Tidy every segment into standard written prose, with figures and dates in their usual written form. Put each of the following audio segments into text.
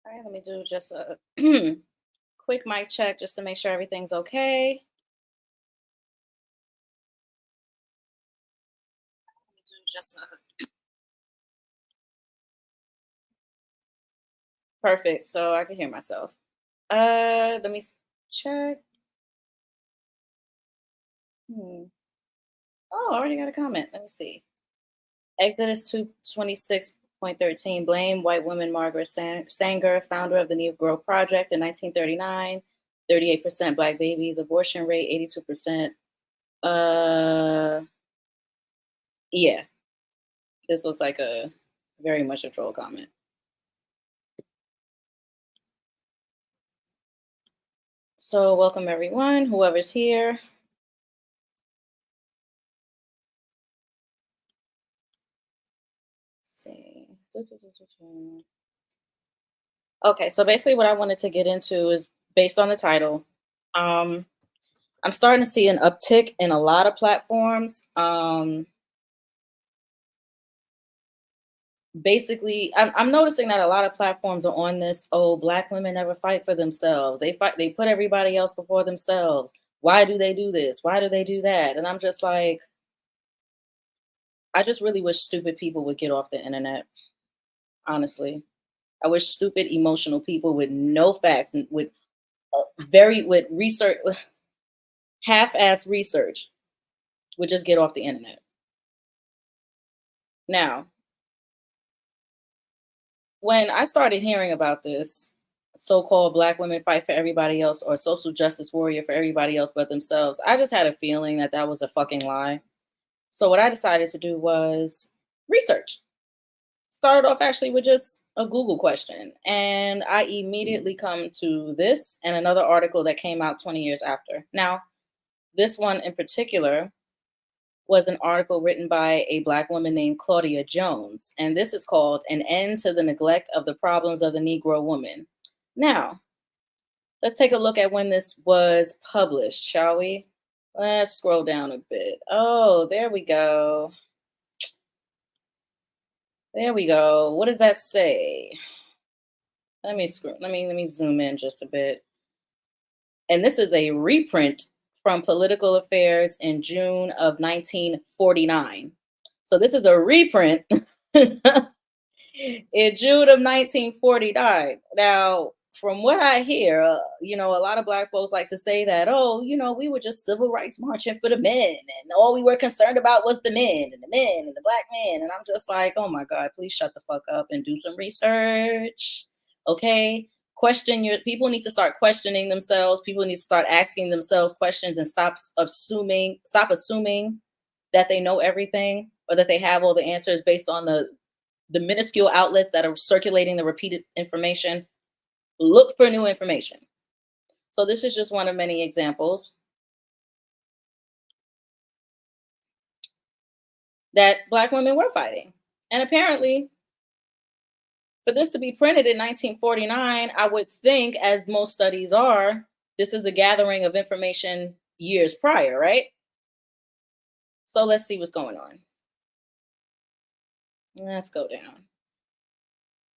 All right, let me do just a quick mic check just to make sure everything's okay. Let me do just perfect, so I can hear myself. Let me check. Hmm. Oh, I already got a comment. Let me see. Exodus 226.13. Blame white woman Margaret Sanger, founder of the Negro Project in 1939. 38% black babies, abortion rate 82%. Uh, yeah, this looks like a very much a troll comment. So, welcome everyone, whoever's here. Let's see. Okay, so basically, what I wanted to get into is based on the title. Um, I'm starting to see an uptick in a lot of platforms. Basically, I'm noticing that a lot of platforms are on this. Oh, black women never fight for themselves. They fight. They put everybody else before themselves. Why do they do this? Why do they do that? And I'm just like, I just really wish stupid people would get off the internet. Honestly, I wish stupid, emotional people with no facts and with very with research, half-ass research would just get off the internet. Now, when I started hearing about this so-called black women fight for everybody else or social justice warrior for everybody else but themselves, I just had a feeling that that was a fucking lie. So what I decided to do was research. Started off actually with just a Google question, and I immediately come to this and another article that came out 20 years after. Now, this one in particular was an article written by a black woman named Claudia Jones, and this is called An End to the Neglect of the Problems of the Negro Woman. Now, let's take a look at when this was published, shall we? Let's scroll down a bit. Oh, there we go. There we go. What does that say? Let me zoom in just a bit. And this is a reprint from Political Affairs in June of 1949. So this is a reprint in June of 1949. Now, from what I hear, a lot of black folks like to say that, oh, we were just civil rights marching for the men, and all we were concerned about was the men and the black men. And I'm just like, oh my God, please shut the fuck up and do some research. Okay. Question your people need to start questioning themselves. People need to start asking themselves questions and stop assuming that they know everything or that they have all the answers based on the minuscule outlets that are circulating the repeated information. Look for new information. So this is just one of many examples that black women were fighting. And apparently, for this to be printed in 1949, I would think, as most studies are, this is a gathering of information years prior, right? So let's see what's going on. Let's go down.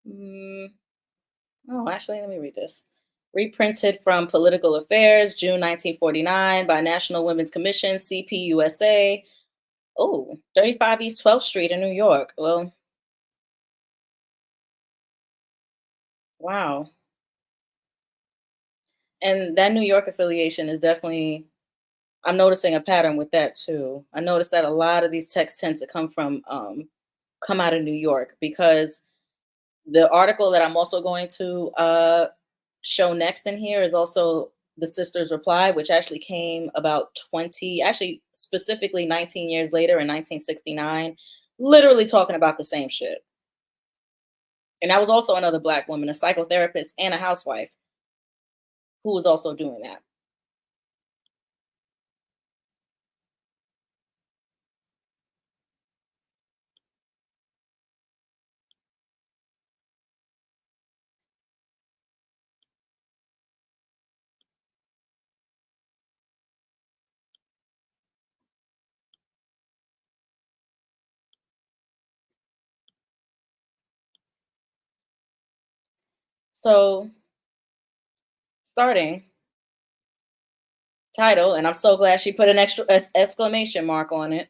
Mm, oh, actually, let me read this. Reprinted from Political Affairs, June 1949, by National Women's Commission, CPUSA. Oh, 35 East 12th Street in New York. Well, wow. And that New York affiliation is definitely, I'm noticing a pattern with that too. I noticed that a lot of these texts tend to come out of New York because the article that I'm also going to show next in here is also the sister's reply, which actually came about 20, actually specifically 19 years later in 1969, literally talking about the same shit. And that was also another black woman, a psychotherapist and a housewife, who was also doing that. So, starting title, and I'm so glad she put an extra exclamation mark on it.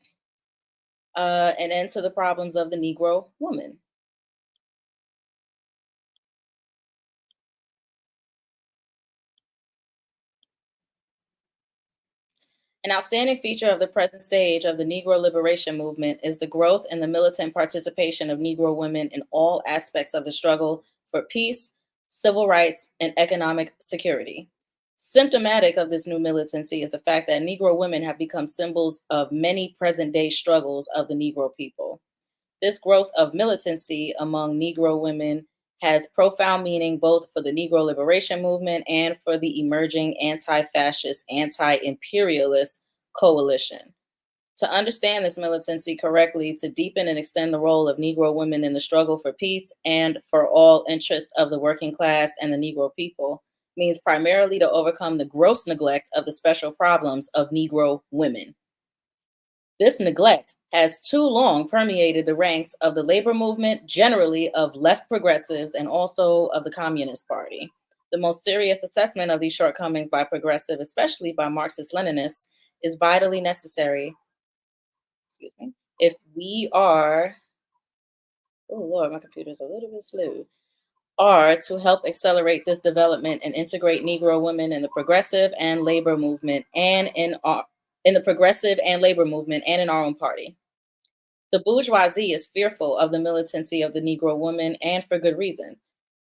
An end to the problems of the Negro woman. An outstanding feature of the present stage of the Negro liberation movement is the growth and the militant participation of Negro women in all aspects of the struggle for peace, civil rights, and economic security. Symptomatic of this new militancy is the fact that Negro women have become symbols of many present day struggles of the Negro people. This growth of militancy among Negro women has profound meaning both for the Negro liberation movement and for the emerging anti fascist, anti imperialist coalition. To understand this militancy correctly, to deepen and extend the role of Negro women in the struggle for peace and for all interests of the working class and the Negro people, means primarily to overcome the gross neglect of the special problems of Negro women. This neglect has too long permeated the ranks of the labor movement, generally of left progressives, and also of the Communist Party. The most serious assessment of these shortcomings by progressive, especially by Marxist Leninists, is vitally necessary. Excuse me. If we are, oh Lord, my computer's a little bit slow, are to help accelerate this development and integrate Negro women in the progressive and labor movement and in the progressive and labor movement and in our own party. The bourgeoisie is fearful of the militancy of the Negro woman, and for good reason.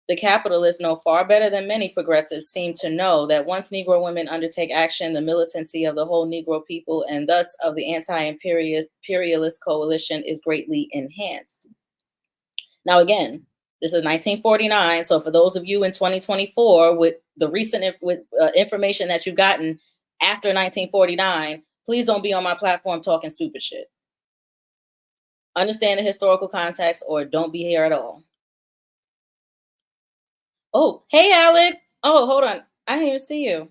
The capitalists know far better than many progressives seem to know that once Negro women undertake action, the militancy of the whole Negro people and thus of the anti imperialist coalition is greatly enhanced. Now, again, this is 1949. So, for those of you in 2024 with the recent information that you've gotten after 1949, please don't be on my platform talking stupid shit. Understand the historical context or don't be here at all. Oh, hey, Alex. Oh, hold on. I didn't even see you.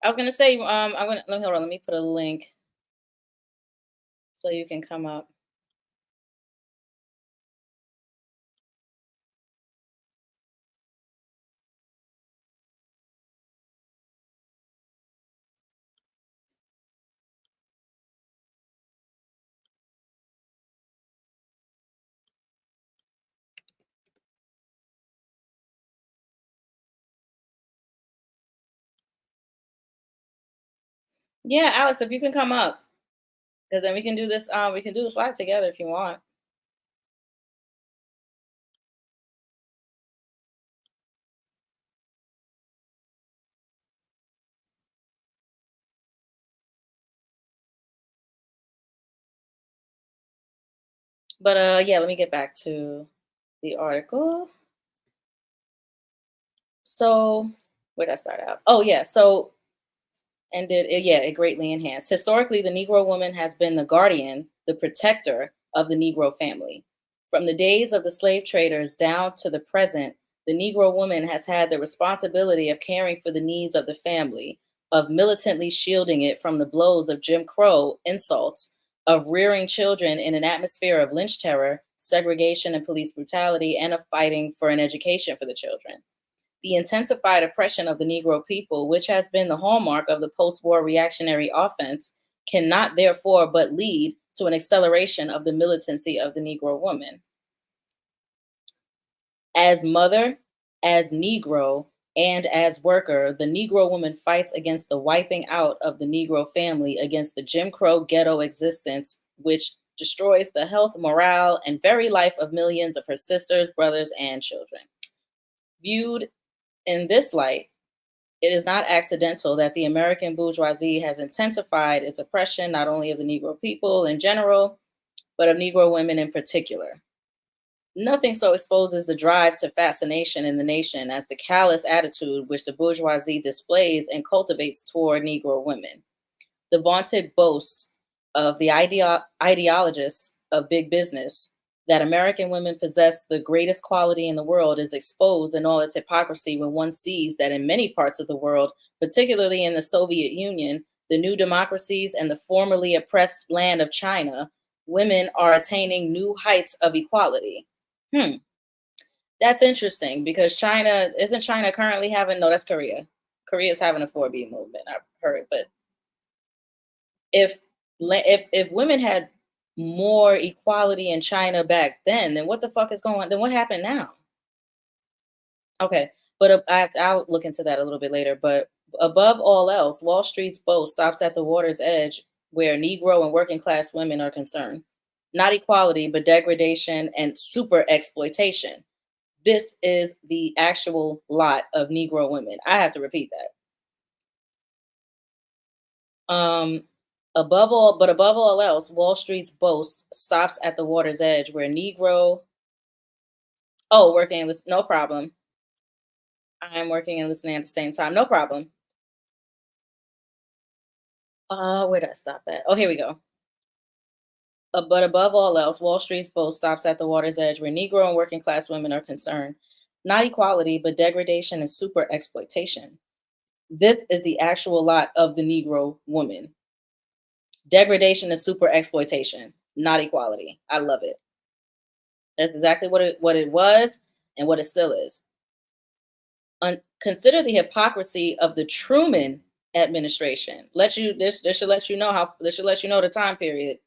I was gonna say, I'm gonna let me hold on. Let me put a link so you can come up. Yeah, Alex, if you can come up, because then we can do this. We can do this live together if you want. But yeah, let me get back to the article. So where did I start out? Oh yeah, so and it greatly enhanced. Historically, the Negro woman has been the guardian, the protector of the Negro family. From the days of the slave traders down to the present, the Negro woman has had the responsibility of caring for the needs of the family, of militantly shielding it from the blows of Jim Crow insults, of rearing children in an atmosphere of lynch terror, segregation, and police brutality, and of fighting for an education for the children. The intensified oppression of the Negro people, which has been the hallmark of the post war reactionary offense, cannot therefore but lead to an acceleration of the militancy of the Negro woman. As mother, as Negro, and as worker, the Negro woman fights against the wiping out of the Negro family, against the Jim Crow ghetto existence, which destroys the health, morale, and very life of millions of her sisters, brothers, and children. Viewed in this light, it is not accidental that the American bourgeoisie has intensified its oppression not only of the Negro people in general, but of Negro women in particular. Nothing so exposes the drive to fascination in the nation as the callous attitude which the bourgeoisie displays and cultivates toward Negro women. The vaunted boast of the ideologists of big business that American women possess the greatest quality in the world is exposed in all its hypocrisy when one sees that in many parts of the world, particularly in the Soviet Union, the new democracies, and the formerly oppressed land of China, women are attaining new heights of equality. Hmm, that's interesting because China isn't China currently having no, that's Korea. Korea's having a 4B movement, I've heard. But if if women had more equality in China back then what the fuck is going then what happened now? Okay, but I'll look into that a little bit later. But above all else, Wall Street's boat stops at the water's edge where Negro and working class women are concerned. Not equality, but degradation and super exploitation. This is the actual lot of Negro women. I have to repeat that. Above all else, Wall Street's boast stops at the water's edge where Negro, oh, working and listen, no problem. I'm working and listening at the same time, no problem. Where did I stop at? Oh, here we go. But above all else, Wall Street's boast stops at the water's edge where Negro and working class women are concerned. Not equality, but degradation and super exploitation. This is the actual lot of the Negro woman. Degradation and super exploitation, not equality. I love it. That's exactly what it was and what it still is. Consider the hypocrisy of the Truman administration. Let you this should let you know how this should let you know the time period,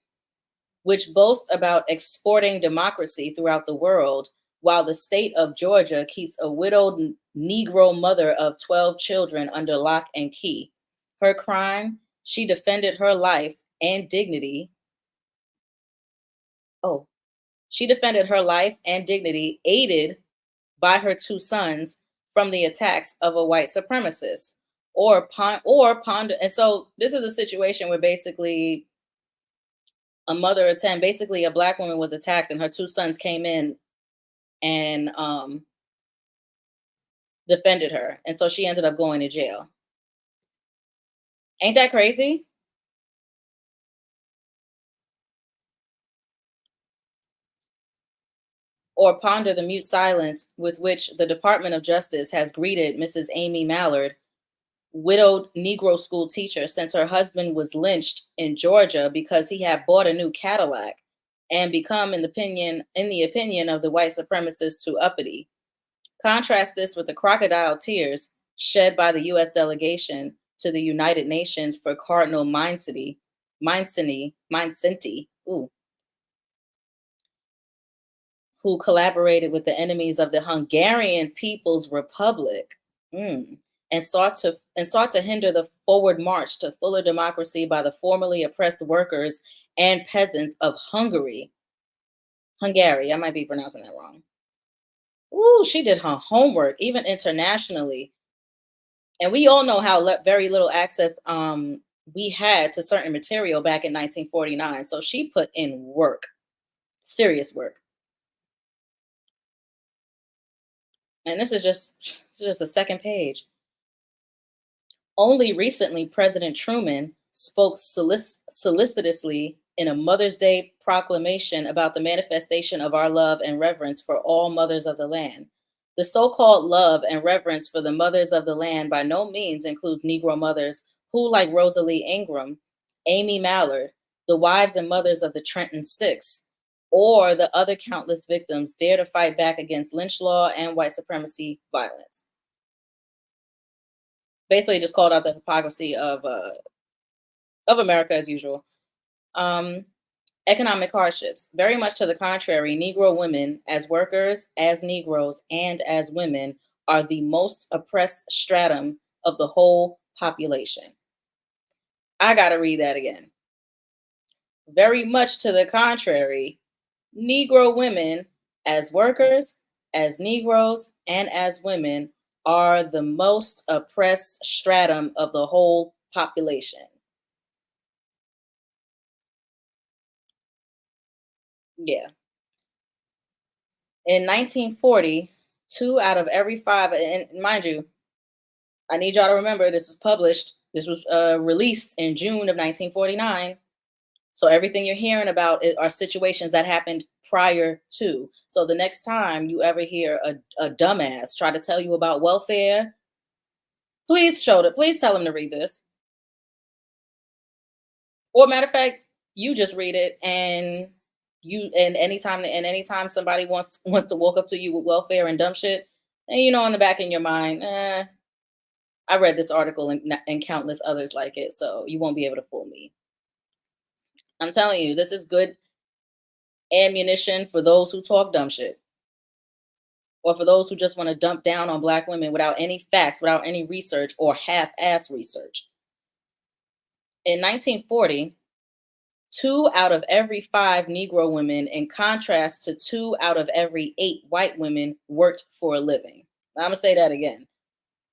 which boasts about exporting democracy throughout the world, while the state of Georgia keeps a widowed Negro mother of 12 children under lock and key. Her crime: she defended her life and dignity. Oh, she defended her life and dignity, aided by her two sons from the attacks of a white supremacist or ponder. And so this is a situation where basically a mother of 10, basically a black woman was attacked and her two sons came in and defended her. And so she ended up going to jail. Ain't that crazy? Or ponder the mute silence with which the Department of Justice has greeted Mrs. Amy Mallard, widowed Negro school teacher, since her husband was lynched in Georgia because he had bought a new Cadillac and become, in the opinion of the white supremacists, too uppity. Contrast this with the crocodile tears shed by the U.S. delegation to the United Nations for Cardinal Mindszenty, who collaborated with the enemies of the Hungarian People's Republic, mm, and sought to hinder the forward march to fuller democracy by the formerly oppressed workers and peasants of Hungary. Hungary, I might be pronouncing that wrong. Ooh, she did her homework, even internationally. And we all know how very little access we had to certain material back in 1949. So she put in work, serious work. And this is just a second page. Only recently, President Truman spoke solicitously in a Mother's Day proclamation about the manifestation of our love and reverence for all mothers of the land. The so called love and reverence for the mothers of the land by no means includes Negro mothers who, like Rosalie Ingram, Amy Mallard, the wives and mothers of the Trenton Six, or the other countless victims dare to fight back against lynch law and white supremacy violence. Basically, just called out the hypocrisy of America as usual. Um, Economic hardships. Very much to the contrary, Negro women, as workers, as Negroes, and as women, are the most oppressed stratum of the whole population. I got to read that again. Very much to the contrary, Negro women, as workers, as Negroes, and as women, are the most oppressed stratum of the whole population. Yeah. In 1940, two out of every five, and mind you, I need y'all to remember this was released in June of 1949. So everything you're hearing about are situations that happened prior to. So the next time you ever hear a dumbass try to tell you about welfare, please tell them to read this. Or matter of fact, you just read it and anytime somebody wants to walk up to you with welfare and dumb shit, and in the back in your mind, I read this article and countless others like it, so you won't be able to fool me. I'm telling you, this is good ammunition for those who talk dumb shit, or for those who just want to dump down on black women without any facts, without any research or half-ass research. In 1940, 2 out of every 5 Negro women, in contrast to 2 out of every 8 white women, worked for a living. I'm going to say that again.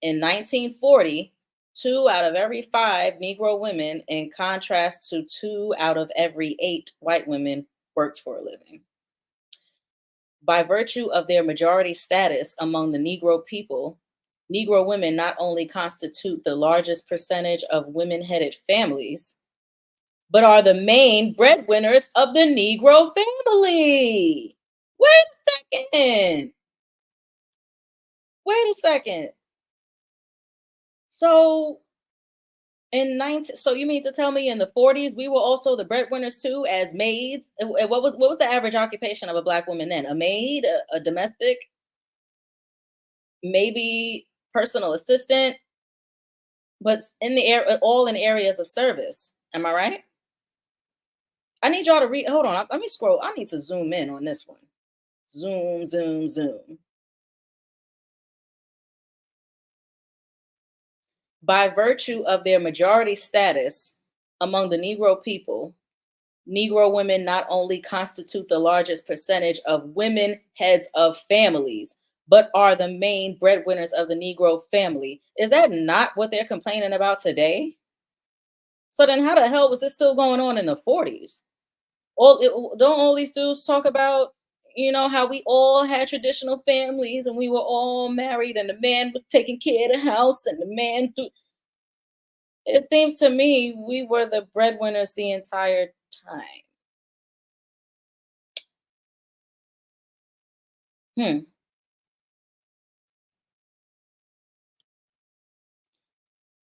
In 1940, 2 out of every 5 Negro women, in contrast to 2 out of every 8 white women, worked for a living. By virtue of their majority status among the Negro people, Negro women not only constitute the largest percentage of women headed families, but are the main breadwinners of the Negro family. Wait a second. Wait a second. So so you mean to tell me in the 40s we were also the breadwinners too, as maids? And what was the average occupation of a black woman then? A maid, a domestic, maybe personal assistant, but in the air, all in areas of service. Am I right? I need y'all to read. Hold on, let me scroll. I need to zoom in on this one. Zoom, zoom, zoom. By virtue of their majority status among the Negro people, Negro women not only constitute the largest percentage of women heads of families, but are the main breadwinners of the Negro family. Is that not what they're complaining about today? So then, how the hell was this still going on in the 40s? Don't all these dudes talk about, how we all had traditional families and we were all married and the man was taking care of the house and the man it seems to me we were the breadwinners the entire time. Hmm.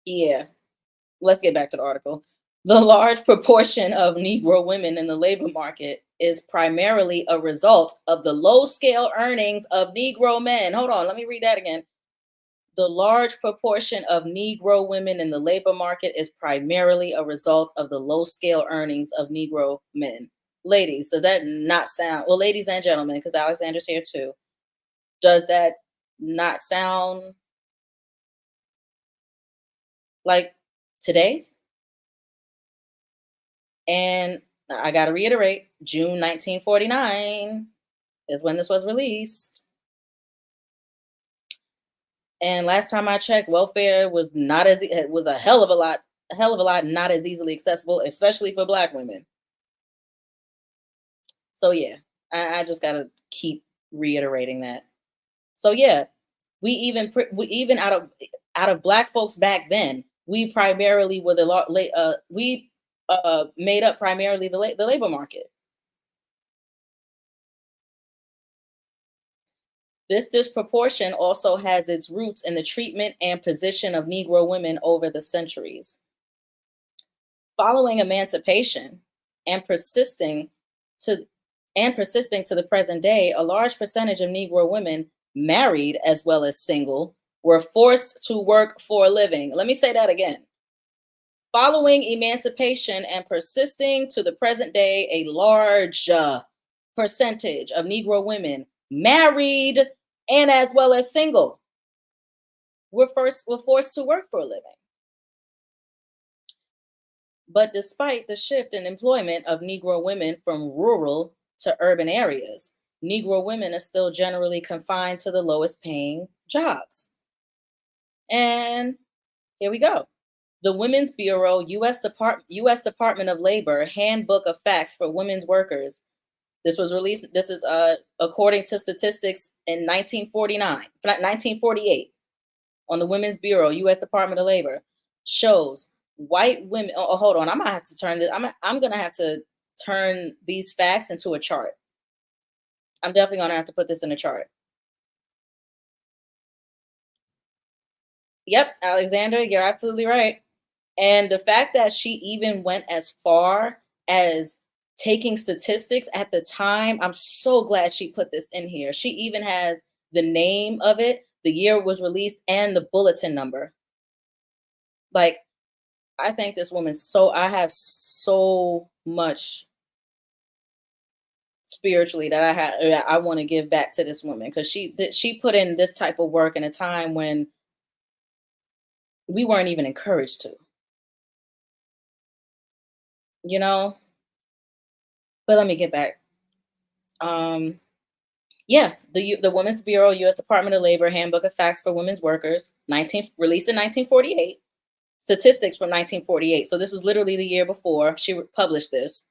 Yeah. Let's get back to the article. The large proportion of Negro women in the labor market is primarily a result of the low scale earnings of Negro men. Hold on, let me read that again. The large proportion of Negro women in the labor market is primarily a result of the low scale earnings of Negro men. Ladies, does that not sound, well, ladies and gentlemen, because Alexander's here too, does that not sound like today? And I got to reiterate, June 1949 is when this was released. And last time I checked, welfare was not as it was a hell of a lot not as easily accessible, especially for black women. So yeah, I just gotta keep reiterating that. So yeah, we even out of black folks back then, we primarily were we made up primarily the labor market. This disproportion also has its roots in the treatment and position of Negro women over the centuries. Following emancipation and to persisting to the present day, a large percentage of Negro women, married as well as single, were forced to work for a living. Let me say that again. Following emancipation and persisting to the present day, a large percentage of Negro women, married and as well as single, were forced to work for a living. But despite the shift in employment of Negro women from rural to urban areas, Negro women are still generally confined to the lowest paying jobs. And here we go. The Women's Bureau, U.S. Department of Labor Handbook of Facts for Women's Workers. This was released, this is according to statistics in 1948 on the Women's Bureau, U.S. Department of Labor, shows white women. Oh, hold on, I'm gonna have to turn this. I'm gonna have to turn these facts into a chart. I'm definitely gonna have to put this in a chart. Yep, Alexander, you're absolutely right. And the fact that she even went as far as taking statistics at the time, I'm so glad she put this in here. She even has the name of it, the year it was released, and the bulletin number. Like, I think this woman so I have so much spiritually that I want to give back to this woman because she put in this type of work in a time when we weren't even encouraged to, you know. But let me get back. Um, yeah, the Women's Bureau, U.S. Department of Labor Handbook of Facts for Women's Workers, 19 released in 1948. Statistics from 1948. So this was literally the year before published this.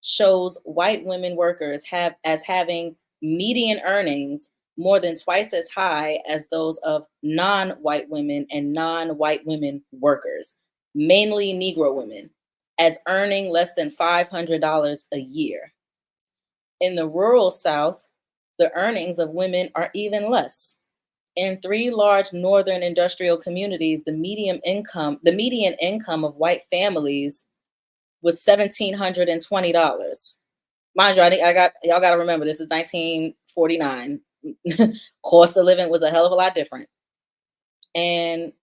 Shows white women workers have as having median earnings more than twice as high as those of non-white women and non-white women workers, mainly Negro women, as earning less than $500 a year. In the rural South, the earnings of women are even less. In three large northern industrial communities, the median income of white families was $1,720. Mind you, y'all got to remember this is 1949. Cost of living was a hell of a lot different, and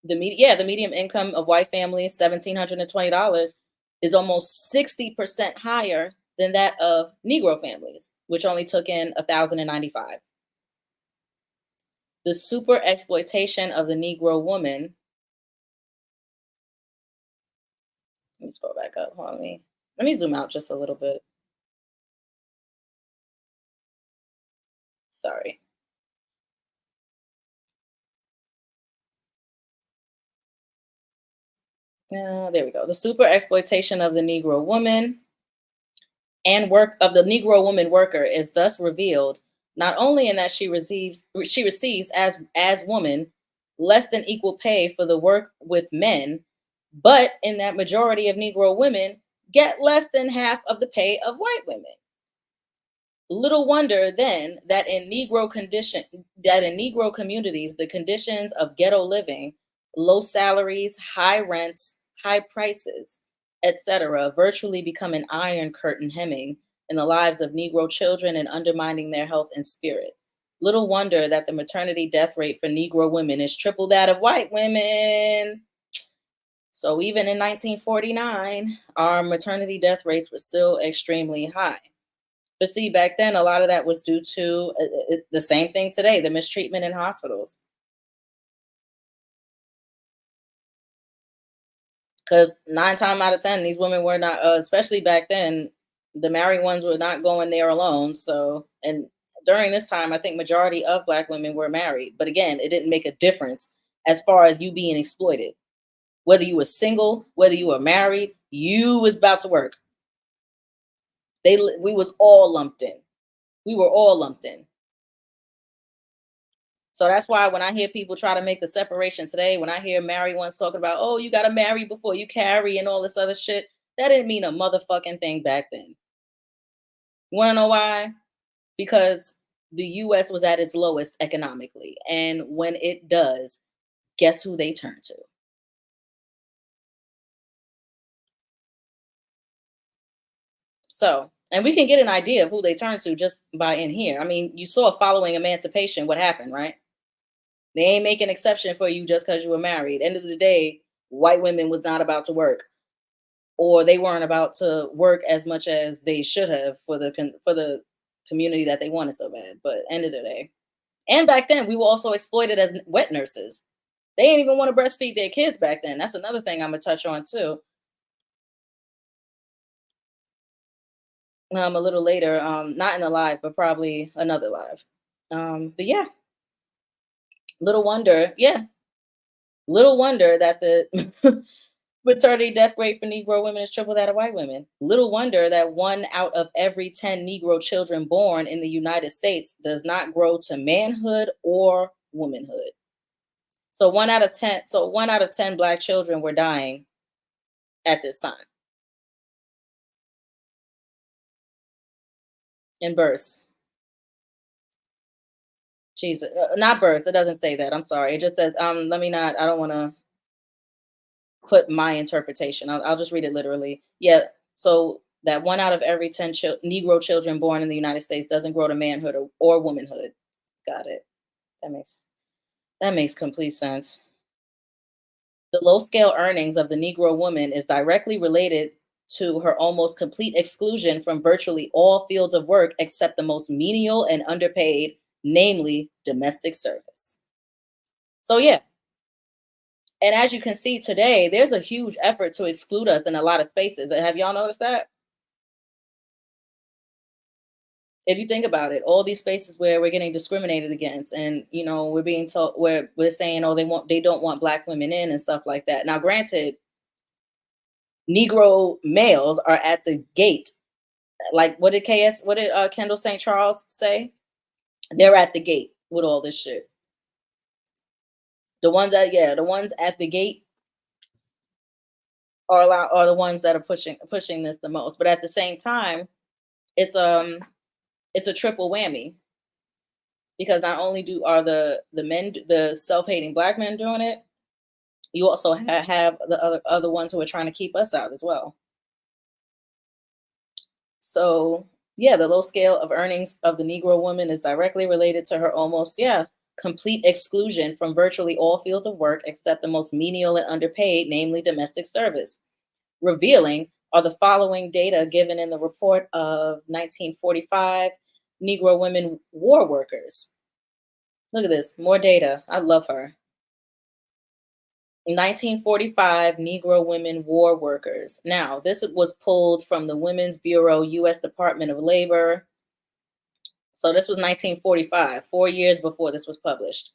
the median income of white families $1,720 is almost 60% higher than that of Negro families, which only took in 1,095. The super exploitation of the Negro woman. Let me scroll back up. Hold on, let me zoom out just a little bit. Sorry. There we go. The super exploitation of the Negro woman and work of the Negro woman worker is thus revealed not only in that she receives as woman less than equal pay for the work with men, but in that majority of Negro women get less than half of the pay of white women. Little wonder then that in Negro communities, the conditions of ghetto living, low salaries, high rents, high prices, etc., virtually become an iron curtain hemming in the lives of Negro children and undermining their health and spirit. Little wonder that the maternity death rate for Negro women is triple that of white women. So even in 1949, our maternity death rates were still extremely high. But see, back then, a lot of that was due to the same thing today, the mistreatment in hospitals. Because nine times out of 10, these women were not, especially back then, the married ones were not going there alone. So, and during this time, I think majority of Black women were married. But again, it didn't make a difference as far as you being exploited. Whether you were single, whether you were married, you was about to work. We was all lumped in. We were all lumped in. So that's why when I hear people try to make the separation today, when I hear married ones talking about, oh, you got to marry before you carry and all this other shit, that didn't mean a motherfucking thing back then. You want to know why? Because the US was at its lowest economically. And when it does, guess who they turn to? So, and we can get an idea of who they turn to just by in here. I mean, you saw following emancipation what happened, right? They ain't make an exception for you just because you were married. End of the day, white women was not about to work, or they weren't about to work as much as they should have for the community that they wanted so bad. But end of the day, and back then we were also exploited as wet nurses. They didn't even want to breastfeed their kids back then. That's another thing I'm gonna touch on too. A little later, not in a live, but probably another live. But yeah, little wonder, yeah, little wonder that the maternity death rate for Negro women is triple that of white women. Little wonder that 1 out of every 10 Negro children born in the United States does not grow to manhood or womanhood. So 1 out of 10 Black children were dying at this time in births. Jesus, not births. It doesn't say that. I'm sorry. It just says, let me not, I don't want to. put my interpretation. I'll just read it literally. Yeah. So that one out of every 10 Negro children born in the United States doesn't grow to manhood or womanhood. Got it. That makes that makes complete sense. The low scale earnings of the Negro woman is directly related to her almost complete exclusion from virtually all fields of work except the most menial and underpaid, namely domestic service. So, yeah. And as you can see today, there's a huge effort to exclude us in a lot of spaces. Have y'all noticed that? If you think about it, all these spaces where we're getting discriminated against, and we're being told, we're saying, oh, they don't want black women in and stuff like that. Now, granted, Negro males are at the gate. Like, what did Kendall St. Charles say? They're at the gate with all this shit. The ones at the gate are the ones that are pushing this the most. But at the same time, it's it's a triple whammy, because not only are the self-hating black men doing it, you also have the other ones who are trying to keep us out as well. So, yeah, the low scale of earnings of the Negro woman is directly related to her almost, yeah, complete exclusion from virtually all fields of work except the most menial and underpaid, namely domestic service. Revealing are the following data given in the report of 1945 Negro women war workers. Look at this, more data. I love her. 1945 Negro women war workers. Now, this was pulled from the Women's Bureau, U.S. Department of Labor. So this was 1945, 4 years before this was published.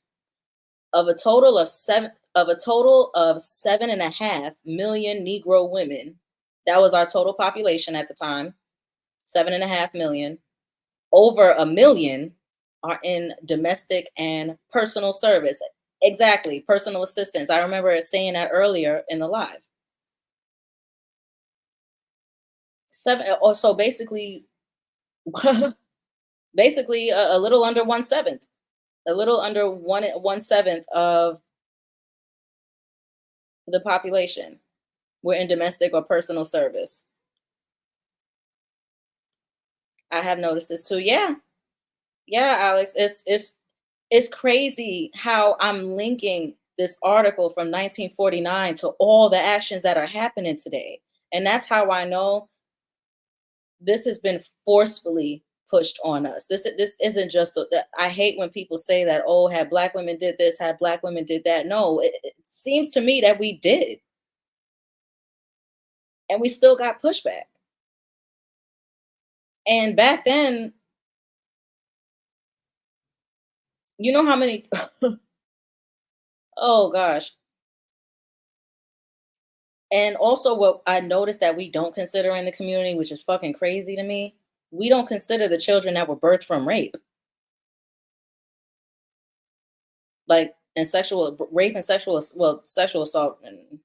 Of a total of 7.5 million Negro women, that was our total population at the time, 7.5 million. Over a million are in domestic and personal service. Exactly, personal assistance. I remember saying that earlier in the live. So basically, basically a little under 1/7, a little under 1/7 of the population were in domestic or personal service. I have noticed this too. Yeah, yeah, Alex. It's crazy how I'm linking this article from 1949 to all the actions that are happening today. And that's how I know this has been forcefully pushed on us. This isn't just I hate when people say that, oh, had black women did this, had black women did that. No, it seems to me that we did. And we still got pushback. And back then, you know how many oh gosh. And also, what I noticed that we don't consider in the community, which is fucking crazy to me, we don't consider the children that were birthed from rape, like, and rape and sexual assault, and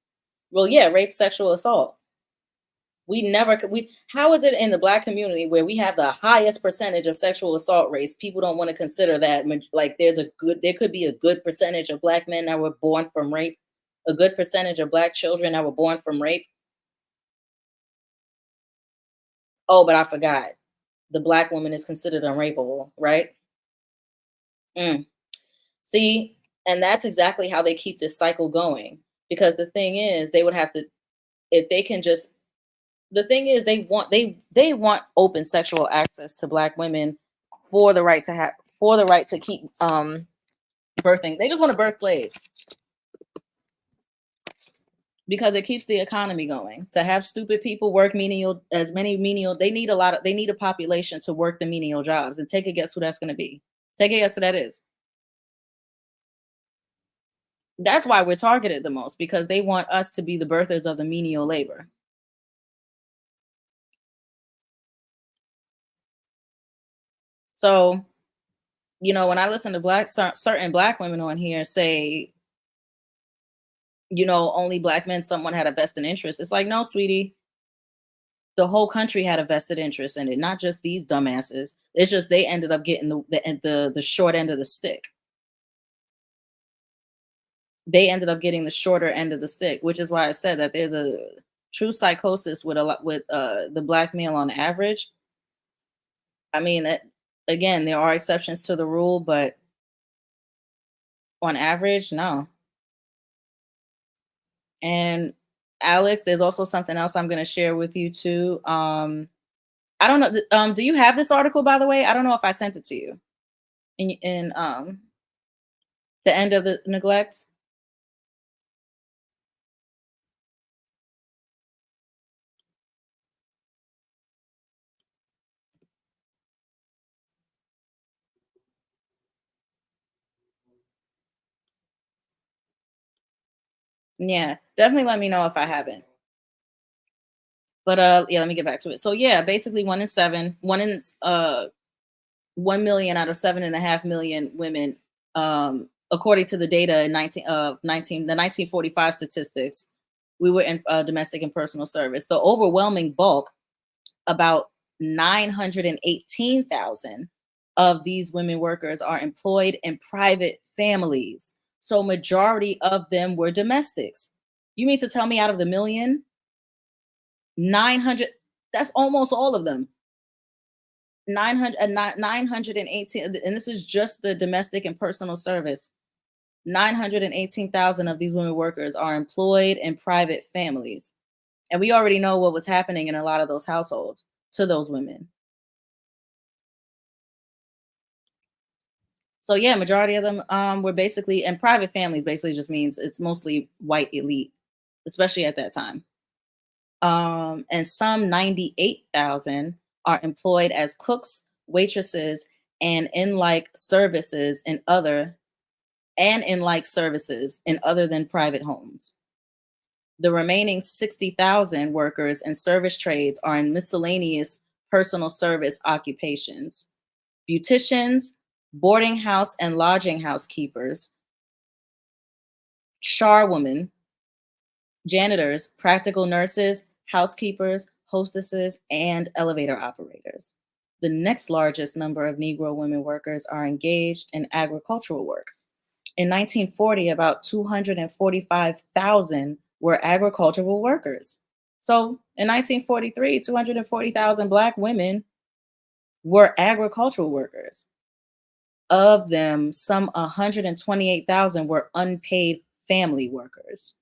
yeah, rape, sexual assault. We never we How is it in the black community where we have the highest percentage of sexual assault rates, people don't want to consider that, like, there could be a good percentage of black men that were born from rape, a good percentage of black children that were born from rape. Oh, but I forgot. The black woman is considered unrapeable, right? Mm. See, and that's exactly how they keep this cycle going. Because the thing is, they would have to, if they can just, the thing is, they want open sexual access to black women for the right to have, for the right to keep birthing. They just want to birth slaves because it keeps the economy going. To have stupid people work menial, they need a population to work the menial jobs. And take a guess who that's going to be. Take a guess who that is. That's why we're targeted the most, because they want us to be the birthers of the menial labor. So, when I listen to certain black women on here say, only black men, someone had a vested interest. It's like, no, sweetie, the whole country had a vested interest in it, not just these dumbasses. It's just they ended up getting the short end of the stick. they ended up getting the shorter end of the stick, which is why I said that there's a true psychosis with a lot with the black male on average. I mean, again, there are exceptions to the rule, but on average, no. And Alex, there's also something else I'm going to share with you too. I don't know. Do you have this article, by the way? I don't know if I sent it to you in the end of the neglect. Yeah, definitely let me know if I haven't. But yeah, let me get back to it. So yeah, basically one in seven, 1 million out of 7.5 million women, according to the data in 1945 statistics, we were in domestic and personal service. The overwhelming bulk, about 918,000 of these women workers are employed in private families. So majority of them were domestics. You mean to tell me out of the million, 900, that's almost all of them. 900 918, and this is just the domestic and personal service. 918,000 of these women workers are employed in private families. And we already know what was happening in a lot of those households to those women. So yeah, majority of them were basically, and private families basically just means it's mostly white elite, especially at that time. And some 98,000 are employed as cooks, waitresses, and in like services in other and in like services in other than private homes. The remaining 60,000 workers in service trades are in miscellaneous personal service occupations: beauticians, boarding house and lodging housekeepers, charwomen, janitors, practical nurses, housekeepers, hostesses, and elevator operators. The next largest number of Negro women workers are engaged in agricultural work. In 1940, about 245,000 were agricultural workers. So in 1943, 240,000 Black women were agricultural workers. Of them, some 128,000 were unpaid family workers.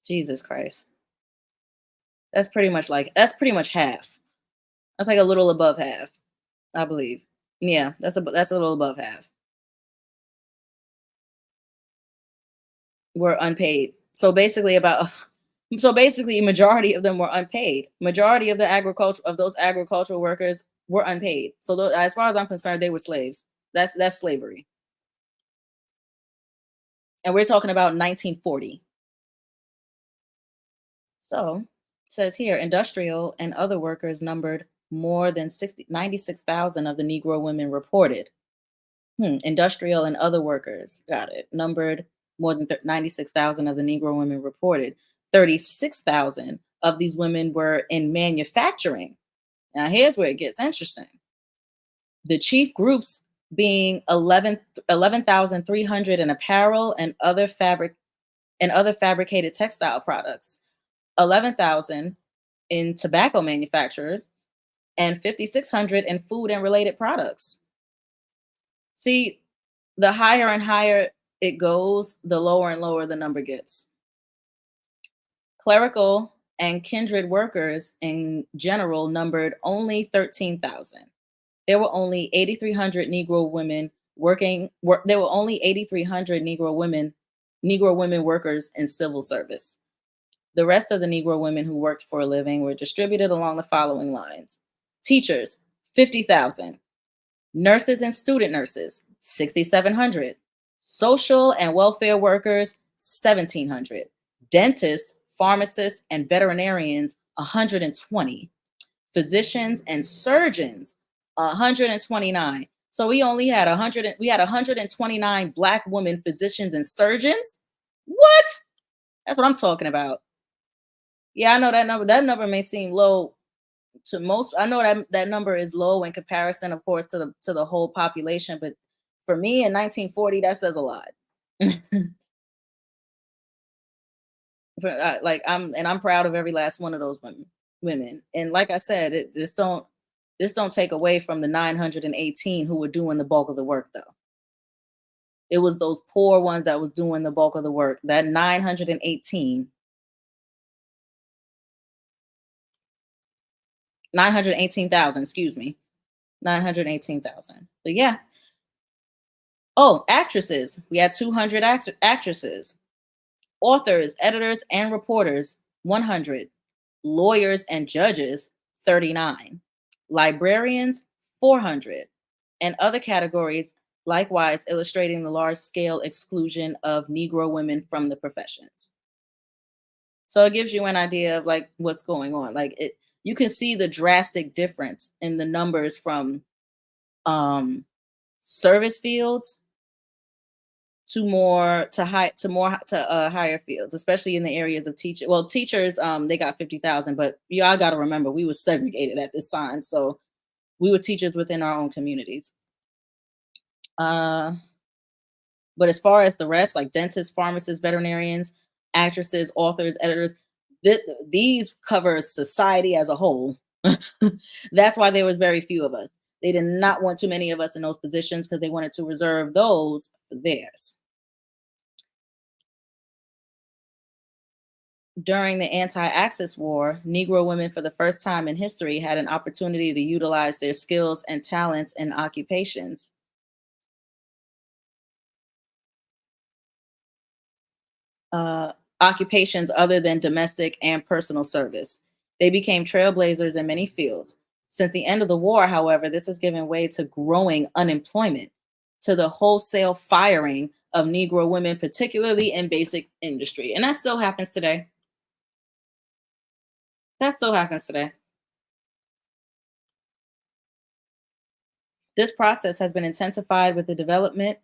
Jesus Christ. That's pretty much half. That's like a little above half, I believe. Yeah, that's a little above half. Were unpaid. So basically majority of them were unpaid. Majority of those agricultural workers were unpaid. So as far as I'm concerned, they were slaves. That's slavery. And we're talking about 1940. So it says here industrial and other workers numbered more than 96,000 of the Negro women reported. Industrial and other workers, got it, numbered more than 96,000 of the Negro women reported. 36,000 of these women were in manufacturing. Now, here's where it gets interesting. The chief groups being 11,300 in apparel and other fabricated textile products, 11,000 in tobacco manufactured, and 5,600 in food and related products. See, the higher and higher it goes, the lower and lower the number gets. Clerical and kindred workers in general numbered only 13,000. There were only 8,300 Negro women there were only 8,300 Negro women workers in civil service. The rest of the Negro women who worked for a living were distributed along the following lines: teachers, 50,000; nurses and student nurses, 6,700; social and welfare workers, 1,700; dentists, pharmacists, and veterinarians, 120; physicians and surgeons, 129. So we had 129 Black women physicians and surgeons. What? That's what I'm talking about. Yeah, I know that number. That number may seem low to most. I know that number is low in comparison, of course, to the whole population, but For me in 1940, that says a lot. Like I'm proud of every last one of those women. And like I said, this don't take away from the 918 who were doing the bulk of the work though. It was those poor ones that was doing the bulk of the work. That 918,000, excuse me. 918,000. But yeah. Oh, actresses. We had 200 actresses. Authors, editors, and reporters, 100. Lawyers and judges, 39. Librarians, 400. And other categories, likewise illustrating the large scale exclusion of Negro women from the professions. So it gives you an idea of like what's going on. Like you can see the drastic difference in the numbers from um service fields to higher fields, especially in the areas of teaching. Well, teachers, they got 50,000, but y'all got to remember we were segregated at this time, so we were teachers within our own communities. Uh, but as far as the rest, like dentists, pharmacists, veterinarians, actresses, authors, editors, these cover society as a whole. That's why there was very few of us. They did not want too many of us in those positions because they wanted to reserve those for theirs. During the anti Axis War, Negro women, for the first time in history, had an opportunity to utilize their skills and talents in uh, occupations other than domestic and personal service. They became trailblazers in many fields. Since the end of the war, however, this has given way to growing unemployment, to the wholesale firing of Negro women, particularly in basic industry. And that still happens today. That still happens today. This process has been intensified with the development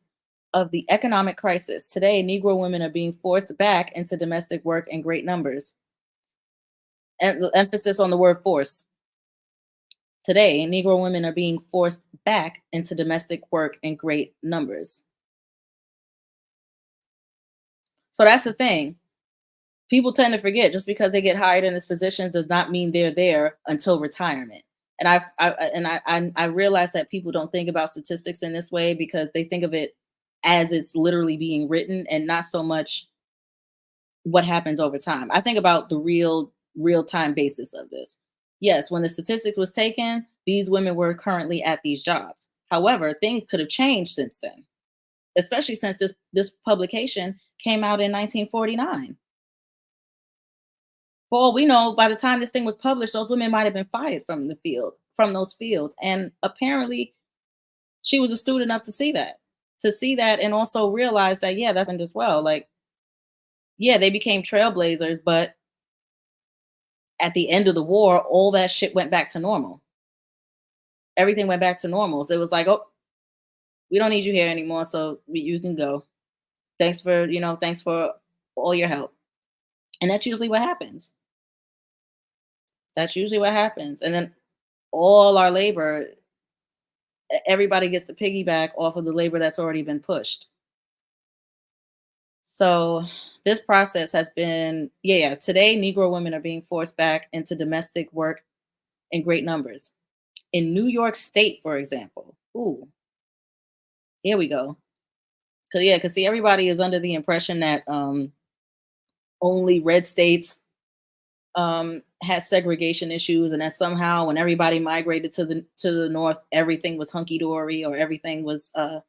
of the economic crisis. Today, Negro women are being forced back into domestic work in great numbers. Emphasis on the word forced. Today, Negro women are being forced back into domestic work in great numbers. So that's the thing. People tend to forget just because they get hired in this position does not mean they're there until retirement. And I realize that people don't think about statistics in this way because they think of it as it's literally being written and not so much what happens over time. I think about the real time basis of this. Yes, when the statistics was taken, these women were currently at these jobs. However, things could have changed since then, especially since this publication came out in 1949. For all we know, by the time this thing was published, those women might have been fired from those fields. And apparently, she was astute enough to see that, and also realize that, yeah, that's happened as well. Like, yeah, they became trailblazers, but at the end of the war, all that shit went back to normal. Everything went back to normal. So it was like, oh, we don't need you here anymore. So you can go. Thanks for all your help. And that's usually what happens. That's usually what happens. And then all our labor, everybody gets to piggyback off of the labor that's already been pushed. So this process has been, yeah, today Negro women are being forced back into domestic work in great numbers. In New York State, for example. Ooh, here we go. Cause see, everybody is under the impression that only red states has segregation issues, and that somehow when everybody migrated to the north, everything was hunky dory or everything was let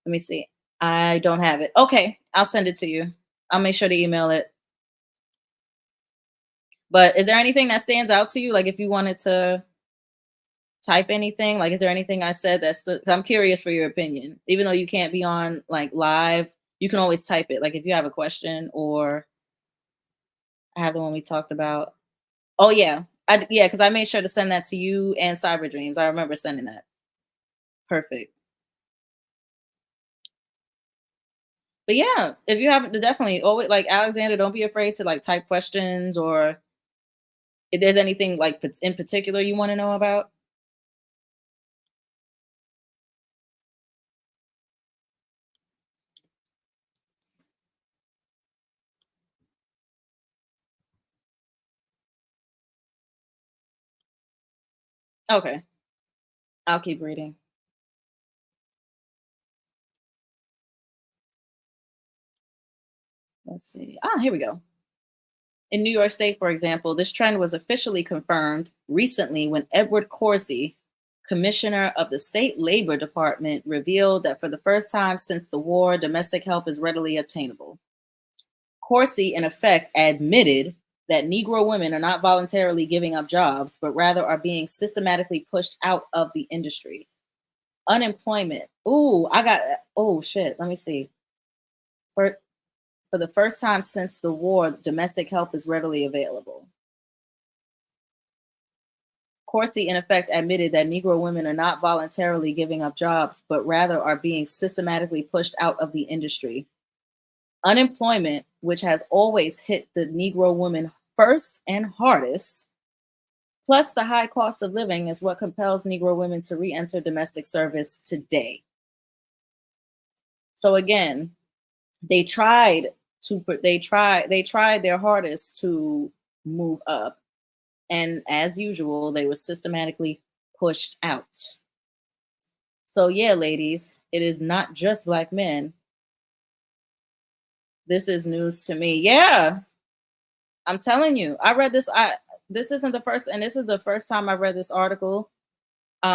me see. I don't have it. Okay, I'll send it to you. I'll make sure to email it. But is there anything that stands out to you? Like if you wanted to type anything, like is there anything I said I'm curious for your opinion. Even though you can't be on like live, you can always type it. Like if you have a question, or I have the one we talked about. Oh yeah. Yeah, because I made sure to send that to you and Cyber Dreams. I remember sending that. Perfect. But yeah, if you have definitely always like Alexander, don't be afraid to like type questions, or if there's anything like in particular you want to know about. Okay, I'll keep reading. Let's see. Ah, here we go. In New York State, for example, this trend was officially confirmed recently when Edward Corsi, commissioner of the state labor department, revealed that for the first time since the war, domestic help is readily obtainable. Corsi, in effect, admitted that Negro women are not voluntarily giving up jobs, but rather are being systematically pushed out of the industry. Unemployment. Ooh, oh shit. Let me see. For, for the first time since the war, domestic help is readily available. Corsi, in effect, admitted that Negro women are not voluntarily giving up jobs, but rather are being systematically pushed out of the industry. Unemployment, which has always hit the Negro woman first and hardest, plus the high cost of living, is what compels Negro women to re enter domestic service today. So, again, they tried their hardest to move up, and as usual they were systematically pushed out. So yeah, ladies, it is not just black men. This is news to me. Yeah, I'm telling you, I read this. I This isn't the first, and this is the first time I read this article.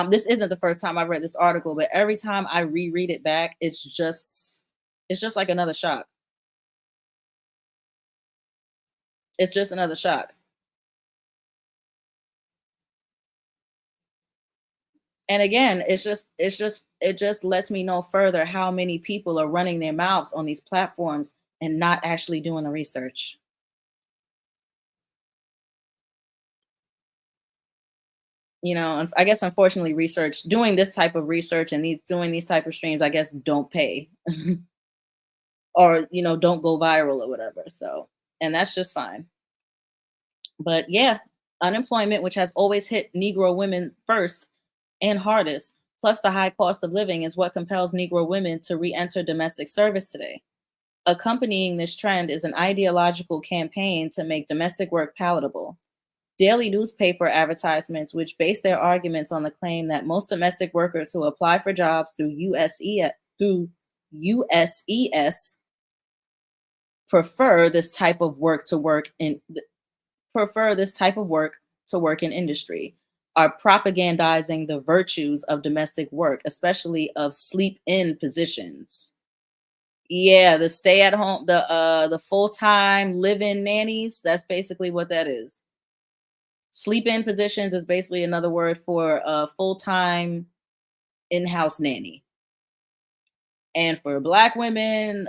This isn't the first time I read this article, but every time I reread it back, it's just like another shock. It's just another shock. And again, it just lets me know further how many people are running their mouths on these platforms and not actually doing the research. And I guess unfortunately research doing this type of research and doing these type of streams, I guess, don't pay or don't go viral or whatever. So, and that's just fine. But yeah, unemployment, which has always hit Negro women first and hardest, plus the high cost of living, is what compels Negro women to re-enter domestic service today. Accompanying this trend is an ideological campaign to make domestic work palatable. Daily newspaper advertisements, which base their arguments on the claim that most domestic workers who apply for jobs through USES prefer this type of work to work in prefer this type of work to work in industry, are propagandizing the virtues of domestic work, especially of sleep-in positions. Yeah, the stay at home, the full-time live-in nannies, that's basically what that is. Sleep-in positions is basically another word for a full-time in-house nanny. And for black women,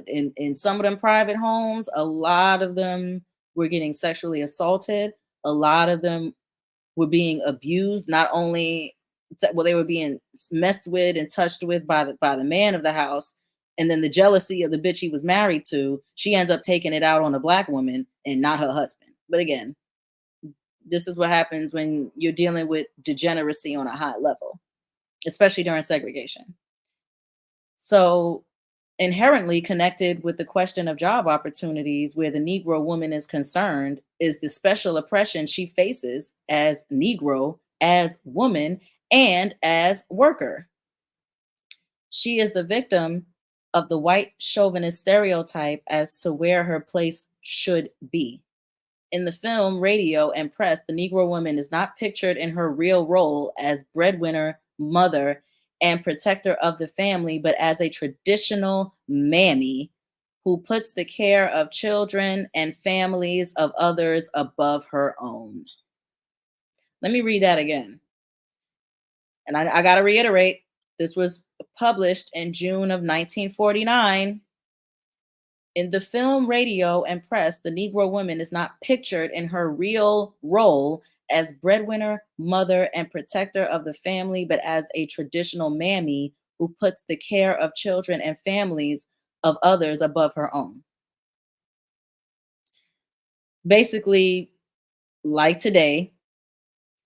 in some of them private homes, a lot of them were getting sexually assaulted. A lot of them were being abused, not only well, they were being messed with and touched with by the man of the house, and then the jealousy of the bitch he was married to, she ends up taking it out on the black woman and not her husband. But again, this is what happens when you're dealing with degeneracy on a high level, especially during segregation. So, inherently connected with the question of job opportunities where the Negro woman is concerned is the special oppression she faces as Negro, as woman, and as worker. She is the victim of the white chauvinist stereotype as to where her place should be. In the film, radio, and press, the Negro woman is not pictured in her real role as breadwinner, mother, and protector of the family, but as a traditional mammy who puts the care of children and families of others above her own. Let me read that again. And I got to reiterate, this was published in June of 1949. In the film, radio, and press, the Negro woman is not pictured in her real role as breadwinner, mother, and protector of the family, but as a traditional mammy who puts the care of children and families of others above her own. Basically, like today,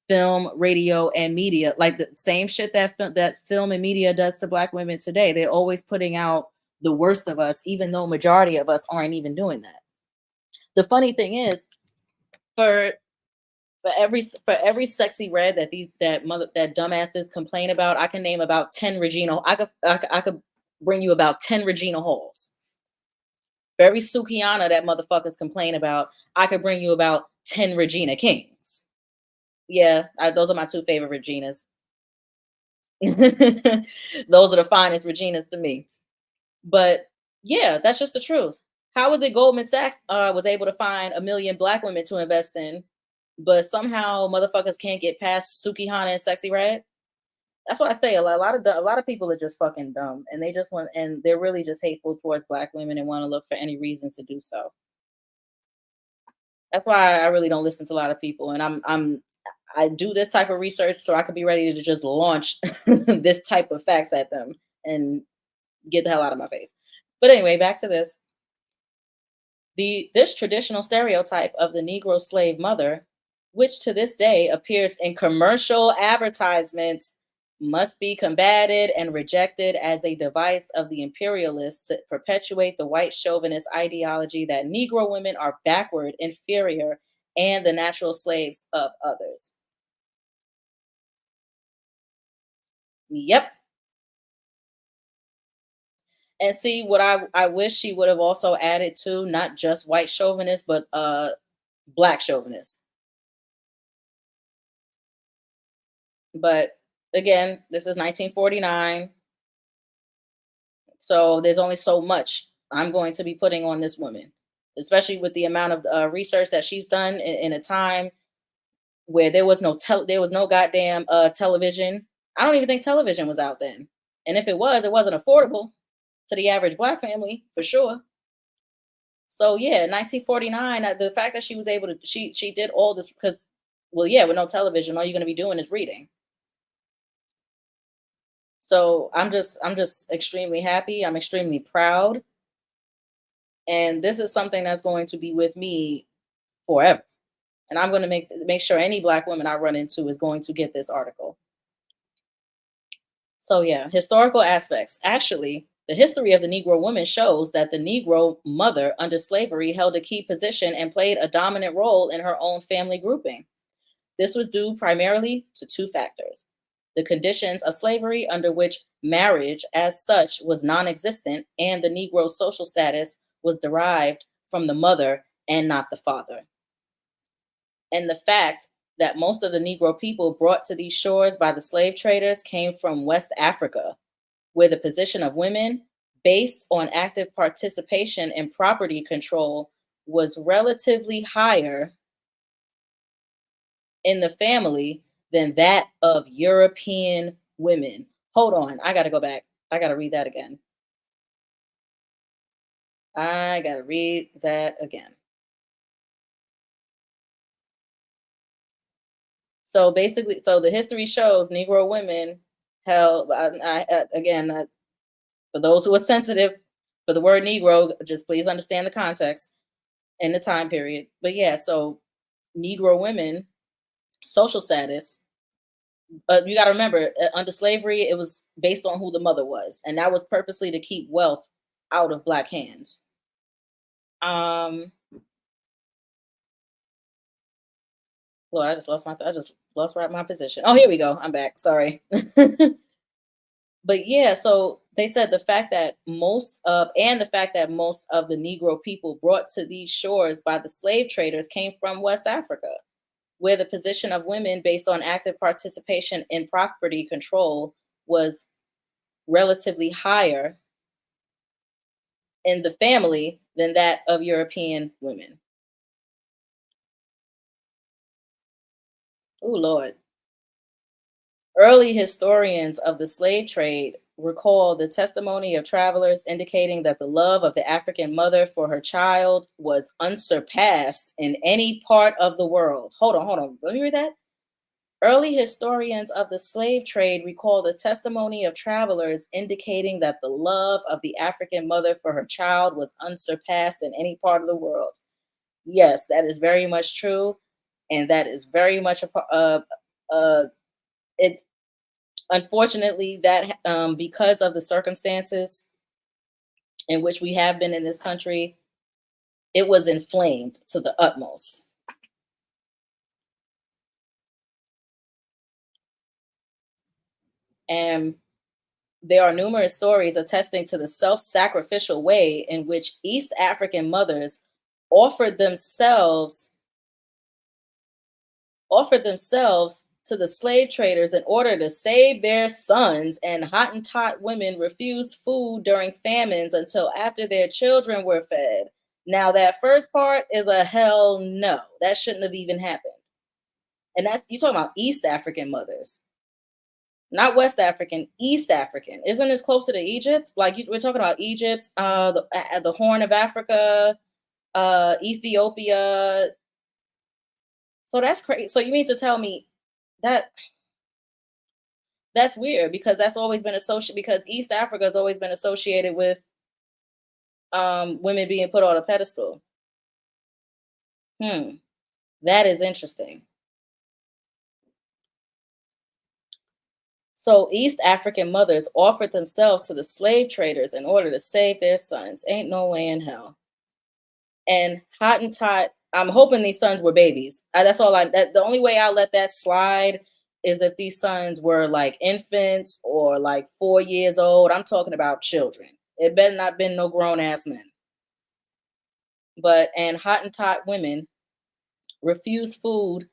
film, radio, and media, like the same shit that film and media does to black women today. They're always putting out the worst of us, even though majority of us aren't even doing that. The funny thing is, for For every sexy red that that dumbasses complain about, I can name about 10 Regina. I could bring you about 10 Regina Halls. For every Sukiana that motherfuckers complain about, I could bring you about 10 Regina Kings. Yeah, those are my two favorite Reginas. Those are the finest Reginas to me. But yeah, that's just the truth. How is it Goldman Sachs was able to find a million black women to invest in, but somehow motherfuckers can't get past Suki Hana and Sexy Red? That's why I say a lot of people are just fucking dumb, and they just want, and they're really just hateful towards black women and want to look for any reasons to do so. That's why I really don't listen to a lot of people, and I do this type of research so I could be ready to just launch this type of facts at them and get the hell out of my face. But anyway, back to this. This traditional stereotype of the Negro slave mother, which to this day appears in commercial advertisements, must be combated and rejected as a device of the imperialists to perpetuate the white chauvinist ideology that Negro women are backward, inferior, and the natural slaves of others. Yep. And see what I wish she would have also added to, not just white chauvinist, but black chauvinist. But again, this is 1949. So there's only so much I'm going to be putting on this woman, especially with the amount of research that she's done in a time where there was no goddamn television. I don't even think television was out then. And if it was, it wasn't affordable to the average black family for sure. So yeah, 1949, the fact that she was able to she did all this because, well, yeah, with no television, all you're going to be doing is reading. So I'm just extremely happy. I'm extremely proud, and this is something that's going to be with me forever. And I'm going to make sure any black woman I run into is going to get this article. So yeah, historical aspects. Actually, the history of the Negro woman shows that the Negro mother under slavery held a key position and played a dominant role in her own family grouping. This was due primarily to two factors: the conditions of slavery, under which marriage as such was non existent, and the Negro's social status was derived from the mother and not the father. And the fact that most of the Negro people brought to these shores by the slave traders came from West Africa, where the position of women, based on active participation in property control, was relatively higher in the family than that of European women. Hold on, I gotta go back. I gotta read that again. I gotta read that again. So basically, so the history shows Negro women held, again, for those who are sensitive for the word Negro, just please understand the context and the time period. But yeah, so Negro women, social status, you got to remember, under slavery, it was based on who the mother was, and that was purposely to keep wealth out of black hands. Um, Lord, I just lost my position. Oh, here we go. I'm back. Sorry. But yeah, so they said the fact that most of the Negro people brought to these shores by the slave traders came from West Africa, where the position of women based on active participation in property control was relatively higher in the family than that of European women. Oh Lord. Early historians of the slave trade recall the testimony of travelers indicating that the love of the African mother for her child was unsurpassed in any part of the world. Hold on. Let me read that. Early historians of the slave trade recall the testimony of travelers indicating that the love of the African mother for her child was unsurpassed in any part of the world. Yes, that is very much true, and that is very much it. Unfortunately, that because of the circumstances in which we have been in this country, it was inflamed to the utmost. And there are numerous stories attesting to the self sacrificial way in which East African mothers offered themselves offered themselves to the slave traders in order to save their sons, and Hottentot women refused food during famines until after their children were fed. Now, that first part is a hell no. That shouldn't have even happened. And that's you talking about East African mothers, not West African, East African. Isn't this closer to Egypt? Like we're talking about Egypt, the Horn of Africa, Ethiopia. So that's crazy. So you mean to tell me that that's weird because that's always been associated because East Africa has always been associated with women being put on a pedestal. Hmm, that is interesting. So East African mothers offered themselves to the slave traders in order to save their sons. Ain't no way in hell. And Hottentot, I'm hoping these sons were babies. That's all I. That the only way I'll let that slide is if these sons were like infants or like 4 years old. I'm talking about children. It better not been no grown ass men. But and Hottentot women refused food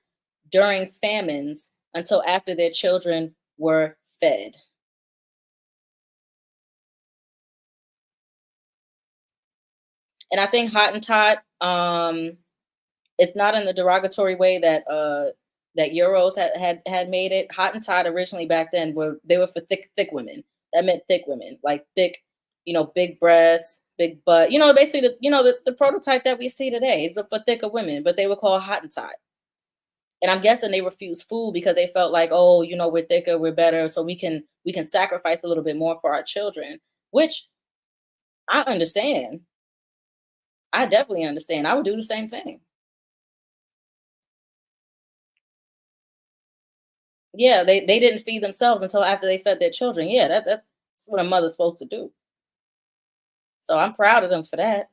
during famines until after their children were fed. And I think Hottentot, it's not in the derogatory way that Euros had made it. Hottentot originally back then were they were for thick women. That meant thick women, like thick, big breasts, big butt. Basically the prototype that we see today is for thicker women, but they were called Hottentot. And I'm guessing they refused food because they felt like, oh, we're thicker, we're better, so we can sacrifice a little bit more for our children, which I understand. I definitely understand. I would do the same thing. Yeah, they didn't feed themselves until after they fed their children. Yeah, that's what a mother's supposed to do. So I'm proud of them for that.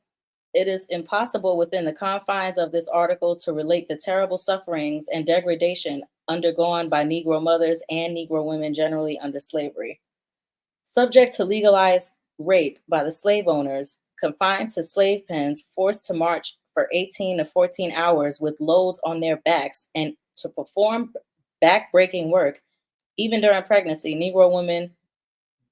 It is impossible within the confines of this article to relate the terrible sufferings and degradation undergone by Negro mothers and Negro women generally under slavery. Subject to legalized rape by the slave owners, confined to slave pens, forced to march for 18 to 14 hours with loads on their backs and to perform back-breaking work, even during pregnancy, Negro women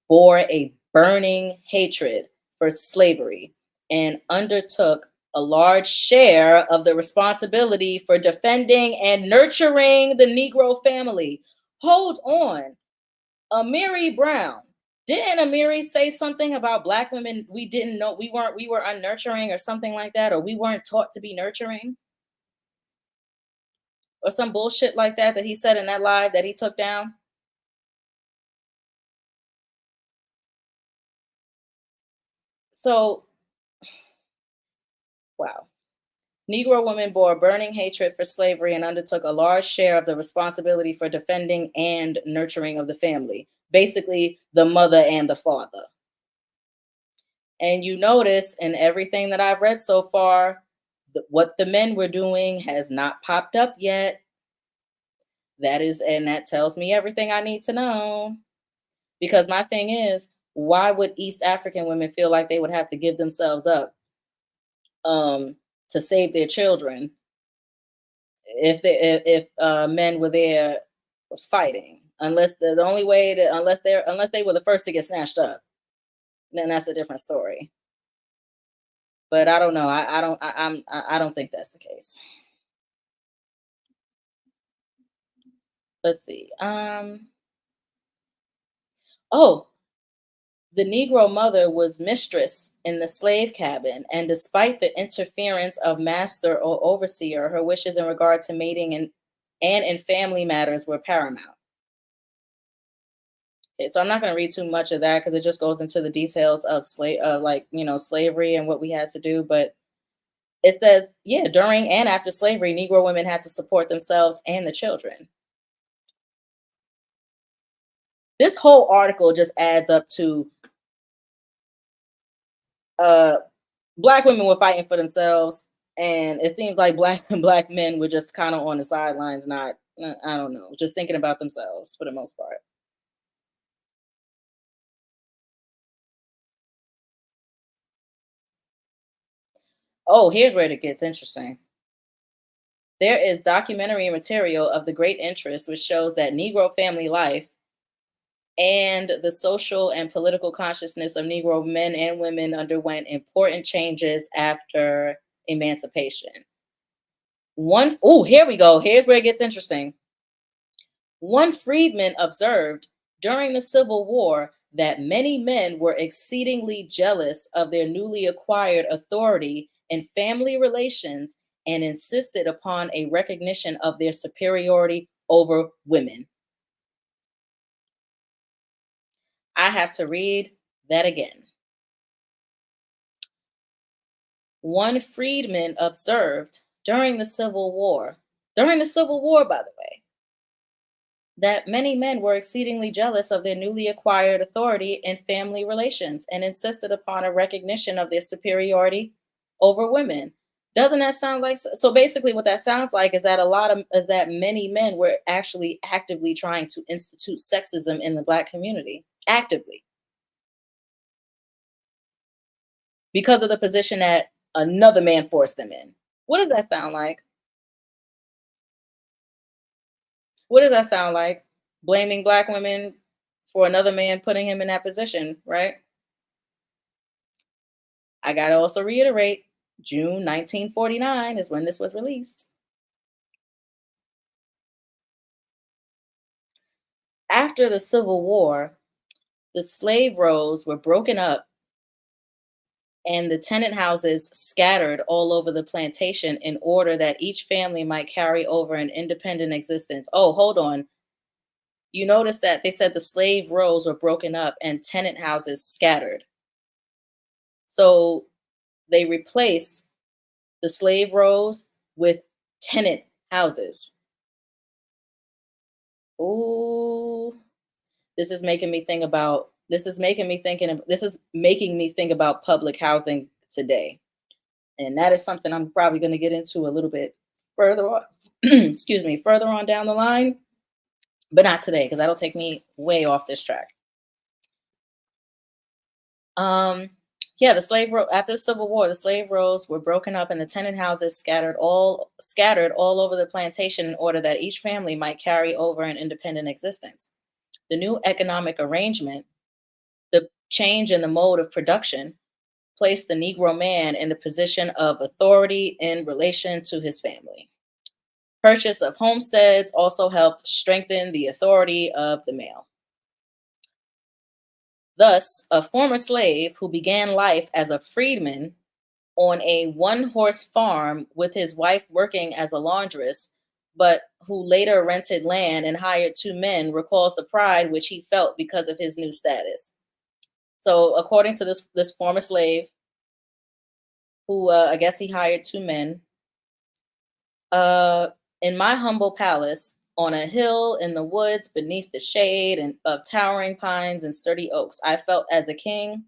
bore a burning hatred for slavery and undertook a large share of the responsibility for defending and nurturing the Negro family. Hold on. Amiri Brown. Didn't Amiri say something about black women we didn't know we were unnurturing or something like that, or we weren't taught to be nurturing? Or some bullshit like that he said in that live that he took down? So, wow. Negro women bore burning hatred for slavery and undertook a large share of the responsibility for defending and nurturing of the family, basically, the mother and the father. And you notice in everything that I've read so far, what the men were doing has not popped up yet. And that tells me everything I need to know. Because my thing is, why would East African women feel like they would have to give themselves up um, to save their children if men were there fighting? Unless the only way to unless they were the first to get snatched up, then that's a different story. But I don't know. I don't think that's the case. Let's see. Oh, the Negro mother was mistress in the slave cabin, and despite the interference of master or overseer, her wishes in regard to mating and in family matters were paramount. Okay, so I'm not going to read too much of that because it just goes into the details of slavery and what we had to do. But it says, yeah, during and after slavery, Negro women had to support themselves and the children. This whole article just adds up to uh black women were fighting for themselves, and it seems like black men were just kind of on the sidelines, not I don't know, just thinking about themselves for the most part. Oh, here's where it gets interesting. There is documentary material of the great interest which shows that Negro family life and the social and political consciousness of Negro men and women underwent important changes after emancipation. Here we go. Here's where it gets interesting. One freedman observed during the Civil War that many men were exceedingly jealous of their newly acquired authority in family relations and insisted upon a recognition of their superiority over women. I have to read that again. One freedman observed during the Civil War, by the way, that many men were exceedingly jealous of their newly acquired authority in family relations and insisted upon a recognition of their superiority over women. Doesn't that sound like so basically what that sounds like is that many men were actually actively trying to institute sexism in the black community actively because of the position that another man forced them in. What does that sound like? What does that sound like? Blaming black women for another man putting him in that position, right? I got to also reiterate June 1949 is when this was released. After the Civil War, the slave rolls were broken up and the tenant houses scattered all over the plantation in order that each family might carry over an independent existence. Oh, hold on. You notice that they said the slave rolls were broken up and tenant houses scattered. So they replaced the slave rolls with tenant houses. Ooh, this is making me think about public housing today. And that is something I'm probably going to get into a little bit further on, excuse me, further on down the line, but not today because that'll take me way off this track. Um, yeah, after the Civil War, the slave rolls were broken up and the tenant houses scattered all over the plantation in order that each family might carry over an independent existence. The new economic arrangement, the change in the mode of production, placed the Negro man in the position of authority in relation to his family. Purchase of homesteads also helped strengthen the authority of the male. Thus, a former slave who began life as a freedman on a one-horse farm with his wife working as a laundress, but who later rented land and hired two men, recalls the pride which he felt because of his new status. So, according to this former slave, who I guess he hired two men, uh, in my humble palace, on a hill in the woods beneath the shade of towering pines and sturdy oaks, I felt as a king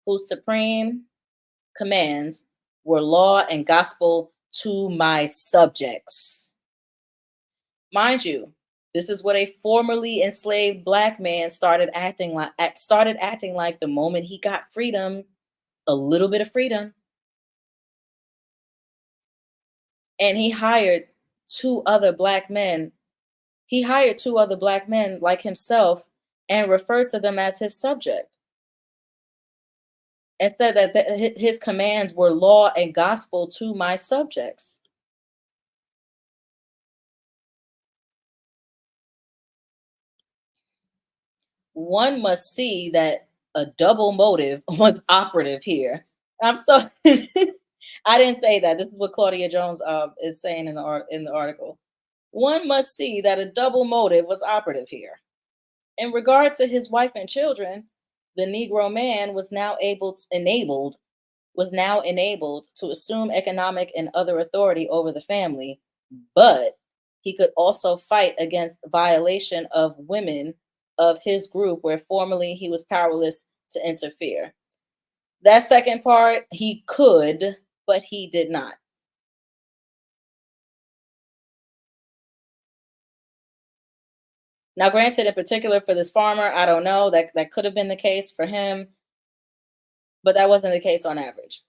whose supreme commands were law and gospel to my subjects. Mind you, this is what a formerly enslaved black man started acting like the moment he got freedom, a little bit of freedom, and two other black men. He hired two other black men like himself and referred to them as his subject and said that his commands were law and gospel to my subjects. One must see that a double motive was operative here. I'm so I didn't say that. This is what Claudia Jones is saying in the article. One must see that a double motive was operative here. In regard to his wife and children, the Negro man was now enabled to assume economic and other authority over the family, but he could also fight against violation of women of his group where formerly he was powerless to interfere. That second part, he could, but he did not. Now, granted, in particular for this farmer, I don't know, that could have been the case for him, but that wasn't the case on average.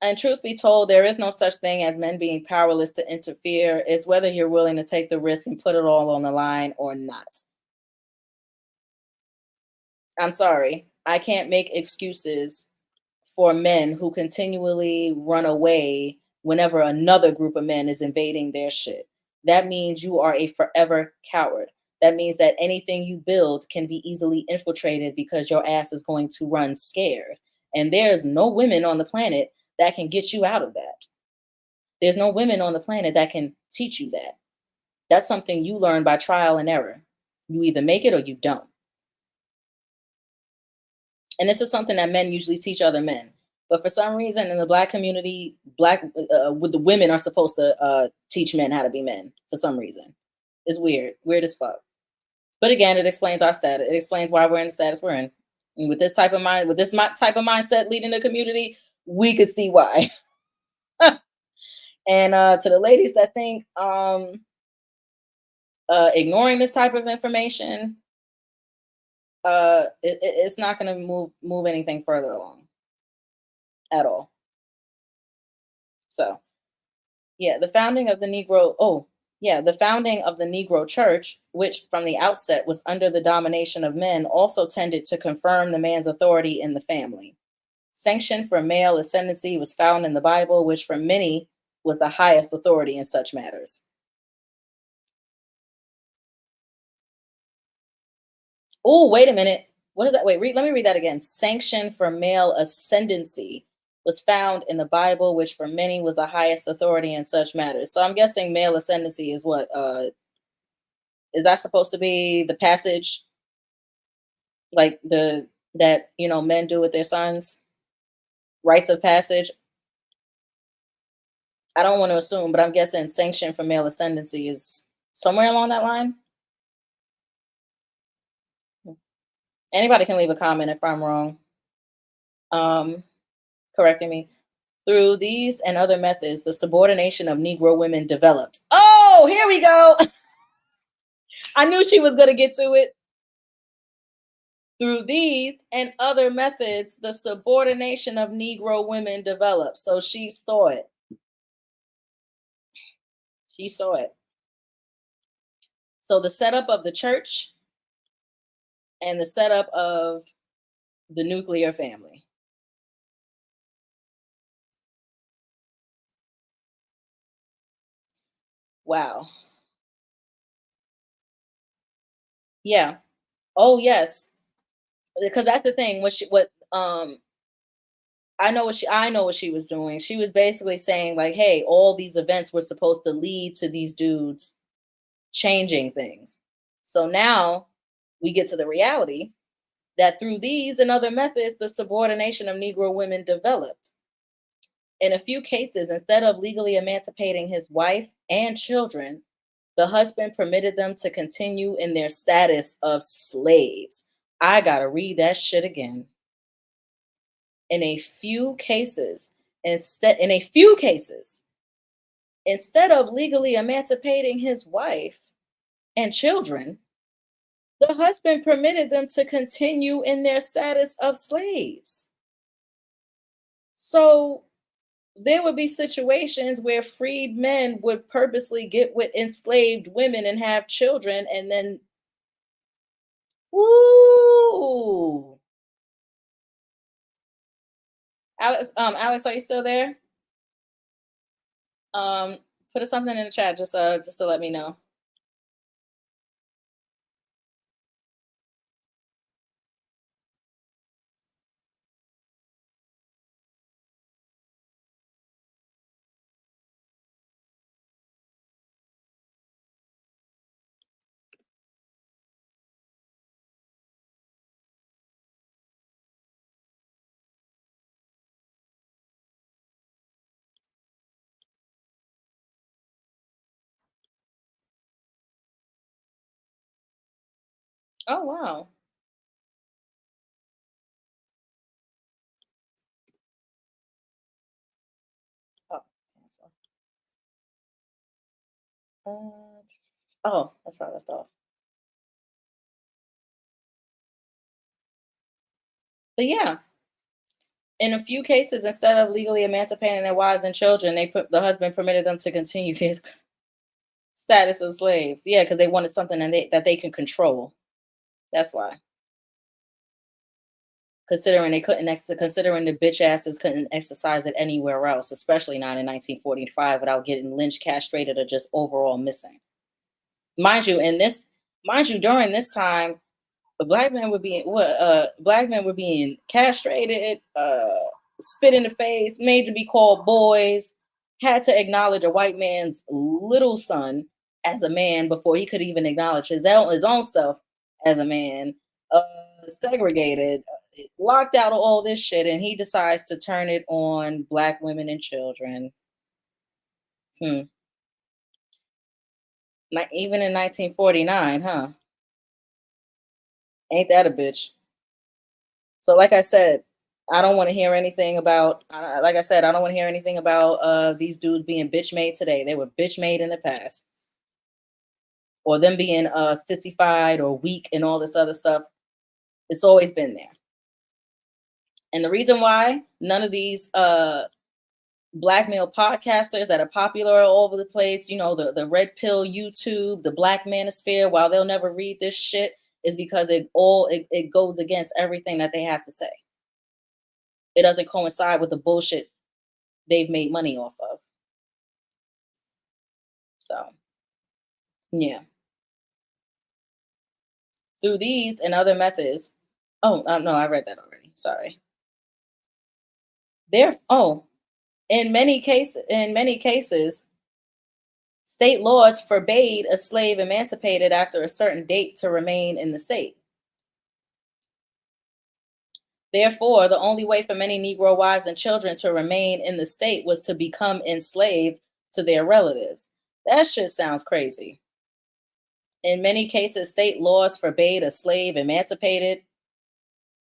And truth be told, there is no such thing as men being powerless to interfere. It's whether you're willing to take the risk and put it all on the line or not. I'm sorry. I can't make excuses for men who continually run away whenever another group of men is invading their shit. That means you are a forever coward. That means that anything you build can be easily infiltrated because your ass is going to run scared. And there's no women on the planet that can get you out of that. There's no women on the planet that can teach you that. That's something you learn by trial and error. You either make it or you don't. And this is something that men usually teach other men. But for some reason, in the black community, with the women are supposed to teach men how to be men. For some reason, it's weird as fuck. But again, it explains our status. It explains why we're in the status we're in. And with this type of mind, with this type of mindset leading the community, we could see why. And to the ladies that think ignoring this type of information, it's not going to move anything further along at all. So yeah, the founding of the Negro. Oh, yeah, the founding of the Negro Church, which from the outset was under the domination of men, also tended to confirm the man's authority in the family. Sanction for male ascendancy was found in the Bible, which for many was the highest authority in such matters. Oh, wait a minute. What is that? Wait, let me read that again. Sanction for male ascendancy was found in the Bible, which for many was the highest authority in such matters. So I'm guessing male ascendancy is what? Is that supposed to be the passage, like the that men do with their sons, rites of passage? I don't want to assume, but I'm guessing sanction for male ascendancy is somewhere along that line. Anybody can leave a comment if I'm wrong. Um, Correcting me. Through these and other methods, the subordination of Negro women developed. Oh, here we go. I knew she was going to get to it. Through these and other methods, the subordination of Negro women developed. So she saw it. She saw it. So the setup of the church and the setup of the nuclear family. Wow. Yeah. Oh yes. Because that's the thing. I know what she was doing. She was basically saying like, hey, all these events were supposed to lead to these dudes changing things. So now we get to the reality that through these and other methods, the subordination of Negro women developed. In a few cases, instead of legally emancipating his wife and children, the husband permitted them to continue in their status of slaves. I gotta read that shit again. In a few cases, instead of legally emancipating his wife and children, the husband permitted them to continue in their status of slaves. So there would be situations where freed men would purposely get with enslaved women and have children, and then, ooh, Alex, are you still there? Um, Put something in the chat just to let me know. Oh wow. Oh, cancel. Oh, that's where I left off. But yeah, In a few cases, instead of legally emancipating their wives and children, they put the husband permitted them to continue their status of slaves. Yeah, because they wanted something that they can control. That's why. Considering the bitch asses couldn't exercise it anywhere else, especially not in 1945, without getting lynched, castrated, or just overall missing. Mind you, in this, mind you, during this time, black men were being castrated, spit in the face, made to be called boys, had to acknowledge a white man's little son as a man before he could even acknowledge his own self as a man. Segregated, locked out of all this shit, and he decides to turn it on black women and children. Hmm. Even in 1949, huh? Ain't that a bitch? So, like I said, I don't want to hear anything about. Like I said, I don't want to hear anything about these dudes being bitch made today. They were bitch made in the past, or them being sissified or weak and all this other stuff. It's always been there. And the reason why none of these black male podcasters that are popular all over the place, the red pill YouTube, the black manosphere, while they'll never read this shit, is because it goes against everything that they have to say. It doesn't coincide with the bullshit they've made money off of. So, yeah. Through these and other methods. Oh, no, I read that already. Sorry. There oh, in many cases, state laws forbade a slave emancipated after a certain date to remain in the state. Therefore, the only way for many Negro wives and children to remain in the state was to become enslaved to their relatives. That shit sounds crazy. In many cases, state laws forbade a slave emancipated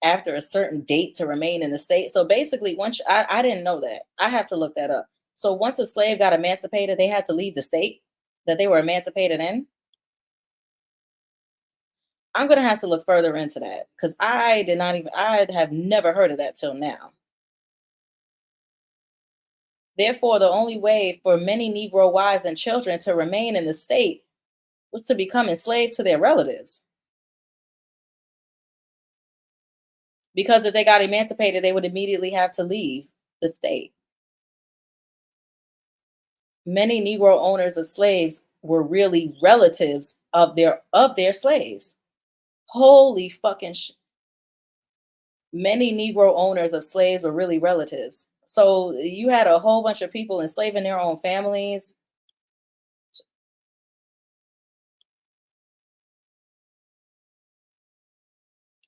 after a certain date to remain in the state. So basically, I didn't know that. I have to look that up. So once a slave got emancipated, they had to leave the state that they were emancipated in. I'm gonna have to look further into that because I have never heard of that till now. Therefore, the only way for many Negro wives and children to remain in the state was to become enslaved to their relatives. Because if they got emancipated, they would immediately have to leave the state. Many Negro owners of slaves were really relatives of their slaves. Holy fucking Many Negro owners of slaves were really relatives. So you had a whole bunch of people enslaving their own families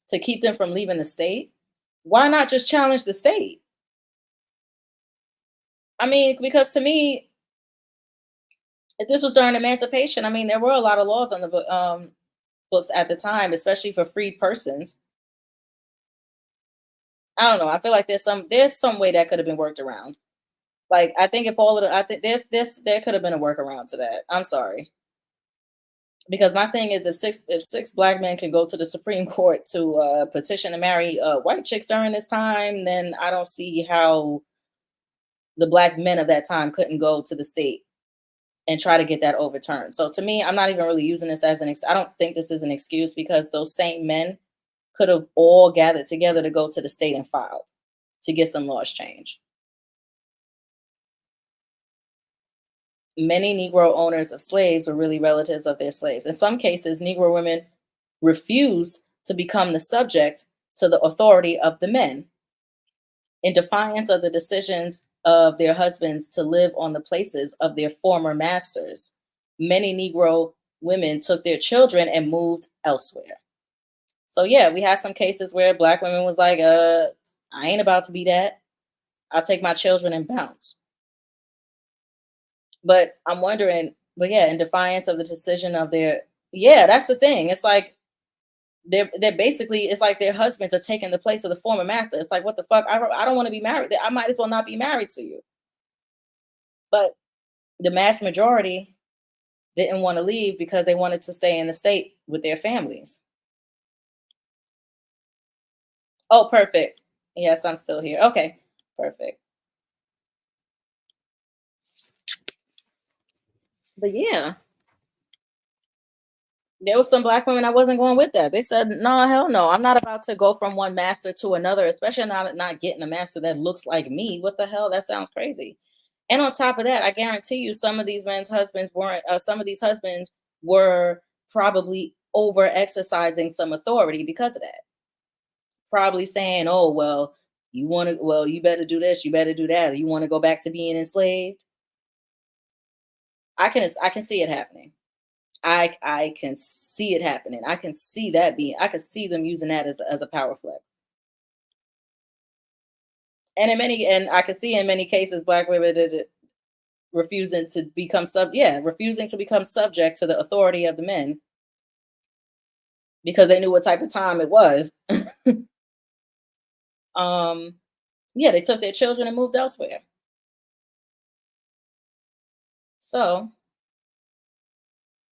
to keep them from leaving the state. Why not just challenge the state? I mean, because to me, if this was during emancipation, I mean, there were a lot of laws on the books at the time, especially for freed persons. I don't know. I feel like there's some way that could have been worked around. Like I think if all of the I think there could have been a workaround to that. I'm sorry. Because my thing is if six black men can go to the Supreme Court to petition to marry white chicks during this time, then I don't see how the black men of that time couldn't go to the state and try to get that overturned. So to me, I'm not even really using this as I don't think this is an excuse because those same men could have all gathered together to go to the state and filed to get some laws changed. Many Negro owners of slaves were really relatives of their slaves. In some cases, Negro women refused to become the subject to the authority of the men. In defiance of the decisions of their husbands to live on the places of their former masters, many Negro women took their children and moved elsewhere. So yeah, we had some cases where black women was like, I ain't about to be that. I'll take my children and bounce. But I'm wondering, but yeah, in defiance of the decision of their, yeah, that's the thing. It's like they're basically, it's like their husbands are taking the place of the former master. It's like, what the fuck? I don't want to be married. I might as well not be married to you. But the mass majority didn't want to leave because they wanted to stay in the state with their families. Oh, perfect. Yes, I'm still here. Okay. Perfect. But yeah, there was some black women I wasn't going with that. They said, "No, hell no. I'm not about to go from one master to another, especially not getting a master that looks like me. What the hell? That sounds crazy." And on top of that, I guarantee you, some of these men's husbands weren't. Some of these husbands were probably over exercising some authority because of that. Probably saying, "Oh well, you want to. Well, you better do this. You better do that. You want to go back to being enslaved." I can see it happening. I can see it happening. I can see that being. I can see them using that as a power flex. And I can see in many cases black women refusing to become refusing to become subject to the authority of the men because they knew what type of time it was. um, yeah, they took their children and moved elsewhere. So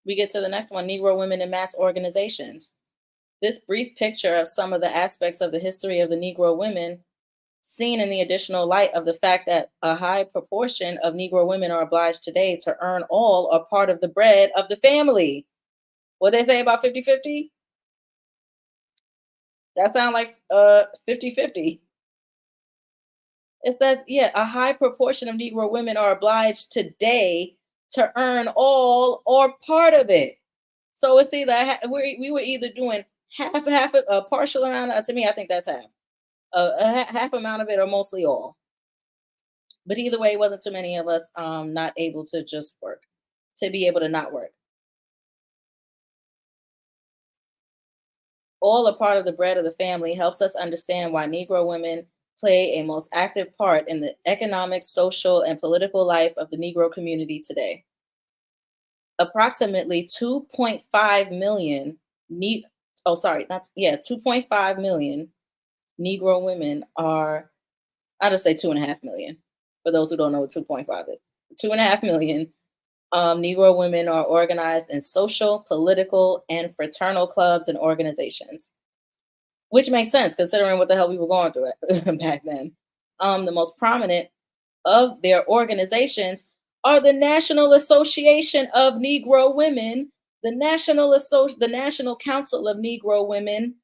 we get to the next one: Negro women in mass organizations. This brief picture of some of the aspects of the history of the Negro women seen in the additional light of the fact that a high proportion of Negro women are obliged today to earn all or part of the bread of the family. What they say about 50-50? That sound like 50-50. It says, yeah, a high proportion of Negro women are obliged today to earn all or part of it. So it's either we were either doing half a partial amount to me I think that's half half amount of it or mostly all. But either way, it wasn't too many of us not able to just work, to be able to not work. All a part of the bread of the family helps us understand why Negro women play a most active part in the economic, social, and political life of the Negro community today. Approximately 2.5 million ne- oh sorry, not yeah, 2.5 million Negro women are I'll just say 2.5 million for those who don't know what 2.5 is. 2.5 million Negro women are organized in social, political, and fraternal clubs and organizations, which makes sense considering what the hell we were going through back then. The most prominent of their organizations are the National Association of Negro Women, the National Council of Negro Women,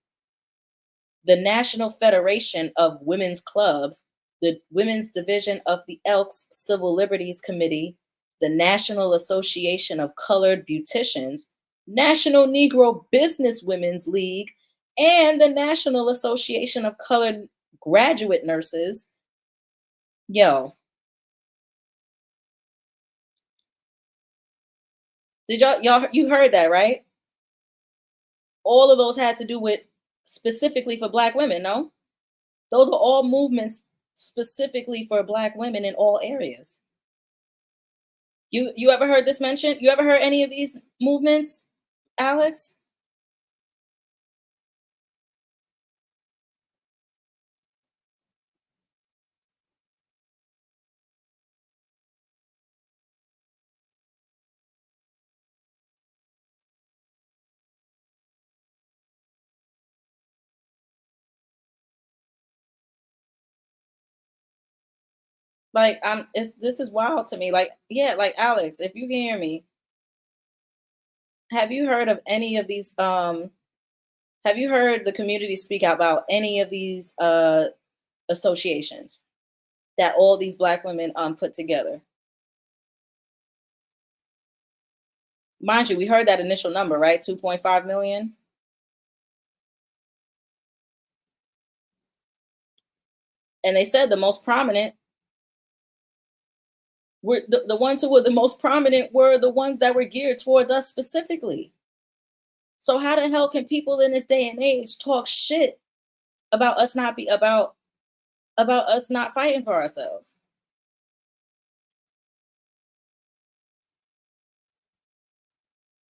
the National Federation of Women's Clubs, the Women's Division of the Elks Civil Liberties Committee, the National Association of Colored Beauticians, National Negro Business Women's League, and the National Association of Colored Graduate Nurses. Yo, did y'all you heard that, right? All of those had to do with specifically for black women, no? Those are all movements specifically for black women in all areas. You ever heard this mentioned? You ever heard any of these movements, Alex? Like it's this is wild to me. Like, yeah, like Alex, if you can hear me, have you heard of any of these have you heard the community speak out about any of these associations that all these black women put together? Mind you, we heard that initial number, right? 2.5 million. And they said the most prominent were the ones who were the most prominent were the ones that were geared towards us specifically. So how the hell can people in this day and age talk shit about us not be about us not fighting for ourselves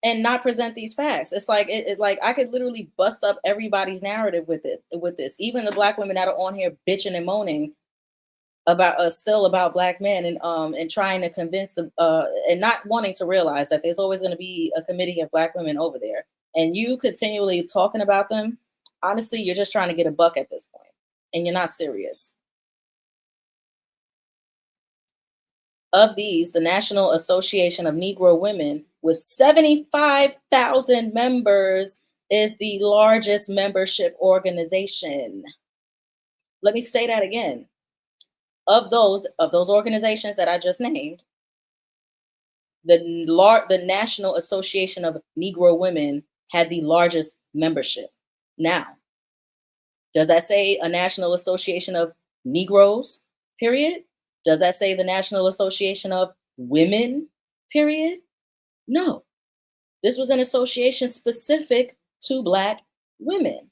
and not present these facts? It's like like I could literally bust up everybody's narrative with this. Even the black women that are on here bitching and moaning about us still about black men and trying to convince them and not wanting to realize that there's always going to be a committee of black women over there and you continually talking about them. Honestly, you're just trying to get a buck at this point and you're not serious. Of these, the National Association of Negro Women, with 75,000 members, is the largest membership organization. Let me say that again. Of those organizations that I just named, the National Association of Negro Women had the largest membership. Now, does that say a National Association of Negroes? Period. Does that say the National Association of Women? Period. No. This was an association specific to Black women.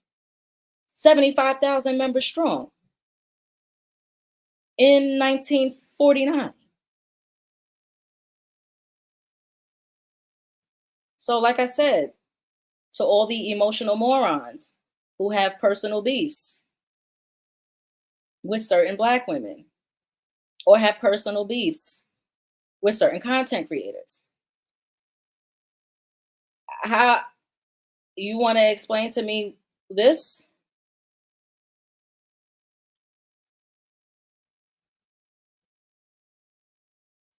75,000 members strong in 1949. So, like I said, to all the emotional morons who have personal beefs with certain Black women or have personal beefs with certain content creators, how you want to explain to me this?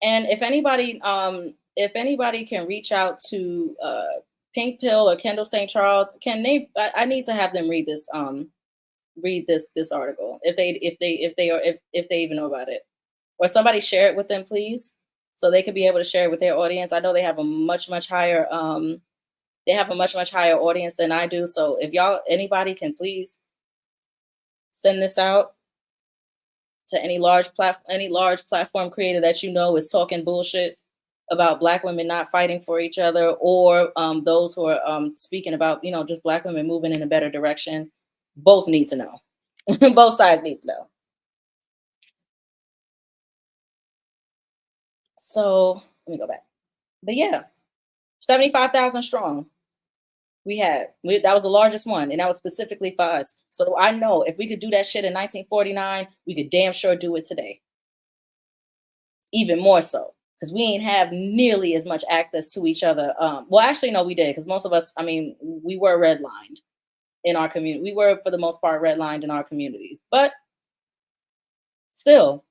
And if anybody can reach out to Pink Pill or Kendall St. Charles, can they? I need to have them read this article if they even know about it, or somebody share it with them, please, so they could be able to share it with their audience. I know they have a much higher audience than I do. So if y'all anybody can please send this out to any large platform creator that you know is talking bullshit about Black women not fighting for each other, or those who are speaking about just Black women moving in a better direction. Both need to know. Both sides need to know. So let me go back. But yeah, 75,000 strong. That was the largest one, and that was specifically for us. So I know if we could do that shit in 1949, we could damn sure do it today. Even more so, because we ain't have nearly as much access to each other. Well, actually, no, we did, because most of us, I mean, we were redlined in our community. We were, for the most part, redlined in our communities. But still,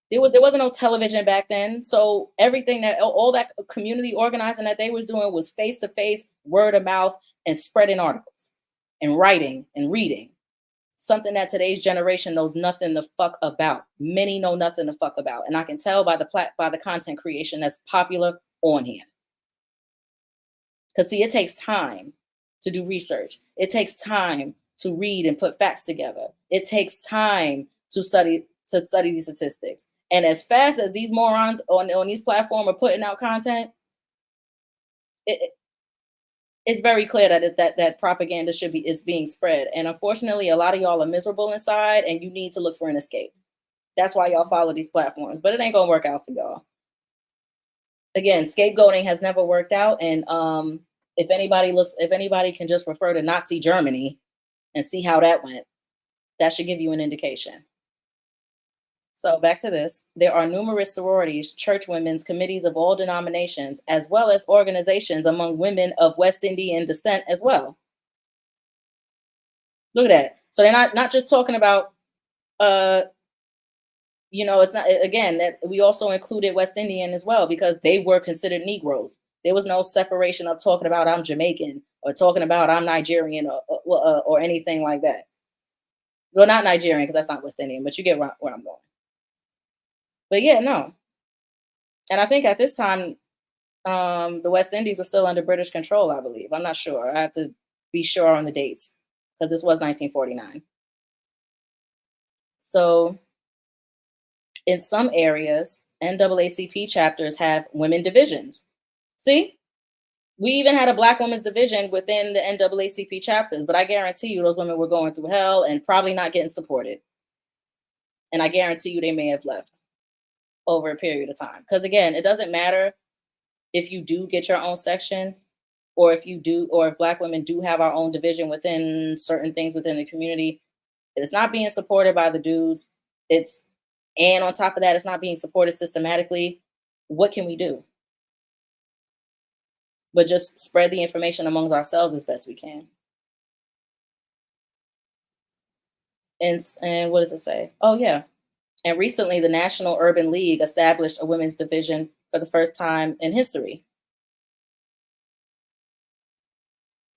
there wasn't no television back then. So everything that all that community organizing that they was doing was face to face, word of mouth, and spreading articles and writing and reading. Something that today's generation knows nothing the fuck about. Many know nothing the fuck about, and I can tell by the content creation that's popular on here. Because see, it takes time to do research. It takes time to read and put facts together. It takes time to study these statistics. And as fast as these morons on these platforms are putting out content, it, it's very clear that propaganda is being spread. And unfortunately, a lot of y'all are miserable inside, and you need to look for an escape. That's why y'all follow these platforms, but it ain't gonna work out for y'all. Again, scapegoating has never worked out, and if anybody can just refer to Nazi Germany and see how that went, that should give you an indication. So back to this. There are numerous sororities, church women's committees of all denominations, as well as organizations among women of West Indian descent as well. Look at that. So they're not just talking about uh it's not, again, that we also included West Indian as well, because they were considered Negroes. There was no separation of talking about I'm Jamaican or talking about I'm Nigerian or anything like that. Well, not Nigerian, because that's not West Indian, but you get where I'm going. But yeah, no. And I think at this time, the West Indies were still under British control, I believe. I'm not sure. I have to be sure on the dates, because this was 1949. So in some areas, NAACP chapters have women divisions. See, we even had a Black women's division within the NAACP chapters, but I guarantee you those women were going through hell and probably not getting supported. And I guarantee you they may have left over a period of time. Because again, it doesn't matter if you do get your own section, or if Black women do have our own division within certain things within the community. It's not being supported by the dudes. And on top of that, it's not being supported systematically. What can we do? But just spread the information amongst ourselves as best we can. And what does it say? Oh yeah. And recently, the National Urban League established a women's division for the first time in history.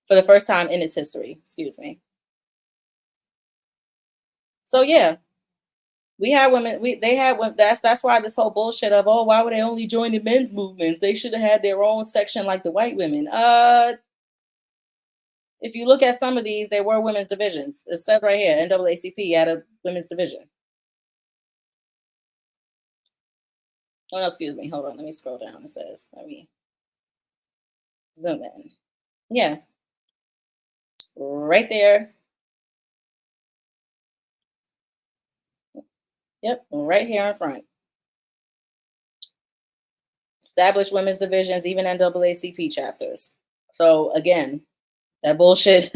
For the first time in its history, excuse me. So yeah, we had women. They had women. That's why this whole bullshit of, oh, why would they only join the men's movements? They should have had their own section like the white women. If you look at some of these, they were women's divisions. It says right here, NAACP had a women's division. Oh, no, excuse me. Hold on. Let me scroll down. It says, let me zoom in. Yeah, right there. Yep, right here in front. Established women's divisions, even NAACP chapters. So again, that bullshit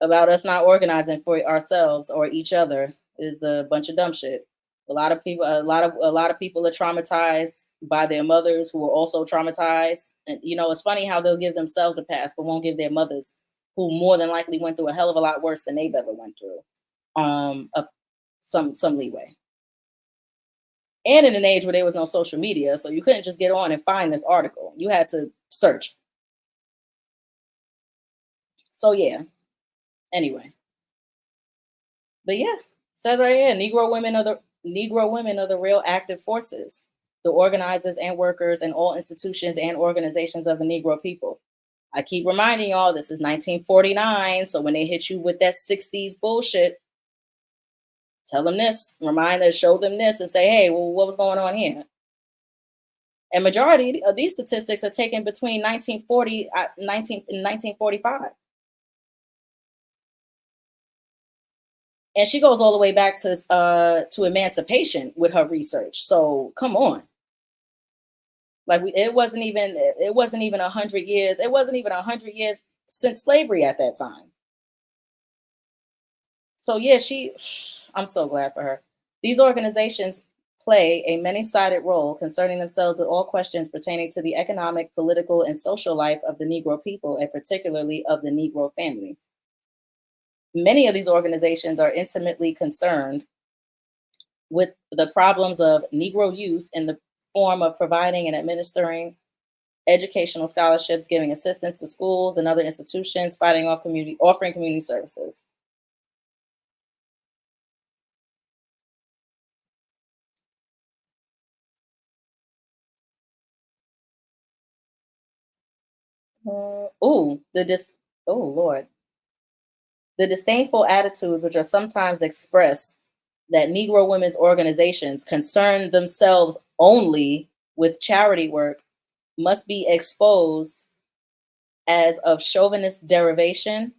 about us not organizing for ourselves or each other is a bunch of dumb shit. A lot of people are traumatized by their mothers who are also traumatized. And it's funny how they'll give themselves a pass but won't give their mothers, who more than likely went through a hell of a lot worse than they've ever went through, a, some leeway. And in an age where there was no social media, so you couldn't just get on and find this article. You had to search. So yeah. Anyway, but yeah, it says right here, Negro women are the real active forces, the organizers and workers in all institutions and organizations of the Negro people. I keep reminding y'all this is 1949, so when they hit you with that 60s bullshit, tell them this, show them this, and say, hey, well, what was going on here? And majority of these statistics are taken between 1940 and 1945. And she goes all the way back to emancipation with her research. So come on. Like it wasn't even 100 years. It wasn't even 100 years since slavery at that time. So yeah, I'm so glad for her. These organizations play a many-sided role concerning themselves with all questions pertaining to the economic, political, and social life of the Negro people, and particularly of the Negro family. Many of these organizations are intimately concerned with the problems of Negro youth in the form of providing and administering educational scholarships, giving assistance to schools and other institutions, offering community services. Ooh, oh Lord, the disdainful attitudes which are sometimes expressed that Negro women's organizations concern themselves only with charity work must be exposed as of chauvinist derivation.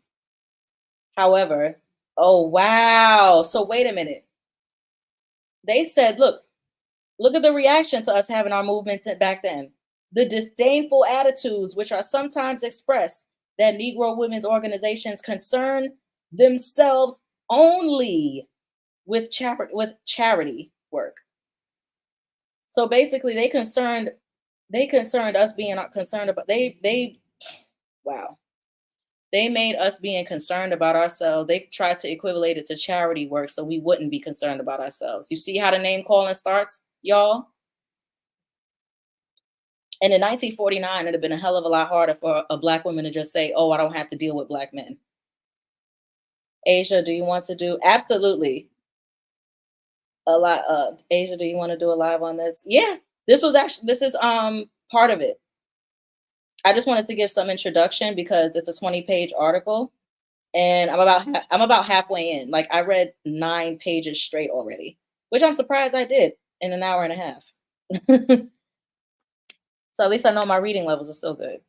However, oh wow. So wait a minute. They said, look at the reaction to us having our movement back then. The disdainful attitudes which are sometimes expressed that Negro women's organizations concern themselves only with charity work. So basically they concerned us being concerned about they wow. They made us being concerned about ourselves. They tried to equivalent it to charity work so we wouldn't be concerned about ourselves. You see how the name calling starts, y'all? And in 1949, it'd have been a hell of a lot harder for a black woman to just say, oh, I don't have to deal with black men. Asia, do you want to do? Absolutely. A lot. Asia, do you want to do a live on this? Yeah, this is part of it. I just wanted to give some introduction because it's a 20-page article, and I'm about halfway in. Like I read 9 pages straight already, which I'm surprised I did in an hour and a half. So at least I know my reading levels are still good,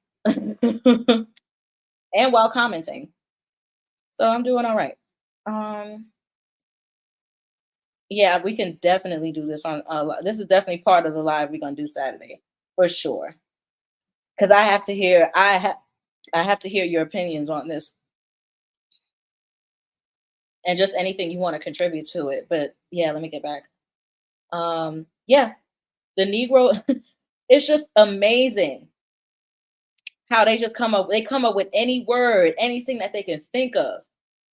and while commenting, so I'm doing all right. Um, yeah, we can definitely do this on. This is definitely part of the live we're gonna do Saturday for sure. Because I have to hear your opinions on this and just anything you want to contribute to it. But yeah, let me get back. Yeah, the Negro, it's just amazing how they come up with any word, anything that they can think of.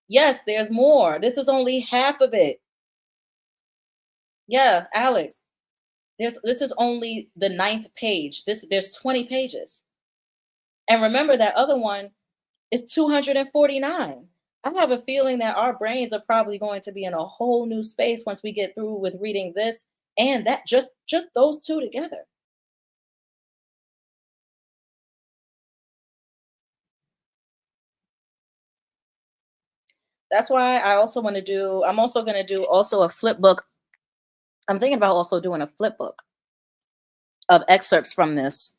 Yes, there's more. This is only half of it. Yeah, Alex. This is only the ninth page. There's 20 pages. And remember that other one is 249. I have a feeling that our brains are probably going to be in a whole new space once we get through with reading this and that, just those two together. That's why I'm also going to do also a flip book. I'm thinking about also doing a flip book of excerpts from this.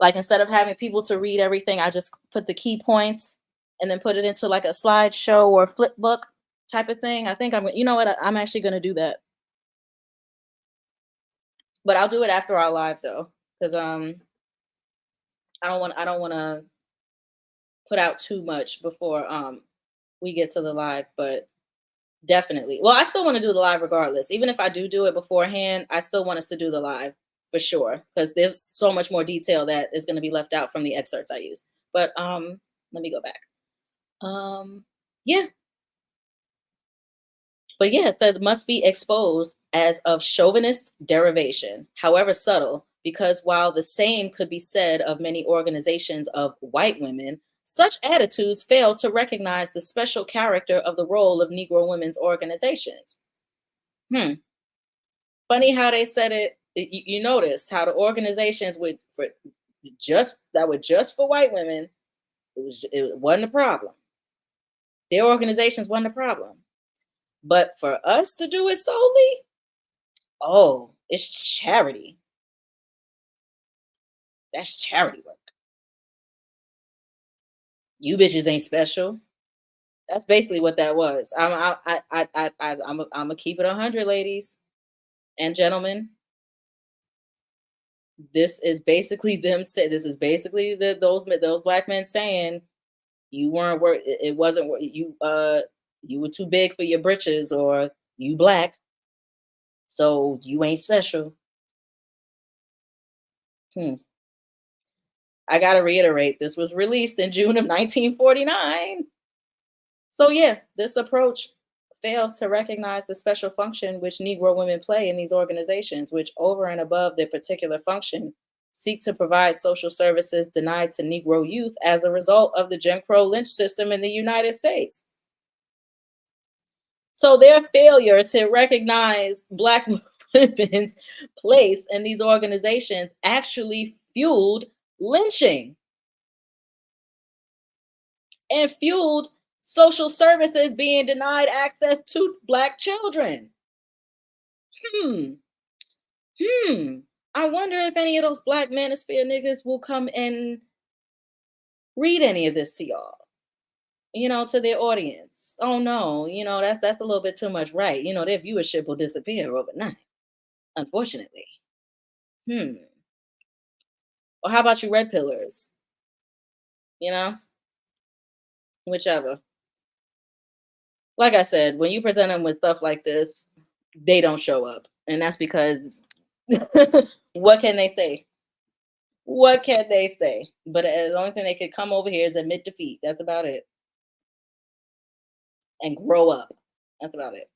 Like instead of having people to read everything, I just put the key points and then put it into like a slideshow or flip book type of thing. I think you know what, I'm actually going to do that. But I'll do it after our live though, because I don't want to put out too much before we get to the live, but definitely. Well, I still want to do the live regardless. Even if I do it beforehand, I still want us to do the live for sure because there's so much more detail that is going to be left out from the excerpts I use. But let me go back. Yeah, but yeah, it says must be exposed as of chauvinist derivation, however subtle, because while the same could be said of many organizations of white women, such attitudes fail to recognize the special character of the role of Negro women's organizations. Hmm. Funny how they said it. You notice how the organizations would for just that were just for white women. It wasn't a problem. Their organizations wasn't a problem. But for us to do it solely, oh, it's charity. That's charity work. You bitches ain't special. That's basically what that was. I'm gonna keep it 100, ladies and gentlemen. This is basically them say. This is basically those black men saying you weren't worth. It wasn't you. You were too big for your britches, or you black, so you ain't special. Hmm. I gotta reiterate, this was released in June of 1949. So, yeah, this approach fails to recognize the special function which Negro women play in these organizations, which, over and above their particular function, seek to provide social services denied to Negro youth as a result of the Jim Crow lynch system in the United States. So, their failure to recognize Black women's place in these organizations actually fueled lynching and fueled social services being denied access to Black children. Hmm. Hmm. I wonder if any of those Black manosphere niggas will come and read any of this to y'all, to their audience. Oh no, that's a little bit too much, right? Their viewership will disappear overnight, unfortunately. Hmm. Well, how about you red pillars? You know, whichever. Like I said, when you present them with stuff like this, they don't show up. And that's because what can they say? What can they say? But the only thing they could come over here is admit defeat. That's about it. And grow up. That's about it.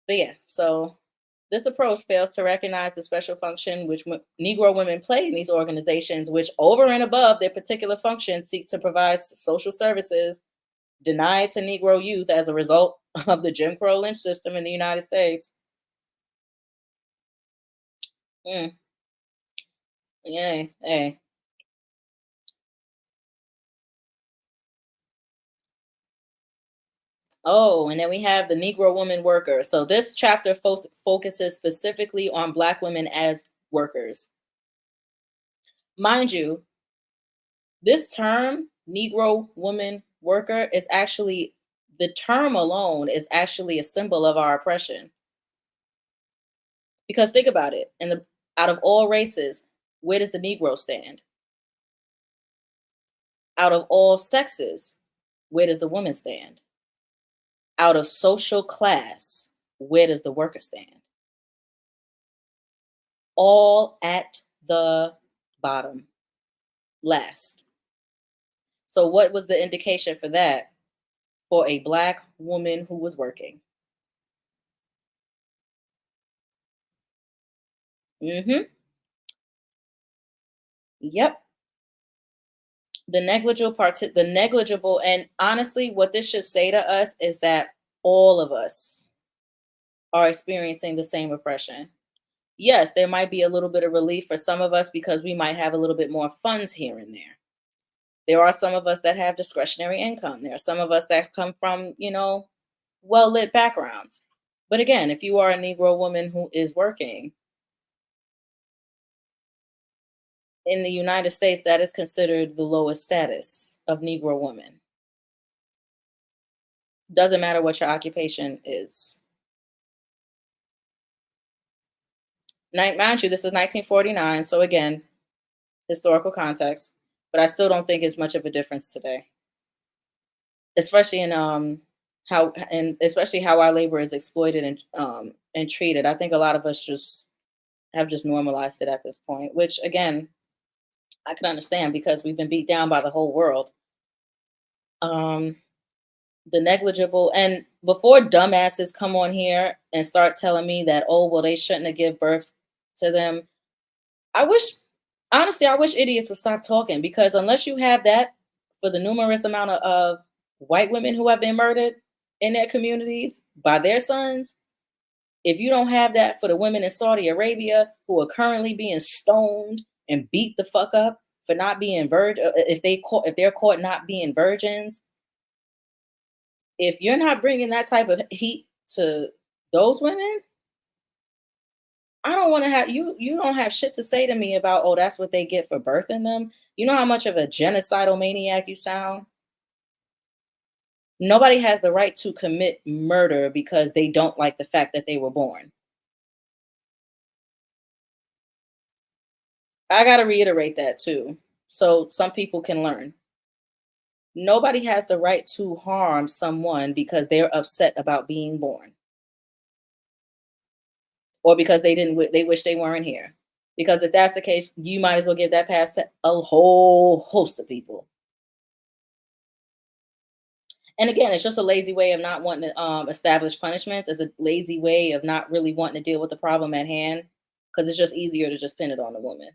But yeah, so this approach fails to recognize the special function which Negro women play in these organizations, which, over and above their particular functions, seek to provide social services denied to Negro youth as a result of the Jim Crow lynch system in the United States. Mm, yeah, hey. Oh, and then we have the Negro woman worker. So this chapter focuses specifically on Black women as workers. Mind you, this term, Negro woman worker, is actually the term alone is actually a symbol of our oppression. Because think about it, out of all races, where does the Negro stand? Out of all sexes, where does the woman stand? Out of social class, where does the worker stand? All at the bottom, last. So, what was the indication for that for a Black woman who was working? Mhm. Yep. The negligible, and honestly, what this should say to us is that all of us are experiencing the same oppression. Yes, there might be a little bit of relief for some of us because we might have a little bit more funds here and there. There are some of us that have discretionary income. There are some of us that come from, well lit backgrounds. But again, if you are a Negro woman who is working in the United States, that is considered the lowest status of Negro women. Doesn't matter what your occupation is. Mind you, this is 1949. So again, historical context, but I still don't think it's much of a difference today, especially in especially how our labor is exploited and treated. I think a lot of us just have just normalized it at this point, which again I can understand because we've been beat down by the whole world. Um, the negligible, and before dumbasses come on here and start telling me that, oh well, they shouldn't have give birth to them. I wish, honestly, I wish idiots would stop talking because unless you have that for the numerous amount of white women who have been murdered in their communities by their sons, if you don't have that for the women in Saudi Arabia who are currently being stoned and beat the fuck up for not being if they're caught not being virgins, if you're not bringing that type of heat to those women, I don't want to have you don't have shit to say to me about, oh, that's what they get for birthing them. You know how much of a genocidal maniac you sound? Nobody has the right to commit murder because they don't like the fact that they were born. I got to reiterate that too. So some people can learn. Nobody has the right to harm someone because they're upset about being born or because they wish they weren't here. Because if that's the case, you might as well give that pass to a whole host of people. And again, it's just a lazy way of not wanting to establish punishments. It's a lazy way of not really wanting to deal with the problem at hand because it's just easier to just pin it on the woman.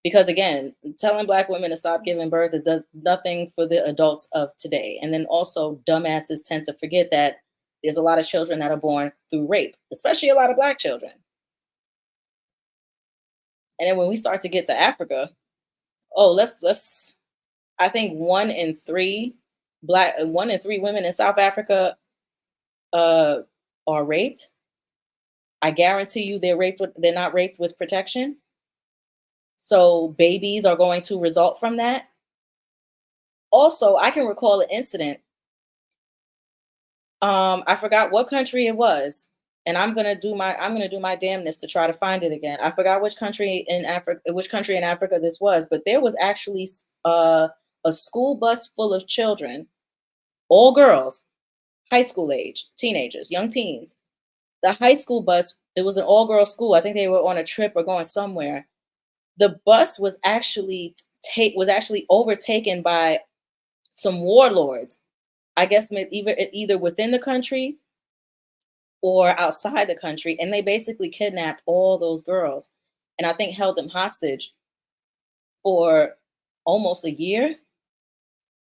Because again, telling black women to stop giving birth, it does nothing for the adults of today. And then also, dumbasses tend to forget that there's a lot of children that are born through rape, especially a lot of black children. And then when we start to get to Africa, oh, let's. I think one in three women in South Africa uh, are raped. I guarantee you, they're not raped with protection. So babies are going to result from that. Also, I can recall an incident. I forgot what country it was, and I'm gonna do my damnness to try to find it again. I forgot which country in Africa this was, but there was actually a school bus full of children, all girls, high school age, teenagers, young teens. The high school bus, it was an all girl school. I think they were on a trip or going somewhere. The bus was actually overtaken by some warlords. I guess either within the country or outside the country, and they basically kidnapped all those girls, and I think held them hostage for almost a year.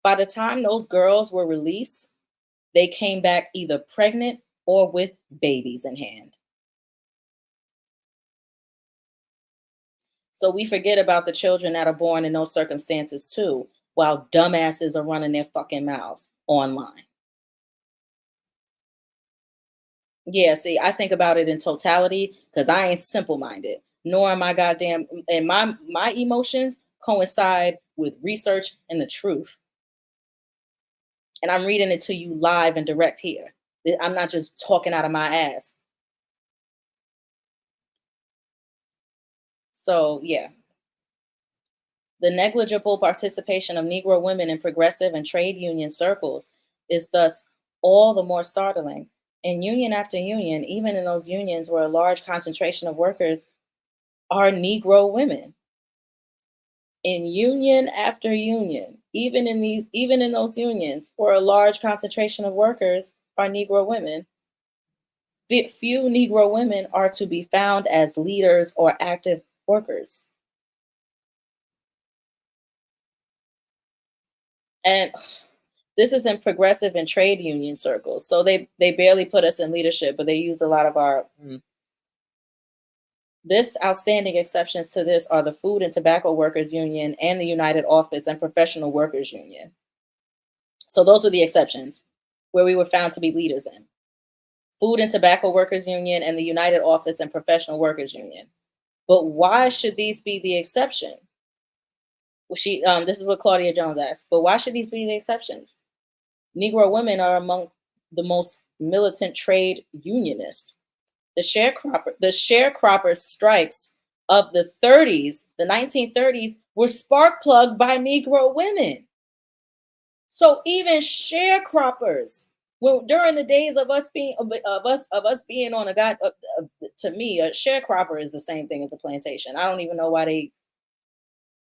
By the time those girls were released, they came back either pregnant or with babies in hand. So we forget about the children that are born in those circumstances too, while dumbasses are running their fucking mouths online. Yeah, see, I think about it in totality because I ain't simple minded, nor am I goddamn, and my emotions coincide with research and the truth. And I'm reading it to you live and direct here. I'm not just talking out of my ass. So yeah, the negligible participation of Negro women in progressive and trade union circles is thus all the more startling. In union after union, even in those unions where a large concentration of workers are Negro women, in union after union, even in those unions where a large concentration of workers are Negro women, Few Negro women are to be found as leaders or active workers. And this is in progressive and trade union circles. So they barely put us in leadership, but they used a lot of our This outstanding exceptions to this are the Food and Tobacco Workers Union and the United Office and Professional Workers Union. So those were the exceptions where we were found to be leaders in. Food and Tobacco Workers Union and the United Office and Professional Workers Union. But why should these be the exception? Well, this is what Claudia Jones asked. But why should these be the exceptions? Negro women are among the most militant trade unionists. The sharecropper strikes of the 30s, the 1930s, were spark plugged by Negro women. So even sharecroppers, well, during the days of us being on a god, to me, a sharecropper is the same thing as a plantation. I don't even know why they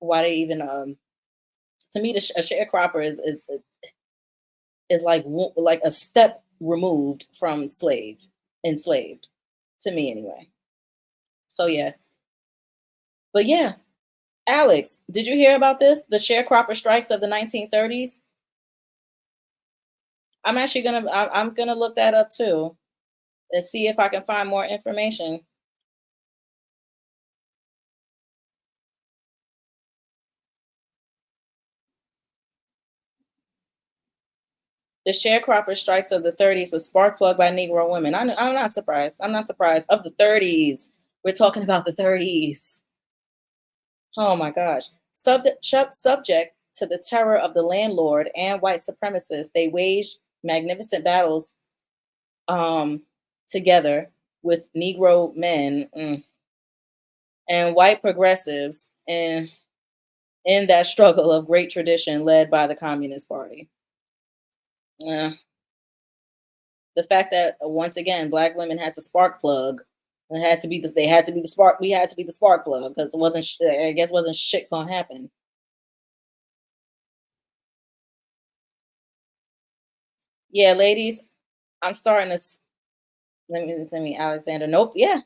even to me a sharecropper is like a step removed from enslaved, to me anyway. So yeah, but yeah, Alex, did you hear about this? The sharecropper strikes of the 1930s. I'm gonna look that up too and see if I can find more information. The sharecropper strikes of the 30s was spark plugged by Negro women. I'm not surprised. I'm not surprised. Of the 30s, we're talking about the 30s. Oh my gosh. Subject to the terror of the landlord and white supremacists, they waged magnificent battles um, together with Negro men and white progressives in that struggle of great tradition led by the Communist Party. Uh, the fact that once again black women had to spark plug, it had to be this. They had to be the spark. We had to be the spark plug because it wasn't. I guess wasn't shit gonna happen. Yeah, ladies, I'm starting to. Let me Alexander. Nope. Yeah,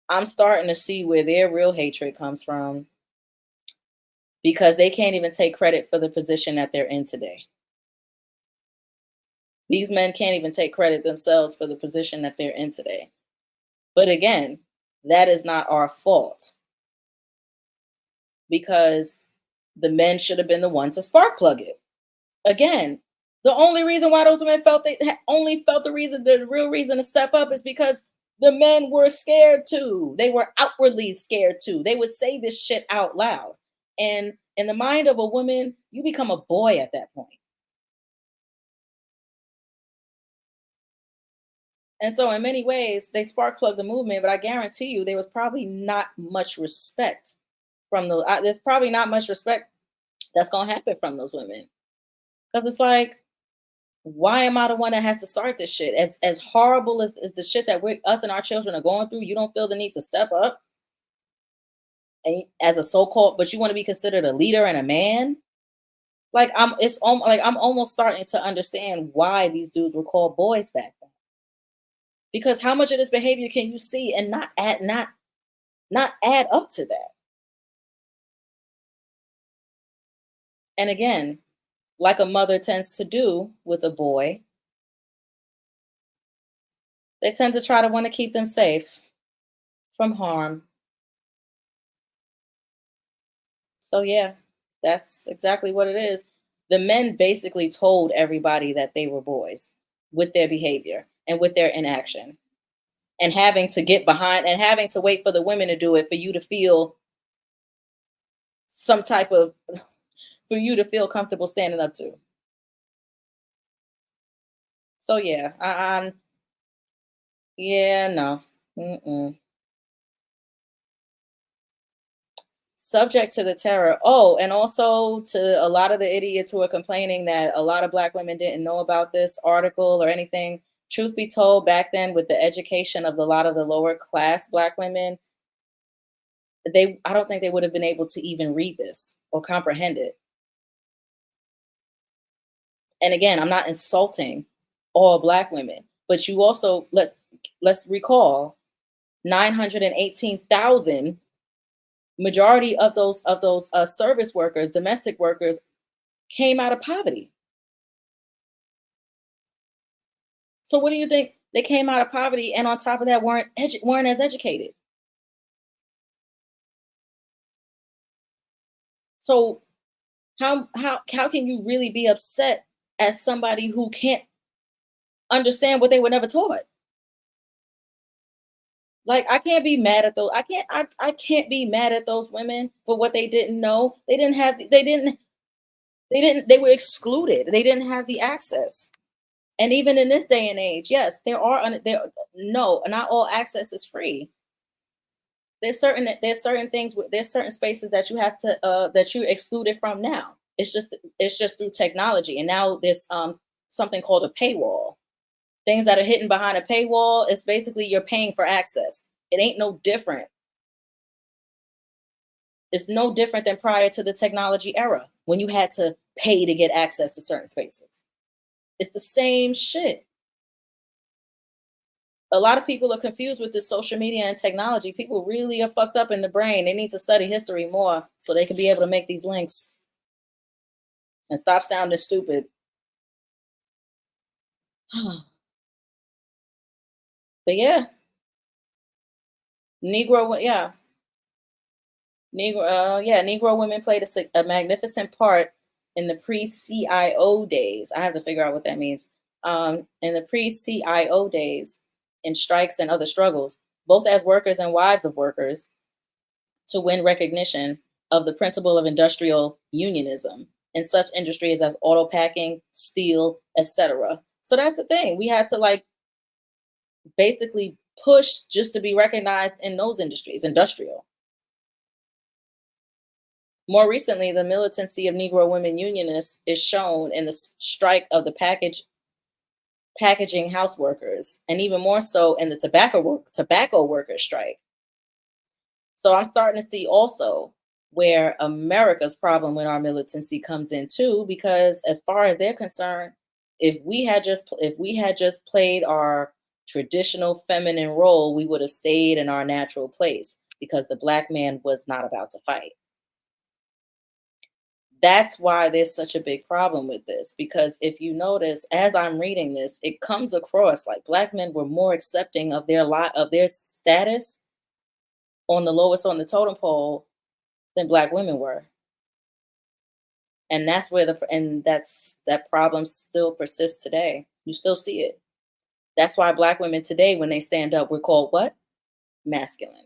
I'm starting to see where their real hatred comes from because they can't even take credit for the position that they're in today. These men can't even take credit themselves for the position that they're in today. But again, that is not our fault because the men should have been the one to spark plug it. Again, the only reason why those women only felt the real reason to step up is because the men were scared too. They were outwardly scared too. They would say this shit out loud. And in the mind of a woman, you become a boy at that point. And so, in many ways, they spark plugged the movement, but I guarantee you, there was probably not much respect from there's probably not much respect that's gonna happen from those women because it's like, why am I the one that has to start this shit? As horrible as the shit that us and our children are going through, you don't feel the need to step up and as a so-called, but you want to be considered a leader and a man. Like like I'm almost starting to understand why these dudes were called boys back then. Because how much of this behavior can you see and not add up to that? And again, like a mother tends to do with a boy, they tend to try to want to keep them safe from harm. So yeah, that's exactly what it is. The men basically told everybody that they were boys with their behavior and with their inaction and having to get behind and having to wait for the women to do it for you to feel some type of for you to feel comfortable standing up to. So yeah, I'm yeah, no. Mm-mm. Subject to the terror. Oh, and also to a lot of the idiots who are complaining that a lot of black women didn't know about this article or anything. Truth be told, back then with the education of a lot of the lower class black women, I don't think they would have been able to even read this or comprehend it. And again, I'm not insulting. all black women. But you also let's recall 918,000, majority of those service workers, domestic workers, came out of poverty. So what do you think? They came out of poverty, and on top of that, weren't as educated. So how can you really be upset as somebody who can't understand what they were never taught? Like, I can't be mad at those. I can't be mad at those women for what they didn't know. They were excluded. They didn't have the access. And even in this day and age, yes, there no, not all access is free. There's certain things, there's certain spaces that you have to that you're excluded from now. It's just through technology. And now there's something called a paywall. Things that are hidden behind a paywall is basically you're paying for access. It ain't no different. It's no different than prior to the technology era when you had to pay to get access to certain spaces. It's the same shit. A lot of people are confused with this social media and technology. People really are fucked up in the brain. They need to study history more so they can be able to make these links and stop sounding stupid. But yeah, yeah, Negro women played a magnificent part in the pre-CIO days. I have to figure out what that means. In the pre-CIO days, in strikes and other struggles, both as workers and wives of workers, to win recognition of the principle of industrial unionism in such industries as auto packing, steel, etc. So that's the thing. We had to like basically push just to be recognized in those industries, industrial. More recently, the militancy of Negro women unionists is shown in the strike of the packaging house workers, and even more so in the tobacco workers strike. So I'm starting to see also where America's problem with our militancy comes in too, because as far as they're concerned, if we had just played our traditional feminine role, we would have stayed in our natural place because the black man was not about to fight. That's why there's such a big problem with this, because if you notice as I'm reading this, it comes across like black men were more accepting of their status on the lowest on the totem pole than black women were. And that problem still persists today. You still see it. That's why black women today, when they stand up, we're called what? Masculine.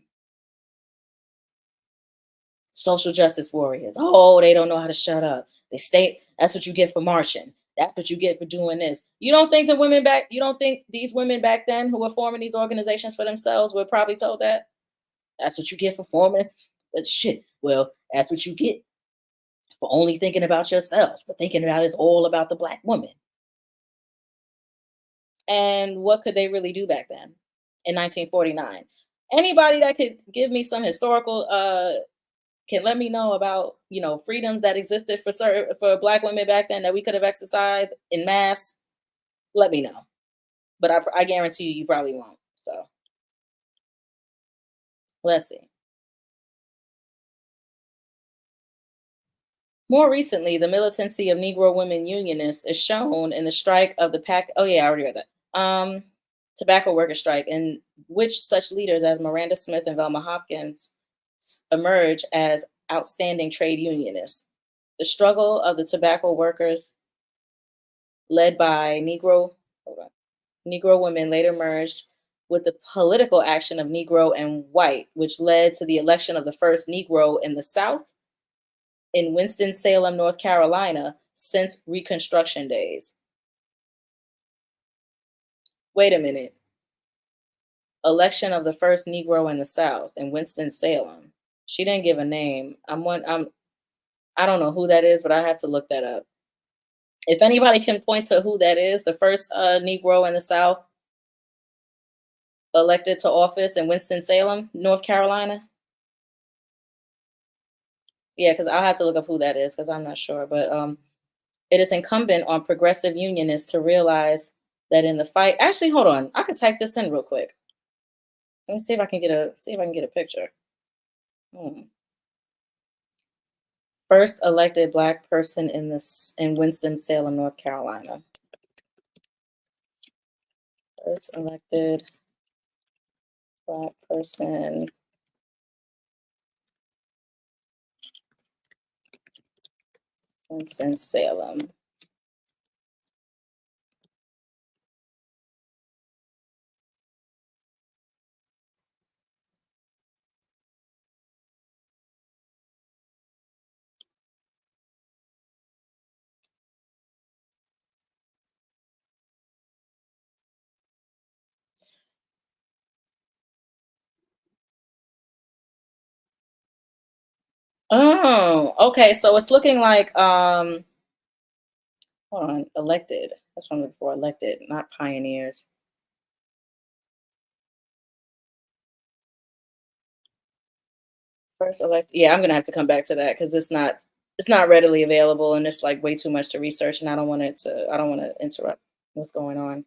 Social justice warriors. Oh, they don't know how to shut up. That's what you get for marching. That's what you get for doing this. You don't think these women back then who were forming these organizations for themselves were probably told that? That's what you get for forming. But shit, well, that's what you get for only thinking about yourselves, but thinking about it's all about the black woman. And what could they really do back then in 1949? Anybody that could give me some historical can let me know about freedoms that existed for black women back then that we could have exercised in mass, let me know. But I guarantee you probably won't. So let's see. More recently, the militancy of Negro women unionists is shown in the strike of the pack. Oh yeah, I already read that. Tobacco worker strike, in which such leaders as Miranda Smith and Velma Hopkins emerge as outstanding trade unionists. The struggle of the tobacco workers, led by Negro women, later merged with the political action of Negro and white, which led to the election of the first Negro in the South in Winston-Salem, North Carolina, since Reconstruction days. Wait a minute. Election of the first Negro in the South in Winston-Salem. She didn't give a name. I don't know who that is, but I have to look that up. If anybody can point to who that is, the first Negro in the South elected to office in Winston-Salem, North Carolina. Yeah, because I'll have to look up who that is because I'm not sure. But it is incumbent on progressive unionists to realize that in the fight, actually, hold on. I could type this in real quick. Let me see if I can get a picture. Hmm. First elected black person in Winston-Salem, North Carolina. First elected black person, Winston-Salem. Oh, okay. So it's looking like hold on, elected. That's what I'm looking for. Elected, not pioneers. First elect. Yeah, I'm gonna have to come back to that because it's not readily available and it's like way too much to research and I don't want to interrupt what's going on.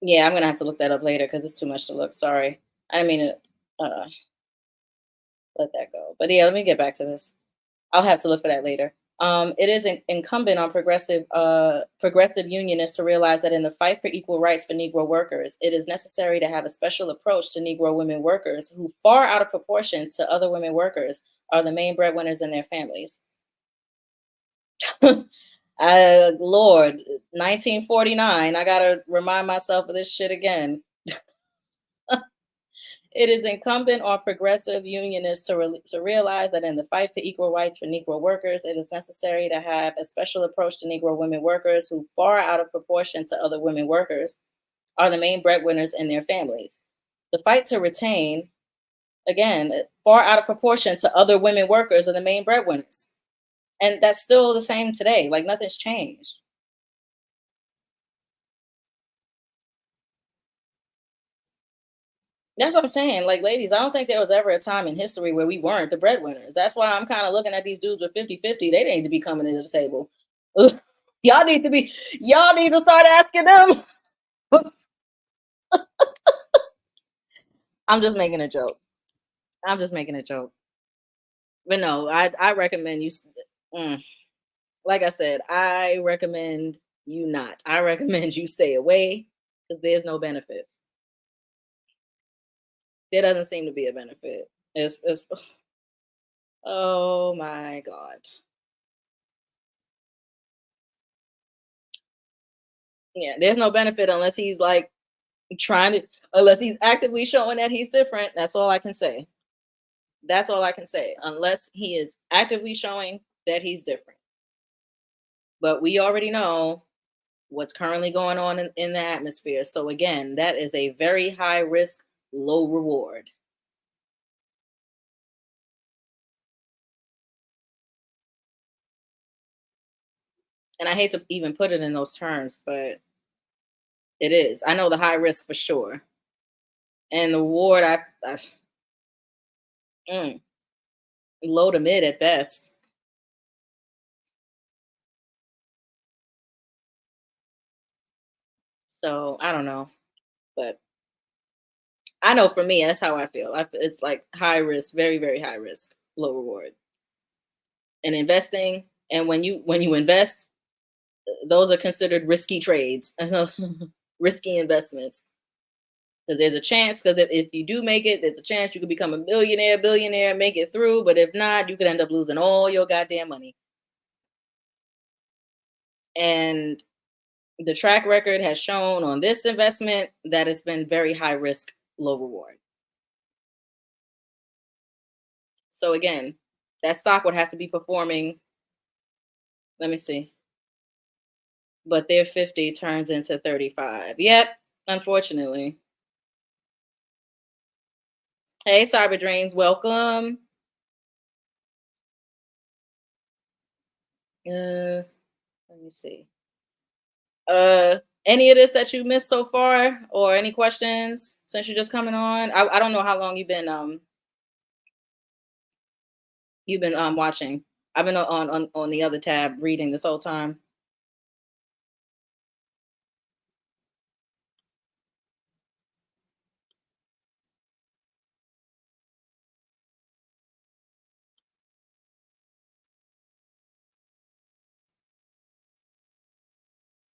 Yeah, I'm gonna have to look that up later because it's too much to look. Sorry, I didn't mean to let that go. But yeah, let me get back to this. I'll have to look for that later. It is incumbent on progressive unionists to realize that in the fight for equal rights for Negro workers, it is necessary to have a special approach to Negro women workers who, far out of proportion to other women workers, are the main breadwinners in their families. Lord, 1949. I gotta remind myself of this shit again. It is incumbent on progressive unionists to realize that in the fight for equal rights for Negro workers, it is necessary to have a special approach to Negro women workers who, far out of proportion to other women workers, are the main breadwinners in their families. The fight to retain, again, far out of proportion to other women workers are the main breadwinners. And that's still the same today. Like nothing's changed. That's what I'm saying. Like, ladies, I don't think there was ever a time in history where we weren't the breadwinners. That's why I'm kind of looking at these dudes with 50-50. They need to be coming to the table. Ugh. Y'all need to start asking them. I'm just making a joke. I'm just making a joke. But no, I recommend you. Mm, like I said, I recommend you not. I recommend you stay away because there's no benefit. There doesn't seem to be a benefit. It's oh my god. Yeah, there's no benefit unless he's like trying to, unless he's actively showing that he's different. That's all I can say. That's all I can say. Unless he is actively showing that he's different. But we already know what's currently going on in the atmosphere. So again, that is a very high risk, low reward. And I hate to even put it in those terms, but it is. I know the high risk for sure. And the reward, I mm, low to mid at best. So I don't know, but I know for me, that's how I feel. It's like high risk, very, very high risk, low reward. And investing, and when you invest, those are considered risky trades, risky investments. Because there's a chance, because if you do make it, there's a chance you could become a millionaire, billionaire, make it through. But if not, you could end up losing all your goddamn money. And the track record has shown on this investment that it's been very high risk, low reward. So again, that stock would have to be performing. Let me see. But their 50 turns into 35. Yep, unfortunately. Hey, Cyber Dreams, welcome. Let me see. Any of this that you missed so far, or any questions since you're just coming on? I don't know how long you've been watching. I've been on the other tab reading this whole time.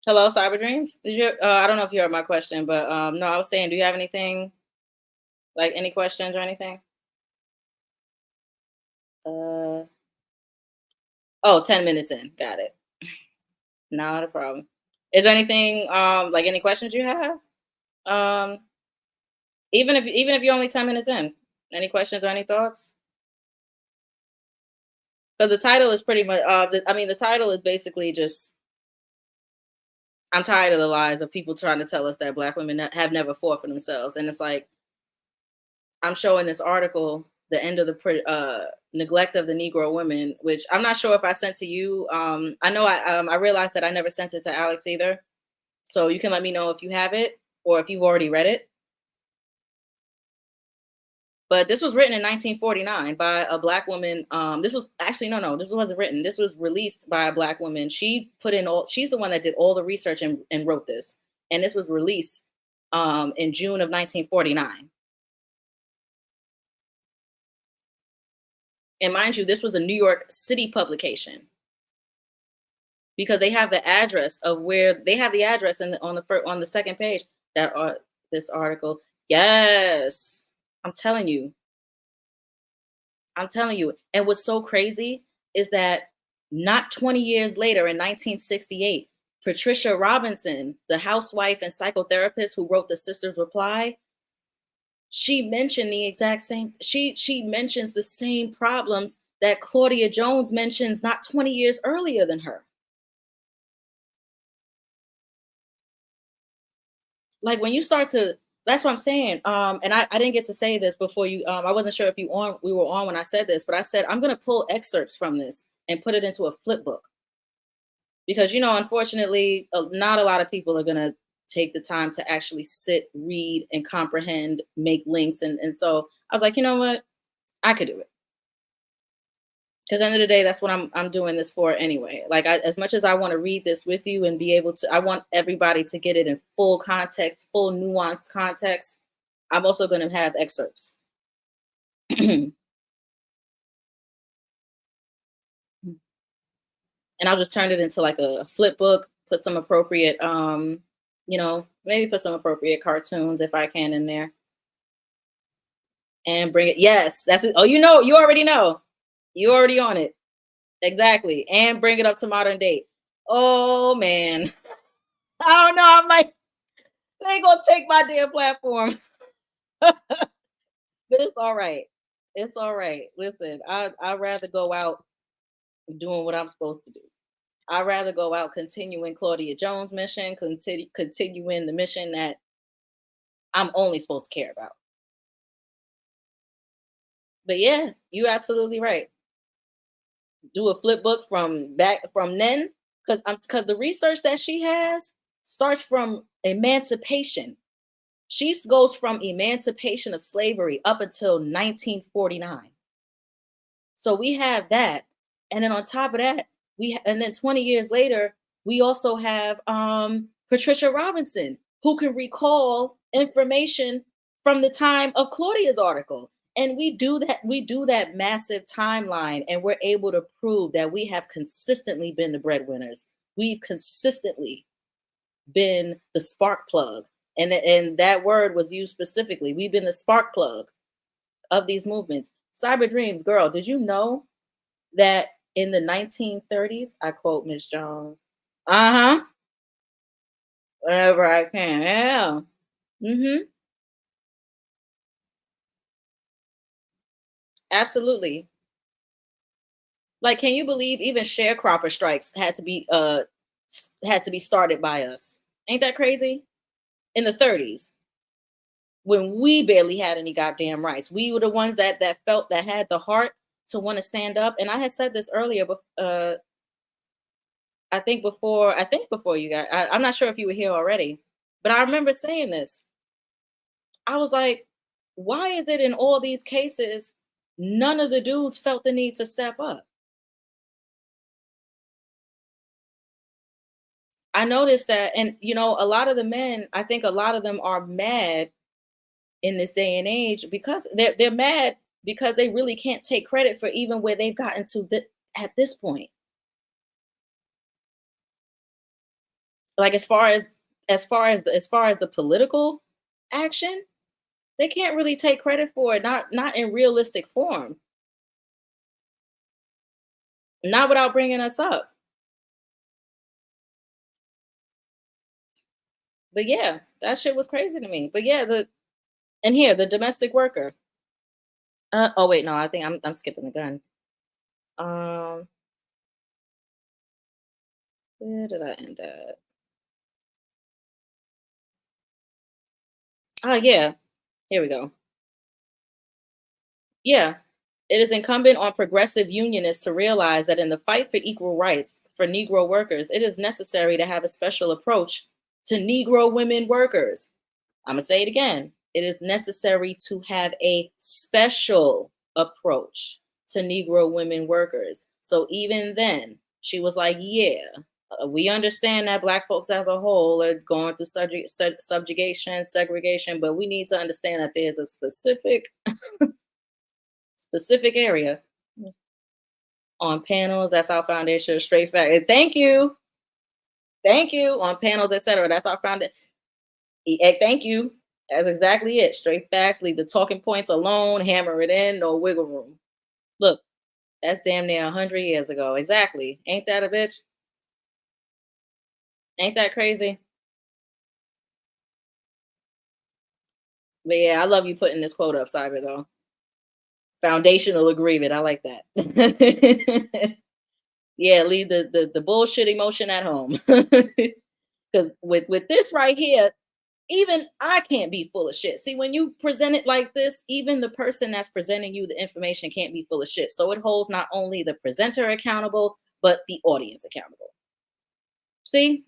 Hello, Cyber Dreams. Did you? I don't know if you heard my question, but no, I was saying, do you have anything, like any questions or anything? Uh, oh, 10 minutes in. Got it. Not a problem. Is there anything, like any questions you have? Um, even if you're only 10 minutes in, any questions or any thoughts? Because the title is pretty much, I mean, the title is basically just, I'm tired of the lies of people trying to tell us that black women have never fought for themselves, and it's like I'm showing this article, the end of the neglect of the Negro women, which I'm not sure if I sent to you. I know I realized that I never sent it to Alex either, so you can let me know if you have it or if you've already read it. But this was written in 1949 by a black woman. This was actually no, this wasn't written. This was released by a black woman. She put in all. She's the one that did all the research and wrote this. And this was released in June of 1949. And mind you, this was a New York City publication because they have the address of where they have the address on the second page that are this article. Yes, I'm telling you. I'm telling you. And what's so crazy is that not 20 years later in 1968, Patricia Robinson, the housewife and psychotherapist who wrote The Sister's Reply, she mentioned the exact same she mentions the same problems that Claudia Jones mentions not 20 years earlier than her. Like when you start to that's what I'm saying. And I didn't get to say this before you I wasn't sure if you on we were on when I said this, but I said I'm gonna pull excerpts from this and put it into a flip book because unfortunately not a lot of people are going to take the time to actually sit, read, and comprehend, make links. And so I was like, you know what, I could do it because at the end of the day that's what I'm doing this for anyway. Like as much as I want to read this with you and be able to, I want everybody to get it in full context, full nuanced context. I'm also going to have excerpts. And I'll just turn it into like a flip book, put some appropriate maybe put some appropriate cartoons if I can in there and bring it. Yes, that's it. Oh, you already know. You already on it. Exactly. And bring it up to modern date. Oh man. I don't know. I'm like, they ain't gonna take my damn platform. But it's all right. It's all right. Listen, I'd rather go out doing what I'm supposed to do. I'd rather go out continuing Claudia Jones' mission, continuing the mission that I'm only supposed to care about. But yeah, you absolutely right. Do a flip book from back from then, because the research that she has starts from emancipation. She goes from emancipation of slavery up until 1949. So we have that, and then on top of that, and then 20 years later, we also have Patricia Robinson, who can recall information from the time of Claudia's article. And we do that massive timeline, and we're able to prove that we have consistently been the breadwinners. We've consistently been the spark plug. And that word was used specifically. We've been the spark plug of these movements. Cyber Dreams, girl, did you know that in the 1930s, I quote Miss Jones, uh-huh, whenever I can. Yeah. Mm-hmm. Absolutely. Like, can you believe even sharecropper strikes had to be started by us? Ain't that crazy? In the 30s. when we barely had any goddamn rights. We were the ones that felt that had the heart to want to stand up. And I had said this earlier, but I think before you got, I'm not sure if you were here already, but I remember saying this. I was like, why is it in all these cases, none of the dudes felt the need to step up? I noticed that, and a lot of the men, I think a lot of them are mad in this day and age because they're mad because they really can't take credit for even where they've gotten to at this point. Like as far as the political action, they can't really take credit for it, not in realistic form, not without bringing us up. But yeah, that shit was crazy to me. But yeah, the domestic worker. Oh wait, no, I think I'm skipping the gun. Um, where did I end at? Oh yeah, here we go. Yeah, it is incumbent on progressive unionists to realize that in the fight for equal rights for Negro workers, it is necessary to have a special approach to Negro women workers. I'm going to say it again. It is necessary to have a special approach to Negro women workers. So even then, she was like, yeah, we understand that Black folks as a whole are going through subjugation, segregation, but we need to understand that there's a specific area on panels. That's our foundation. Straight fact. And thank you on panels, etc. That's our foundation. Thank you. That's exactly it. Straight facts. Leave the talking points alone. Hammer it in. No wiggle room. Look, that's damn near 100 years ago. Exactly. Ain't that a bitch? Ain't that crazy? But yeah, I love you putting this quote up, Cyber, though. Foundational agreement. I like that. Yeah, leave the bullshit emotion at home. Because with this right here, even I can't be full of shit. See, when you present it like this, even the person that's presenting you the information can't be full of shit. So it holds not only the presenter accountable, but the audience accountable. See,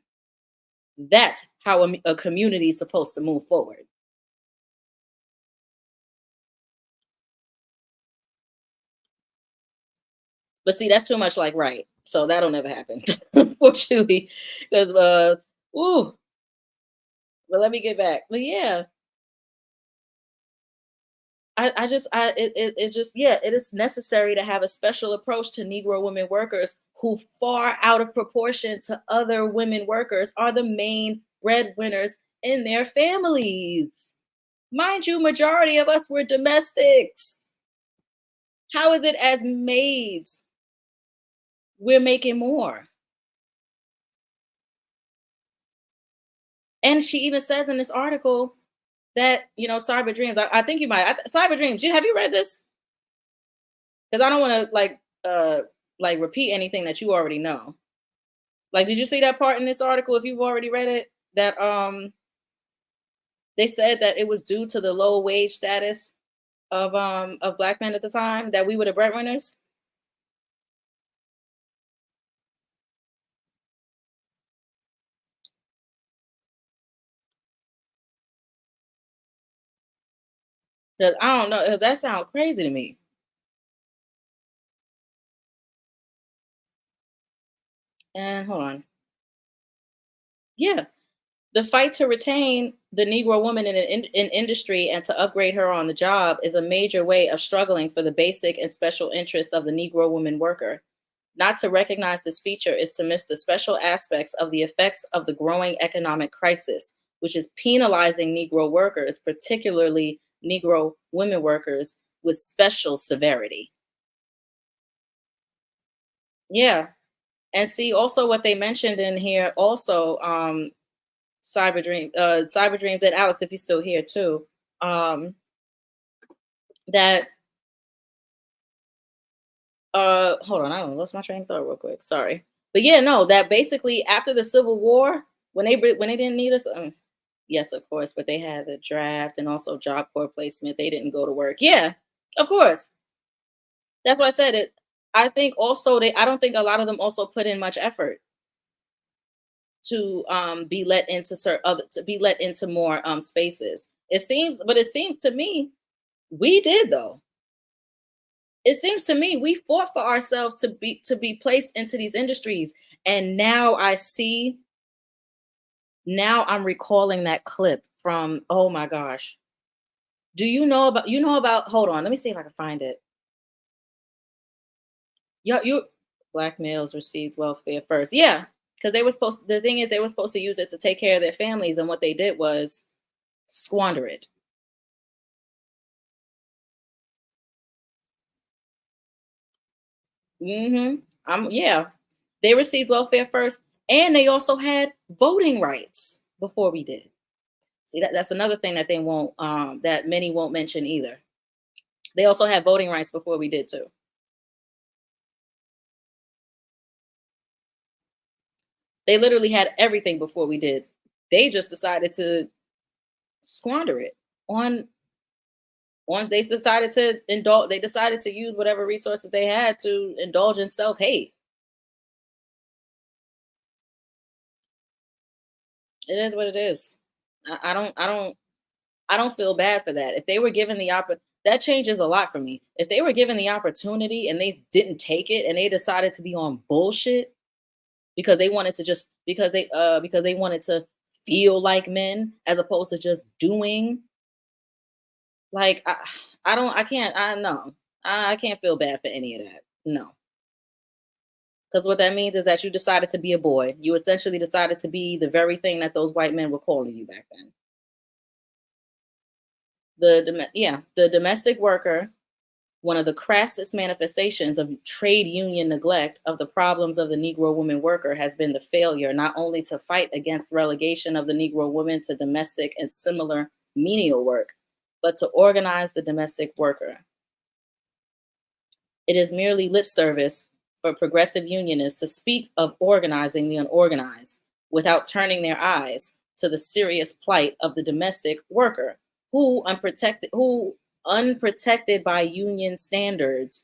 that's how a community is supposed to move forward. But see, that's too much like right. So that'll never happen, unfortunately. Because ooh, but let me get back. But yeah, I just it's just yeah, it is necessary to have a special approach to Negro women workers who far out of proportion to other women workers are the main breadwinners in their families. Mind you, majority of us were domestics. How is it as maids we're making more? And she even says in this article that cyber dreams. I think you might cyber dreams. Have you read this? Because I don't want to like repeat anything that you already know. Like, did you see that part in this article? If you've already read it, that they said that it was due to the low wage status of black men at the time that we were the breadwinners. 'Cause I don't know. That sounds crazy to me. And hold on. Yeah, the fight to retain the Negro woman in industry and to upgrade her on the job is a major way of struggling for the basic and special interest of the Negro woman worker. Not to recognize this feature is to miss the special aspects of the effects of the growing economic crisis, which is penalizing Negro workers, particularly Negro women workers, with special severity. Yeah. And see also what they mentioned in here also, Cyber Dreams, and Alice, if you're still here too, that hold on, I don't know, lost my train of thought real quick. Sorry. But yeah, no, that basically after the Civil War, when they didn't need us, Yes, of course, but they had the draft and also Job Corps placement. They didn't go to work. Yeah, of course. That's why I said it. I think also I don't think a lot of them also put in much effort to be let into other to be let into more spaces. It seems to me we did though. It seems to me we fought for ourselves to be placed into these industries, and now I see, now I'm recalling that clip from, oh my gosh. Do you know about, hold on, let me see if I can find it. You black males received welfare first. Yeah, because the thing is they were supposed to use it to take care of their families, and what they did was squander it. Mhm. Yeah. They received welfare first, and they also had voting rights before we did. See, that's another thing that they won't that many won't mention either. They also had voting rights before we did too. They literally had everything before we did. They just decided to squander it on they decided to indulge, they decided to use whatever resources they had to indulge in self-hate. It is what it is. I don't feel bad for that. If they were given the that changes a lot for me. If they were given the opportunity and they didn't take it and they decided to be on bullshit because they wanted to just because they wanted to feel like men as opposed to just doing, like I don't I can't I know. I can't feel bad for any of that. No. Because what that means is that you decided to be a boy. You essentially decided to be the very thing that those white men were calling you back then. The domestic worker, one of the crassest manifestations of trade union neglect of the problems of the Negro woman worker has been the failure not only to fight against relegation of the Negro woman to domestic and similar menial work, but to organize the domestic worker. It is merely lip service for progressive unionists to speak of organizing the unorganized without turning their eyes to the serious plight of the domestic worker who unprotected by union standards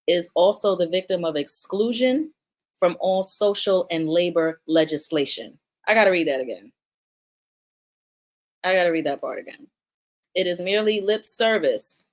is also the victim of exclusion from all social and labor legislation. I got to read that again. I got to read that part again. It is merely lip service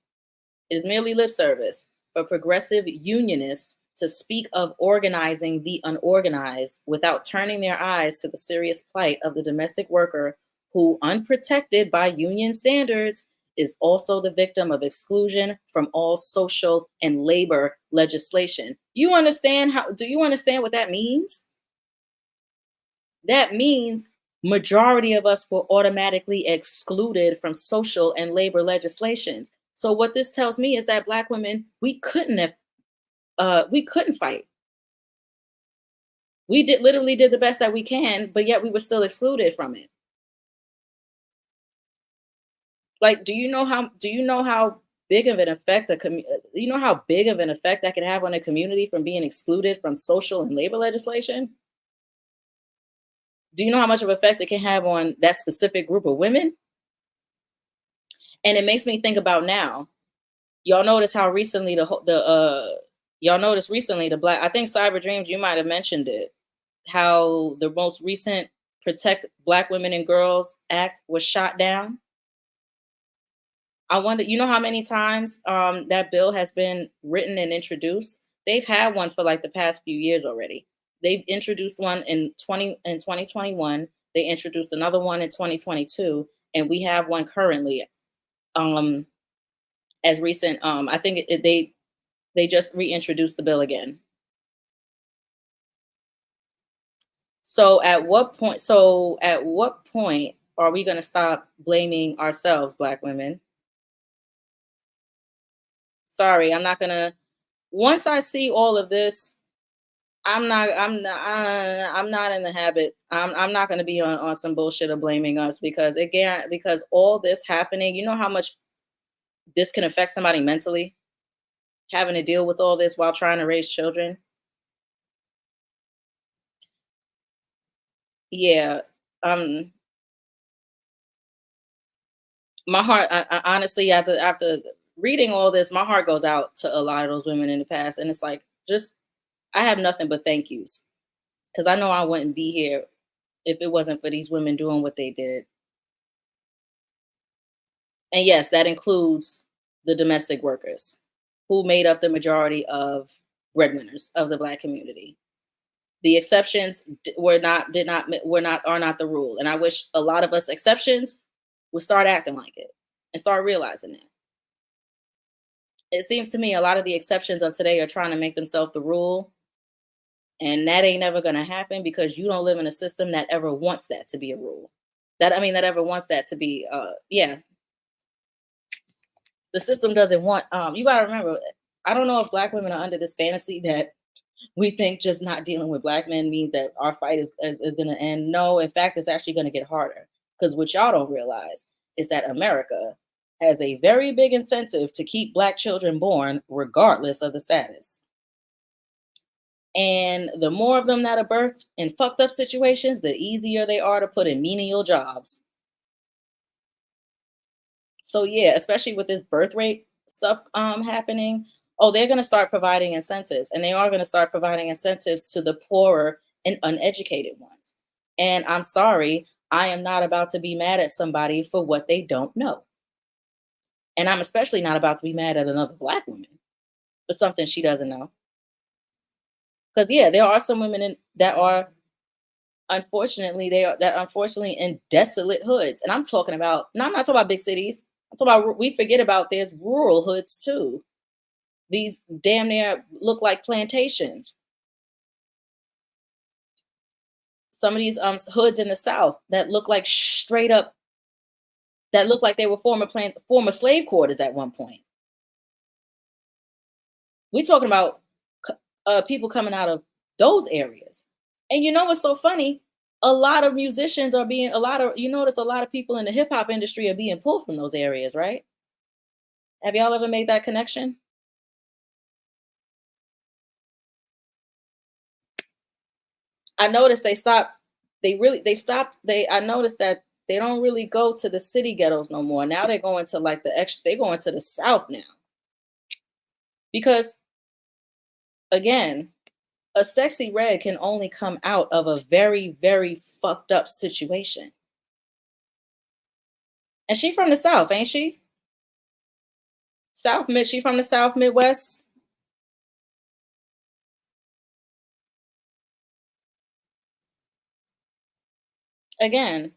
It is merely lip service for progressive unionists to speak of organizing the unorganized without turning their eyes to the serious plight of the domestic worker who, unprotected by union standards, is also the victim of exclusion from all social and labor legislation. Do you understand what that means? That means majority of us were automatically excluded from social and labor legislations. So what this tells me is that black women, we couldn't fight. We did literally did the best that we can, but yet we were still excluded from it. Like, do you know how big of an effect you know how big of an effect that could have on a community from being excluded from social and labor legislation? Do you know how much of effect it can have on that specific group of women? And it makes me think about now. Y'all notice how recently y'all noticed recently the black, I think Cyber Dreams, you might have mentioned it, how the most recent Protect Black Women and Girls Act was shot down. I wonder, you know how many times that bill has been written and introduced? They've had one for like the past few years already. They've introduced one in 2021. They introduced another one in 2022, and we have one currently. Um, as recent, I think they just reintroduced the bill again. So at what point are we going to stop blaming ourselves, black women? Sorry, I'm not going to, once I see all of this, I'm not in the habit. I'm not going to be on some bullshit of blaming us, because again, because all this happening, you know how much this can affect somebody mentally, having to deal with all this while trying to raise children. Yeah. Um My heart, honestly, after reading all this, my heart goes out to a lot of those women in the past, and it's like, just I have nothing but thank yous because I know I wouldn't be here if it wasn't for these women doing what they did. And yes, that includes the domestic workers who made up the majority of breadwinners of the Black community. The exceptions were not did not were not are not the rule, and I wish a lot of us exceptions would start acting like it and start realizing that. It seems to me a lot of the exceptions of today are trying to make themselves the rule, and that ain't never going to happen because you don't live in a system that ever wants that to be a rule. That ever wants that to be yeah, the system doesn't want you got to remember, I don't know if Black women are under this fantasy that we think just not dealing with Black men means that our fight is going to end. No, in fact, it's actually going to get harder because what y'all don't realize is that America has a very big incentive to keep Black children born regardless of the status. And the more of them that are birthed in fucked up situations, the easier they are to put in menial jobs. So yeah, especially with this birth rate stuff happening, oh, they're going to start providing incentives, and they are going to start providing incentives to the poorer and uneducated ones. And I'm sorry, I am not about to be mad at somebody for what they don't know. And I'm especially not about to be mad at another Black woman for something she doesn't know. Because yeah, there are some women that are unfortunately they are that unfortunately in desolate hoods, and I'm talking about. No, I'm not talking about big cities. I'm talking about we forget about there's rural hoods too. These damn near look like plantations. Some of these hoods in the South that look like straight up that look like they were former slave quarters at one point. We talking about people coming out of those areas. And you know what's so funny? A lot of musicians are being a lot of you notice a lot of people in the hip hop industry are being pulled from those areas, right? Have y'all ever made that connection? I noticed they stopped they I noticed that they don't really go to the city ghettos no more. Now they're going to like they going to the south now. Because again, a sexy red can only come out of a very, very fucked up situation. And she from the south, ain't she? She from the South Midwest. Again,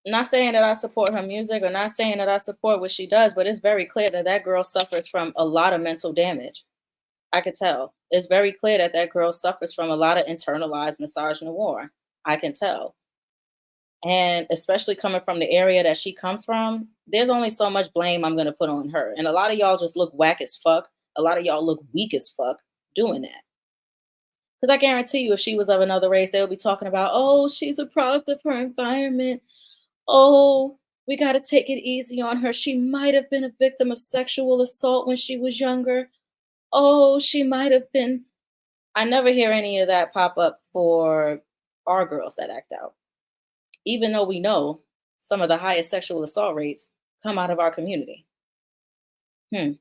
not saying that I support her music or not saying that I support what she does, but it's very clear that that girl suffers from a lot of mental damage. I could tell. It's very clear that that girl suffers from a lot of internalized misogyny. I can tell. And especially coming from the area that she comes from, there's only so much blame I'm going to put on her. And a lot of y'all just look whack as fuck. A lot of y'all look weak as fuck doing that. Because I guarantee you, if she was of another race, they would be talking about, oh, she's a product of her environment. Oh, we got to take it easy on her. She might have been a victim of sexual assault when she was younger. Oh, she might have been. I never hear any of that pop up for our girls that act out, even though we know some of the highest sexual assault rates come out of our community. Hmm.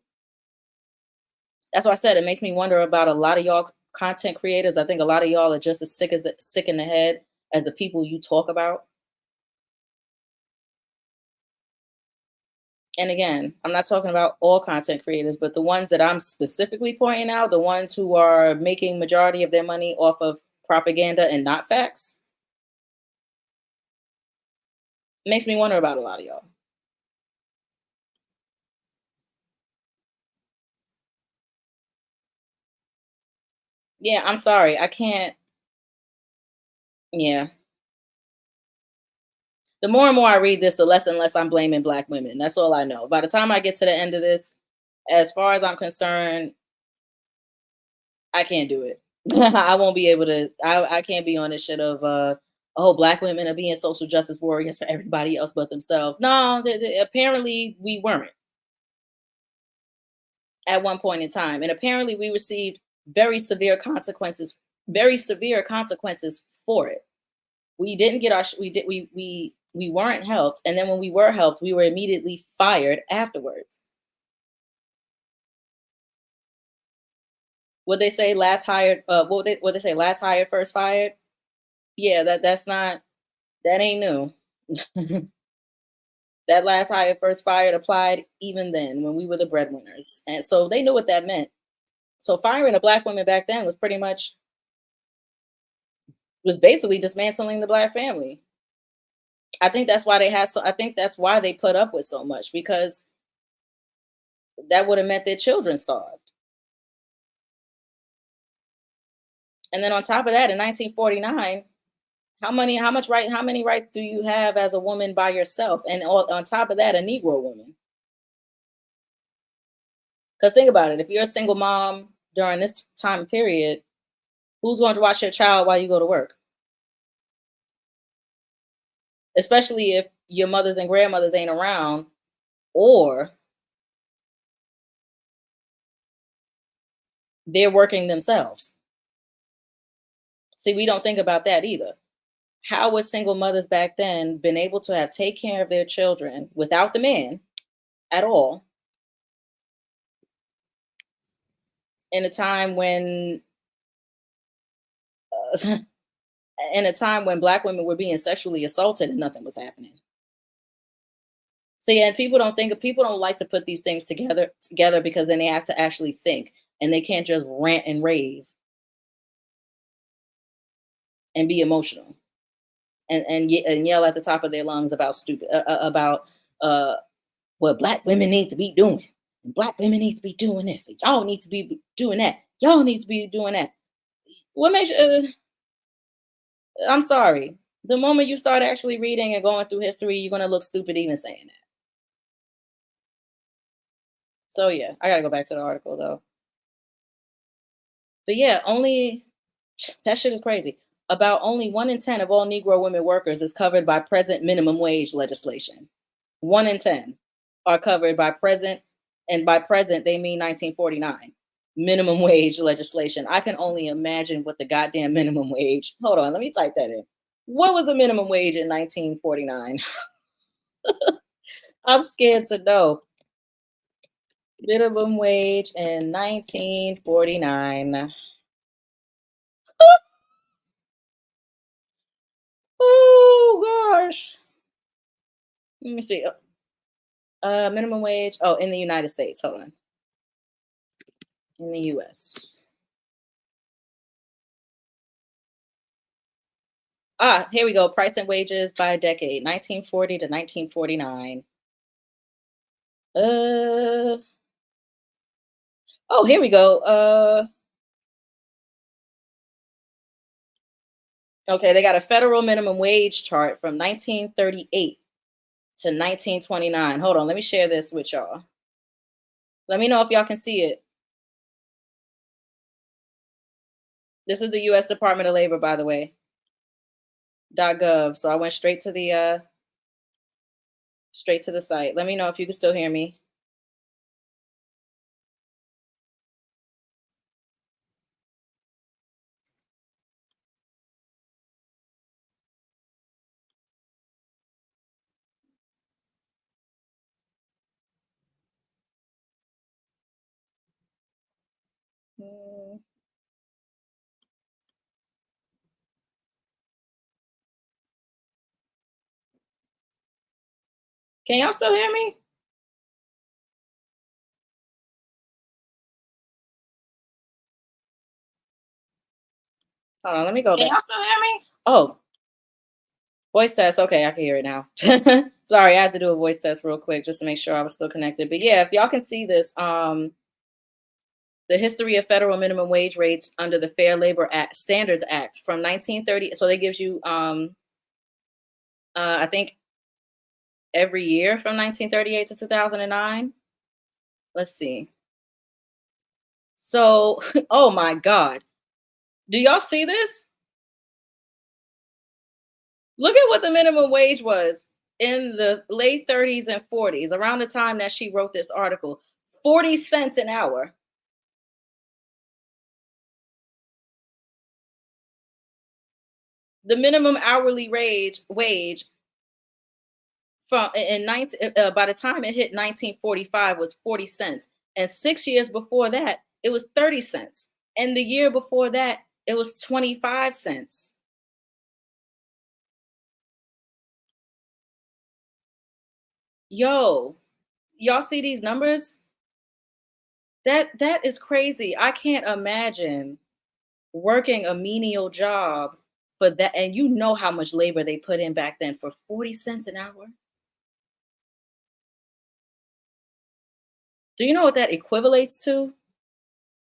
That's why I said it makes me wonder about a lot of y'all content creators. I think a lot of y'all are just as sick in the head as the people you talk about. And again, I'm not talking about all content creators, but the ones that I'm specifically pointing out, the ones who are making majority of their money off of propaganda and not facts, makes me wonder about a lot of y'all. Yeah, I'm sorry. I can't. Yeah. The more and more I read this, the less and less I'm blaming Black women. That's all I know. By the time I get to the end of this, as far as I'm concerned, I can't do it. I won't be able to. I can't be on this shit of oh, Black women are being social justice warriors for everybody else but themselves. No, apparently we weren't at one point in time, and apparently we received very severe consequences. Very severe consequences for it. We didn't get our. We did. We We weren't helped, and then when we were helped, we were immediately fired afterwards. What they say, last hired. What they say, last hired, first fired. Yeah, that's not that ain't new. That last hired, first fired applied even then when we were the breadwinners, and so they knew what that meant. So firing a black woman back then was pretty much was basically dismantling the black family. I think that's why they had so. I think that's why they put up with so much because that would have meant their children starved. And then on top of that, in 1949, how many rights do you have as a woman by yourself? And on top of that, a Negro woman. Because think about it, if you're a single mom during this time period, who's going to watch your child while you go to work? Especially if your mothers and grandmothers ain't around, or they're working themselves. See, we don't think about that either. How would single mothers back then been able to have take care of their children without the man at all in a time when in a time when black women were being sexually assaulted and nothing was happening. See, and people don't like to put these things together because then they have to actually think and they can't just rant and rave and be emotional and yell at the top of their lungs about about uh what black women need to be doing. And black women need to be doing this. And y'all need to be doing that. Y'all need to be doing that. What makes I'm sorry. The moment you start actually reading and going through history, you're gonna look stupid even saying that. So yeah, I gotta go back to the article though. But yeah, only that shit is crazy. About only 1 in 10 of all Negro women workers is covered by present minimum wage legislation. 1 in 10 are covered by present, and by present they mean 1949 minimum wage legislation. I can only imagine what the goddamn minimum wage. Hold on, let me type that in. What was the minimum wage in 1949? I'm scared to know. Minimum wage in 1949. Oh gosh. Let me see. Minimum wage. Oh, in the United States. Hold on. In the US. Ah, here we go. Price and wages by decade, 1940 to 1949. Uh oh, here we go. Okay, they got a federal minimum wage chart from 1938 to 1929. Hold on, let me share this with y'all. Let me know if y'all can see it. This is the US Department of Labor, by the way. .gov. So I went straight to the site. Let me know if you can still hear me. Mm, Can y'all still hear me? Hold on, let me go Can back. y'all still hear me? Oh, voice test. Okay, I can hear it now. Sorry, I had to do a voice test real quick just to make sure I was still connected. But yeah, if y'all can see this, the history of federal minimum wage rates under the Fair Labor Act Standards Act from 1930. So they gives you, I think, every year from 1938 to 2009. Let's see. So, oh my God, do y'all see this? Look at what the minimum wage was in the late 30s and 40s, around the time that she wrote this article. 40 cents an hour. The minimum hourly wage from in 19 by the time it hit 1945 was 40 cents, and 6 years before that it was 30 cents, and the year before that it was 25 cents. Yo, y'all see these numbers? That is crazy. I can't imagine working a menial job for that, and you know how much labor they put in back then for 40 cents an hour. Do you know what that equivalates to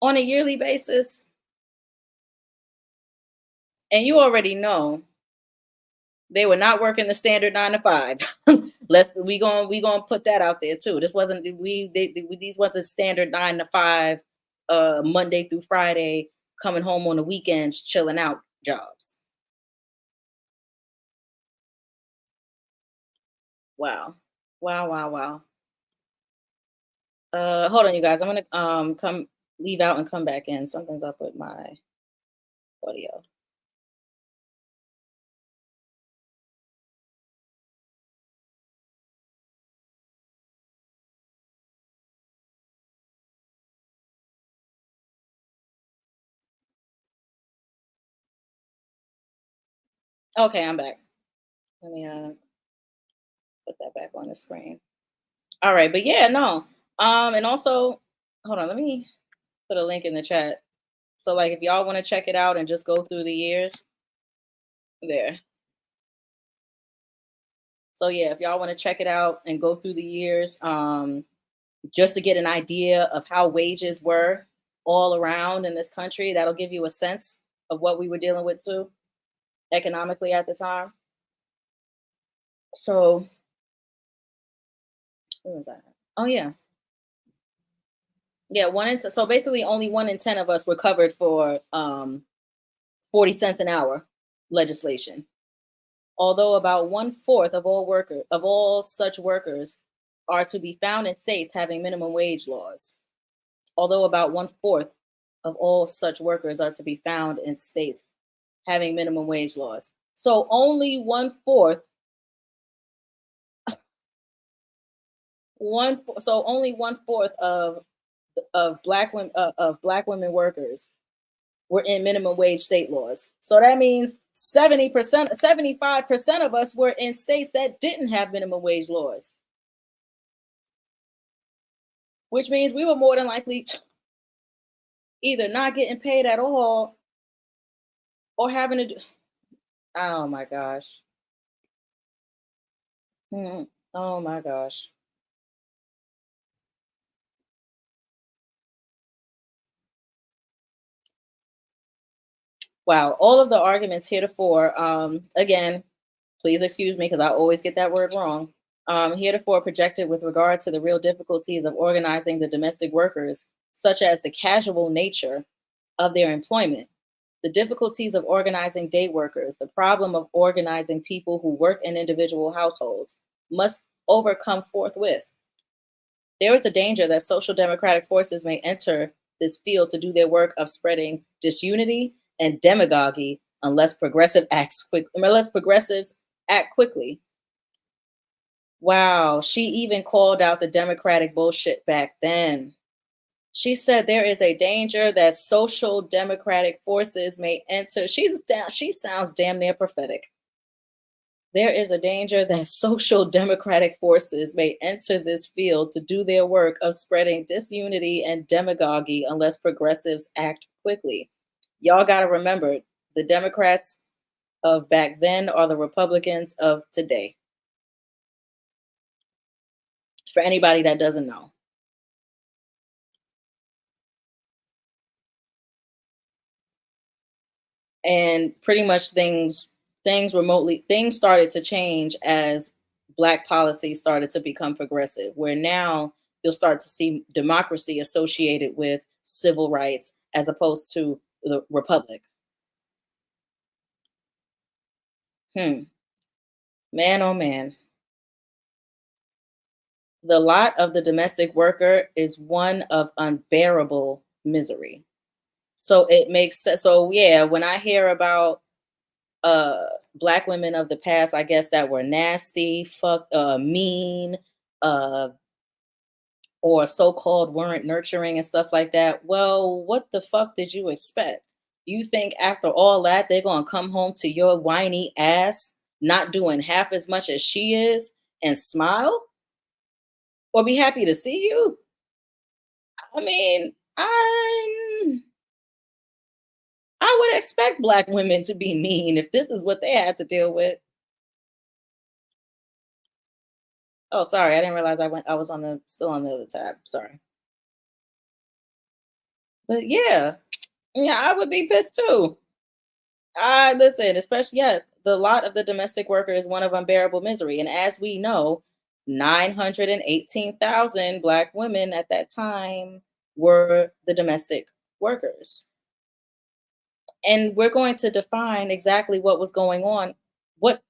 on a yearly basis? And you already know they were not working the standard 9 to 5. We gonna put that out there too. This wasn't these wasn't standard 9 to 5, Monday through Friday, coming home on the weekends, chilling out jobs. Wow, wow, wow, wow. Hold on, you guys. I'm gonna come leave out and come back in. Something's up with my audio. Okay, I'm back. Let me put that back on the screen. All right, but yeah, no. And also, hold on, let me put a link in the chat. So like if y'all want to check it out and just go through the years, there. So yeah, if y'all want to check it out and go through the years, just to get an idea of how wages were all around in this country, that'll give you a sense of what we were dealing with too, economically at the time. So what was that? Oh yeah. Yeah, so basically only 1 in 10 of us were covered for 40 cents an hour legislation. Although about one-fourth of all such workers are to be found in states having minimum wage laws. Although about one-fourth of all such workers are to be found in states having minimum wage laws. So only so only one-fourth of black women workers were in minimum wage state laws. So that means 70%, 75% of us were in states that didn't have minimum wage laws, which means we were more than likely either not getting paid at all or having to do. Oh my gosh. Oh my gosh. Wow. All of the arguments heretofore, again, please excuse me because I always get that word wrong. Heretofore projected with regard to the real difficulties of organizing the domestic workers, such as the casual nature of their employment, the difficulties of organizing day workers, the problem of organizing people who work in individual households, must overcome forthwith. There is a danger that social democratic forces may enter this field to do their work of spreading disunity and demagoguery unless progressives act quickly. Wow, she even called out the democratic bullshit back then. She said there is a danger that social democratic forces may enter. She sounds damn near prophetic. There is a danger that social democratic forces may enter this field to do their work of spreading disunity and demagoguery unless progressives act quickly. Y'all got to remember the Democrats of back then are the Republicans of today. For anybody that doesn't know. And pretty much things started to change as black policy started to become progressive, where now you'll start to see democracy associated with civil rights as opposed to the republic. Hmm. Man, oh man. The lot of the domestic worker is one of unbearable misery. So it makes sense. So yeah, when I hear about uh black women of the past, I guess, that were nasty, mean, uh or so-called weren't nurturing and stuff like that. Well, what the fuck did you expect? You think after all that they're gonna come home to your whiny ass not doing half as much as she is and smile or be happy to see you? I mean, I would expect black women to be mean if this is what they had to deal with. Oh, sorry, I didn't realize I was on the still on the other tab. Sorry. But yeah, I would be pissed too. I listen, especially yes, the lot of the domestic worker is one of unbearable misery. And as we know, 918,000 black women at that time were the domestic workers. And we're going to define exactly what was going on. What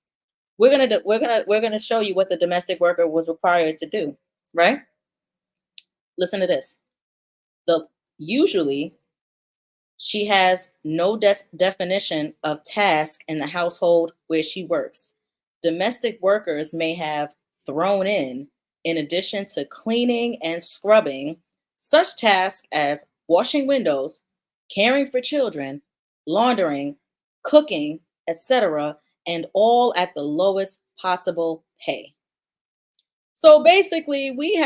we're gonna show you what the domestic worker was required to do, right? Listen to this. The usually she has no definition of task in the household where she works. Domestic workers may have thrown in addition to cleaning and scrubbing, such tasks as washing windows, caring for children, laundering, cooking, etc., and all at the lowest possible pay. So basically we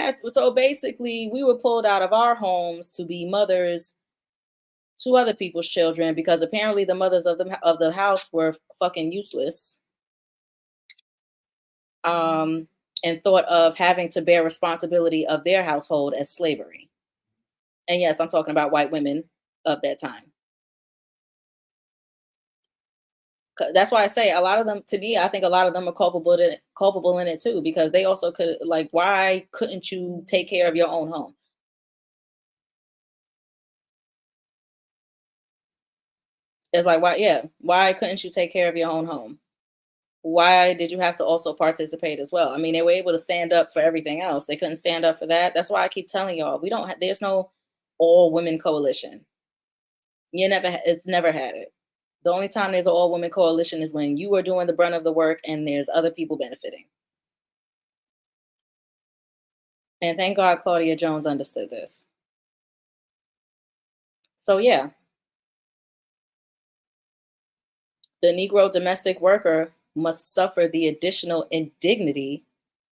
were pulled out of our homes to be mothers to other people's children because apparently the mothers of the house were fucking useless, um and thought of having to bear responsibility of their household as slavery. And yes, I'm talking about white women of that time. That's why I say a lot of them, to me, I think a lot of them are culpable in it too, because they also could, like, why couldn't you take care of your own home? It's like, why couldn't you take care of your own home? Why did you have to also participate as well? I mean, they were able to stand up for everything else. They couldn't stand up for that. That's why I keep telling y'all, we don't have, there's no all women coalition. It's never had it. The only time there's an all women coalition is when you are doing the brunt of the work and there's other people benefiting. And thank God Claudia Jones understood this. So yeah, the Negro domestic worker must suffer the additional indignity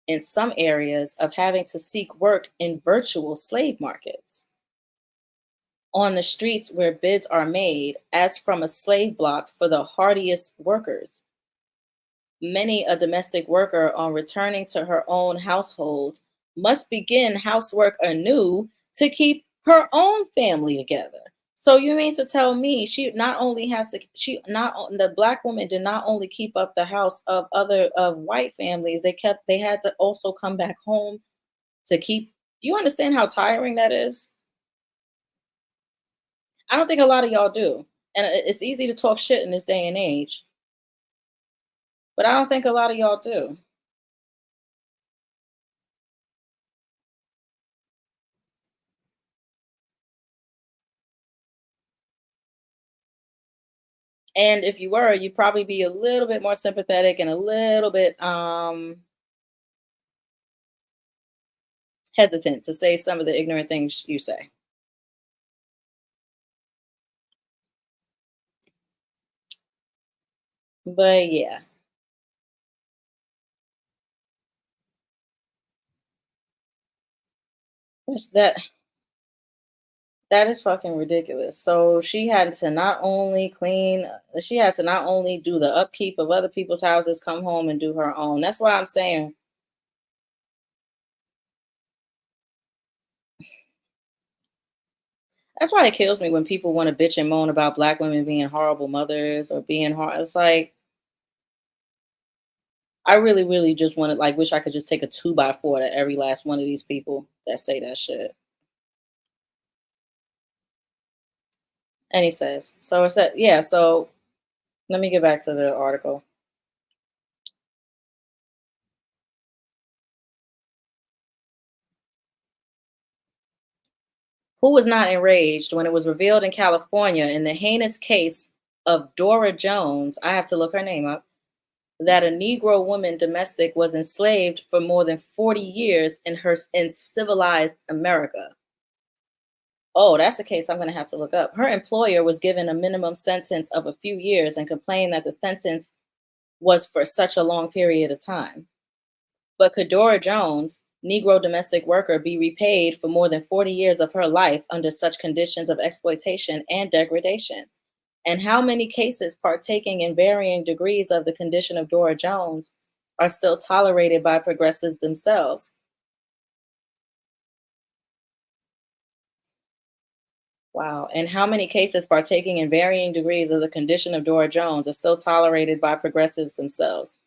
in some areas of having to seek work in virtual slave markets, on the streets where bids are made as from a slave block for the hardiest workers. Many a domestic worker, on returning to her own household, must begin housework anew to keep her own family together. So you mean to tell me she not only has to she not the black woman did not only keep up the house of other of white families, they had to also come back home to keep. You understand how tiring that is? I don't think a lot of y'all do. And it's easy to talk shit in this day and age, but I don't think a lot of y'all do. And if you were, you'd probably be a little bit more sympathetic and a little bit hesitant to say some of the ignorant things you say. But yeah, that that is fucking ridiculous. So she had to not only do the upkeep of other people's houses, come home and do her own. That's why I'm saying that's why it kills me when people want to bitch and moan about black women being horrible mothers or being hard. It's like I really, really just want to like wish I could just take a 2x4 to every last one of these people that say that shit. And he says, so it said, yeah, so let me get back to the article. Who was not enraged when it was revealed in California in the heinous case of Dora Jones, I have to look her name up, that a Negro woman domestic was enslaved for more than 40 years in civilized America. Oh, that's a case I'm going to have to look up. Her employer was given a minimum sentence of a few years and complained that the sentence was for such a long period of time. But could Dora Jones, Negro domestic worker, be repaid for more than 40 years of her life under such conditions of exploitation and degradation? And how many cases partaking in varying degrees of the condition of Dora Jones are still tolerated by progressives themselves? Wow. And how many cases partaking in varying degrees of the condition of Dora Jones are still tolerated by progressives themselves?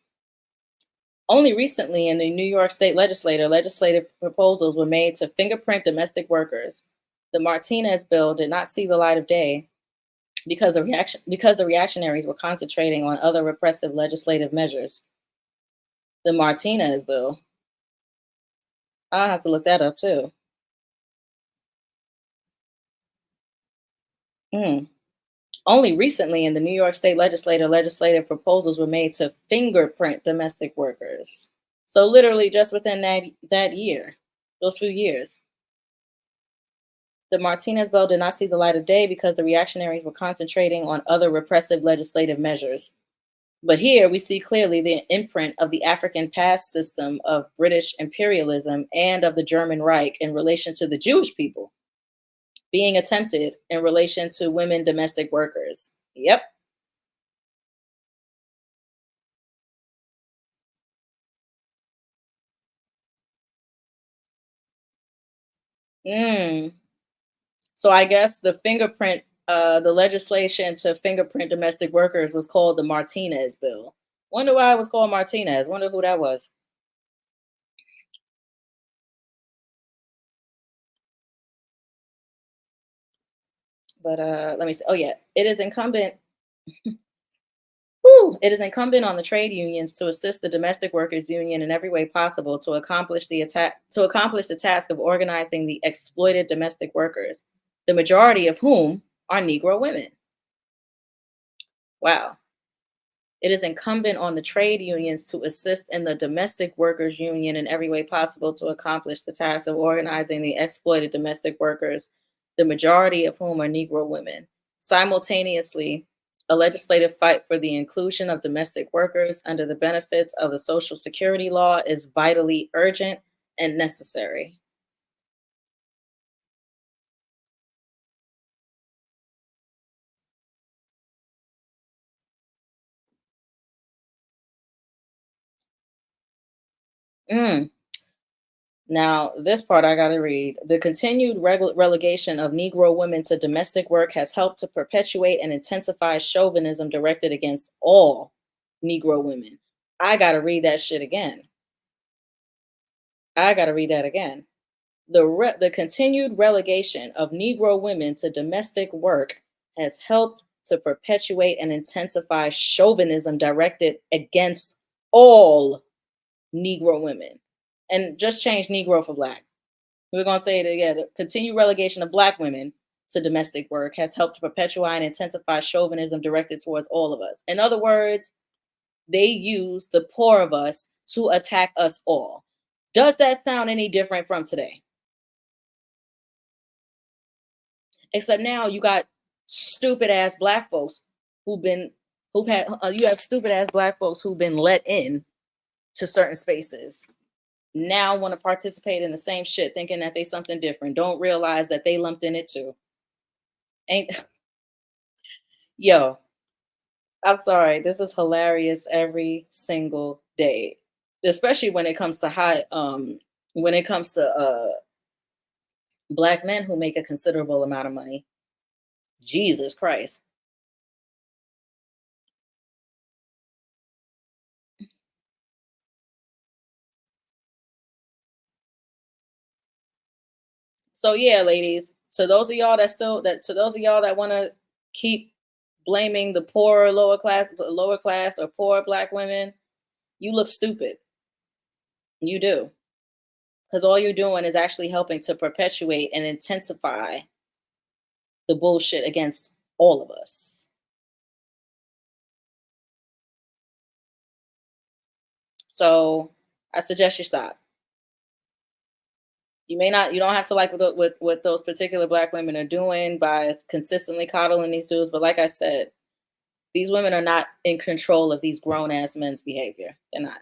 Only recently in the New York State legislature, legislative proposals were made to fingerprint domestic workers. The Martinez bill did not see the light of day because the reactionaries were concentrating on other repressive legislative measures. The Martinez bill. I'll have to look that up too. Hmm. Only recently in the New York State legislature, legislative proposals were made to fingerprint domestic workers. So literally just within that year, those few years. The Martinez bill did not see the light of day because the reactionaries were concentrating on other repressive legislative measures. But here we see clearly the imprint of the African past system of British imperialism and of the German Reich in relation to the Jewish people being attempted in relation to women domestic workers. Yep. Mm. So I guess the legislation to fingerprint domestic workers was called the Martinez bill. Wonder why it was called Martinez. Wonder who that was. But let me see. Oh yeah, it is incumbent on the trade unions to assist the domestic workers union in every way possible to accomplish the task of organizing the exploited domestic workers, the majority of whom are Negro women. Wow. It is incumbent on the trade unions to assist in the domestic workers union in every way possible to accomplish the task of organizing the exploited domestic workers, the majority of whom are Negro women. Simultaneously, a legislative fight for the inclusion of domestic workers under the benefits of the Social Security law is vitally urgent and necessary. Mm. Now, this part I got to read. The continued relegation of Negro women to domestic work has helped to perpetuate and intensify chauvinism directed against all Negro women. I got to read that shit again. I got to read that again. The continued relegation of Negro women to domestic work has helped to perpetuate and intensify chauvinism directed against all Negro women. And just change Negro for Black. We're going to say it together. Continued relegation of Black women to domestic work has helped to perpetuate and intensify chauvinism directed towards all of us. In other words, they use the poor of us to attack us all. Does that sound any different from today? Except now you got stupid ass Black folks who've been who've had you have stupid ass Black folks who've been let in to certain spaces now want to participate in the same shit thinking that they something different, don't realize that they lumped in it too. Ain't yo, I'm sorry, this is hilarious every single day, especially when it comes to Black men who make a considerable amount of money. Jesus Christ. So yeah, ladies, to those of y'all that want to keep blaming the poor lower class or poor Black women, you look stupid. You do. Because all you're doing is actually helping to perpetuate and intensify the bullshit against all of us. So I suggest you stop. You don't have to like what those particular black women are doing by consistently coddling these dudes. But like I said, these women are not in control of these grown ass men's behavior. They're not.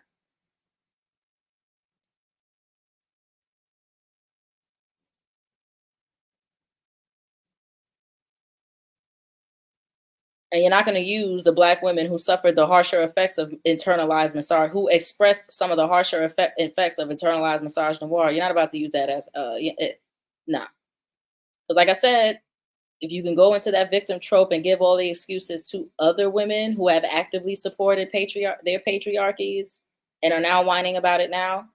And you're not going to use the black women who suffered the harsher effects of internalized misogyny, who expressed some of the harsher effects of internalized misogyny. You're not about to use that as nah. Because like I said, if you can go into that victim trope and give all the excuses to other women who have actively supported their patriarchies and are now whining about it now,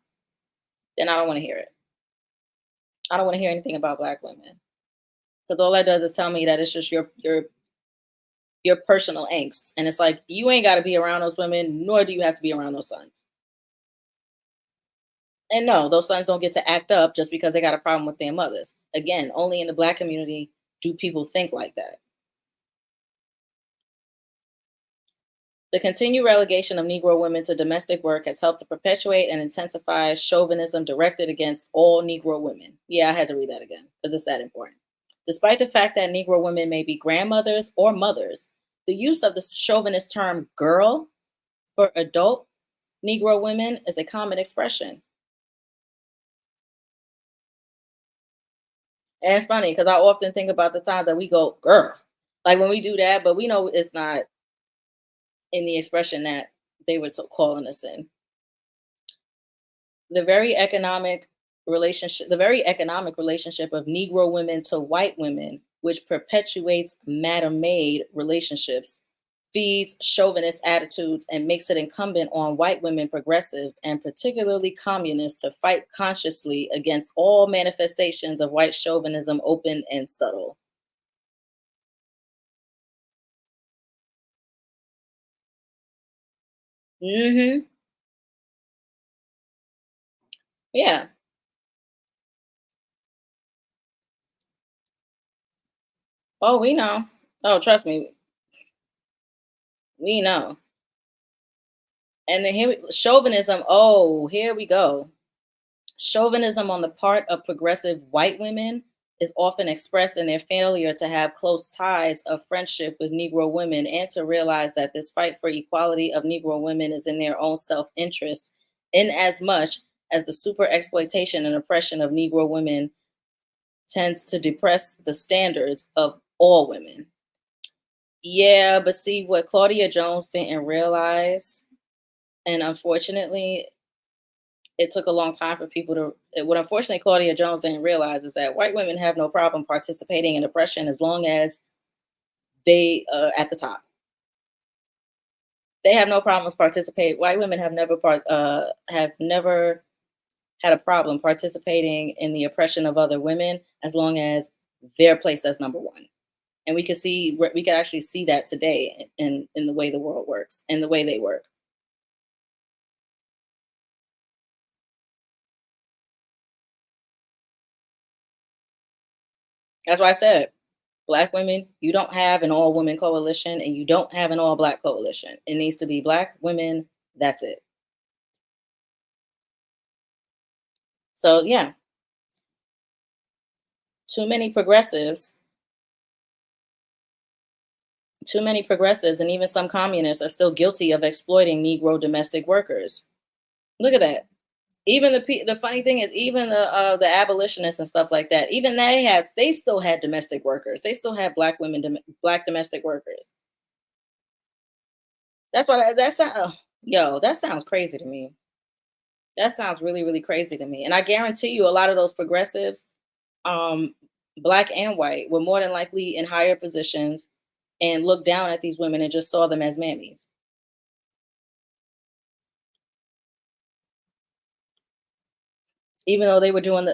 then I don't want to hear it. I don't want to hear anything about black women because all that does is tell me that it's just your personal angst, and it's like you ain't got to be around those women, nor do you have to be around those sons. And no, those sons don't get to act up just because they got a problem with their mothers. Again, only in the black community do people think like that. The continued relegation of Negro women to domestic work has helped to perpetuate and intensify chauvinism directed against all Negro women. Yeah, I had to read that again because it's that important. Despite the fact that Negro women may be grandmothers or mothers, the use of the chauvinist term girl for adult Negro women is a common expression. And it's funny because I often think about the times that we go, girl, like when we do that, but we know it's not in the expression that they were calling us in. The very economic relationship of Negro women to white women, which perpetuates Madam Maid relationships, feeds chauvinist attitudes, and makes it incumbent on white women progressives and particularly communists to fight consciously against all manifestations of white chauvinism, open and subtle. Hmm. Yeah. Oh, we know. Oh, trust me, we know. And then chauvinism. Oh, here we go. Chauvinism on the part of progressive white women is often expressed in their failure to have close ties of friendship with Negro women and to realize that this fight for equality of Negro women is in their own self interest, in as much as the super exploitation and oppression of Negro women tends to depress the standards of all women. Yeah, but see what Claudia Jones didn't realize, and unfortunately, it took a long time for people to what unfortunately Claudia Jones didn't realize is that white women have no problem participating in oppression as long as they at the top. They have no problems participate. White women have never had a problem participating in the oppression of other women as long as they're placed as number one. And we can actually see that today in the way the world works and the way they work. That's why I said black women, you don't have an all women coalition and you don't have an all black coalition. It needs to be black women. That's it. So, yeah, too many progressives, too many progressives, and even some communists are still guilty of exploiting Negro domestic workers. Look at that. Even the funny thing is, even the abolitionists and stuff like that, even they still had domestic workers. They still had black women, black domestic workers. That's why that sound. Yo, that sounds crazy to me. That sounds really, really crazy to me. And I guarantee you, a lot of those progressives, um, black and white, were more than likely in higher positions and looked down at these women and just saw them as mammies. Even though they were doing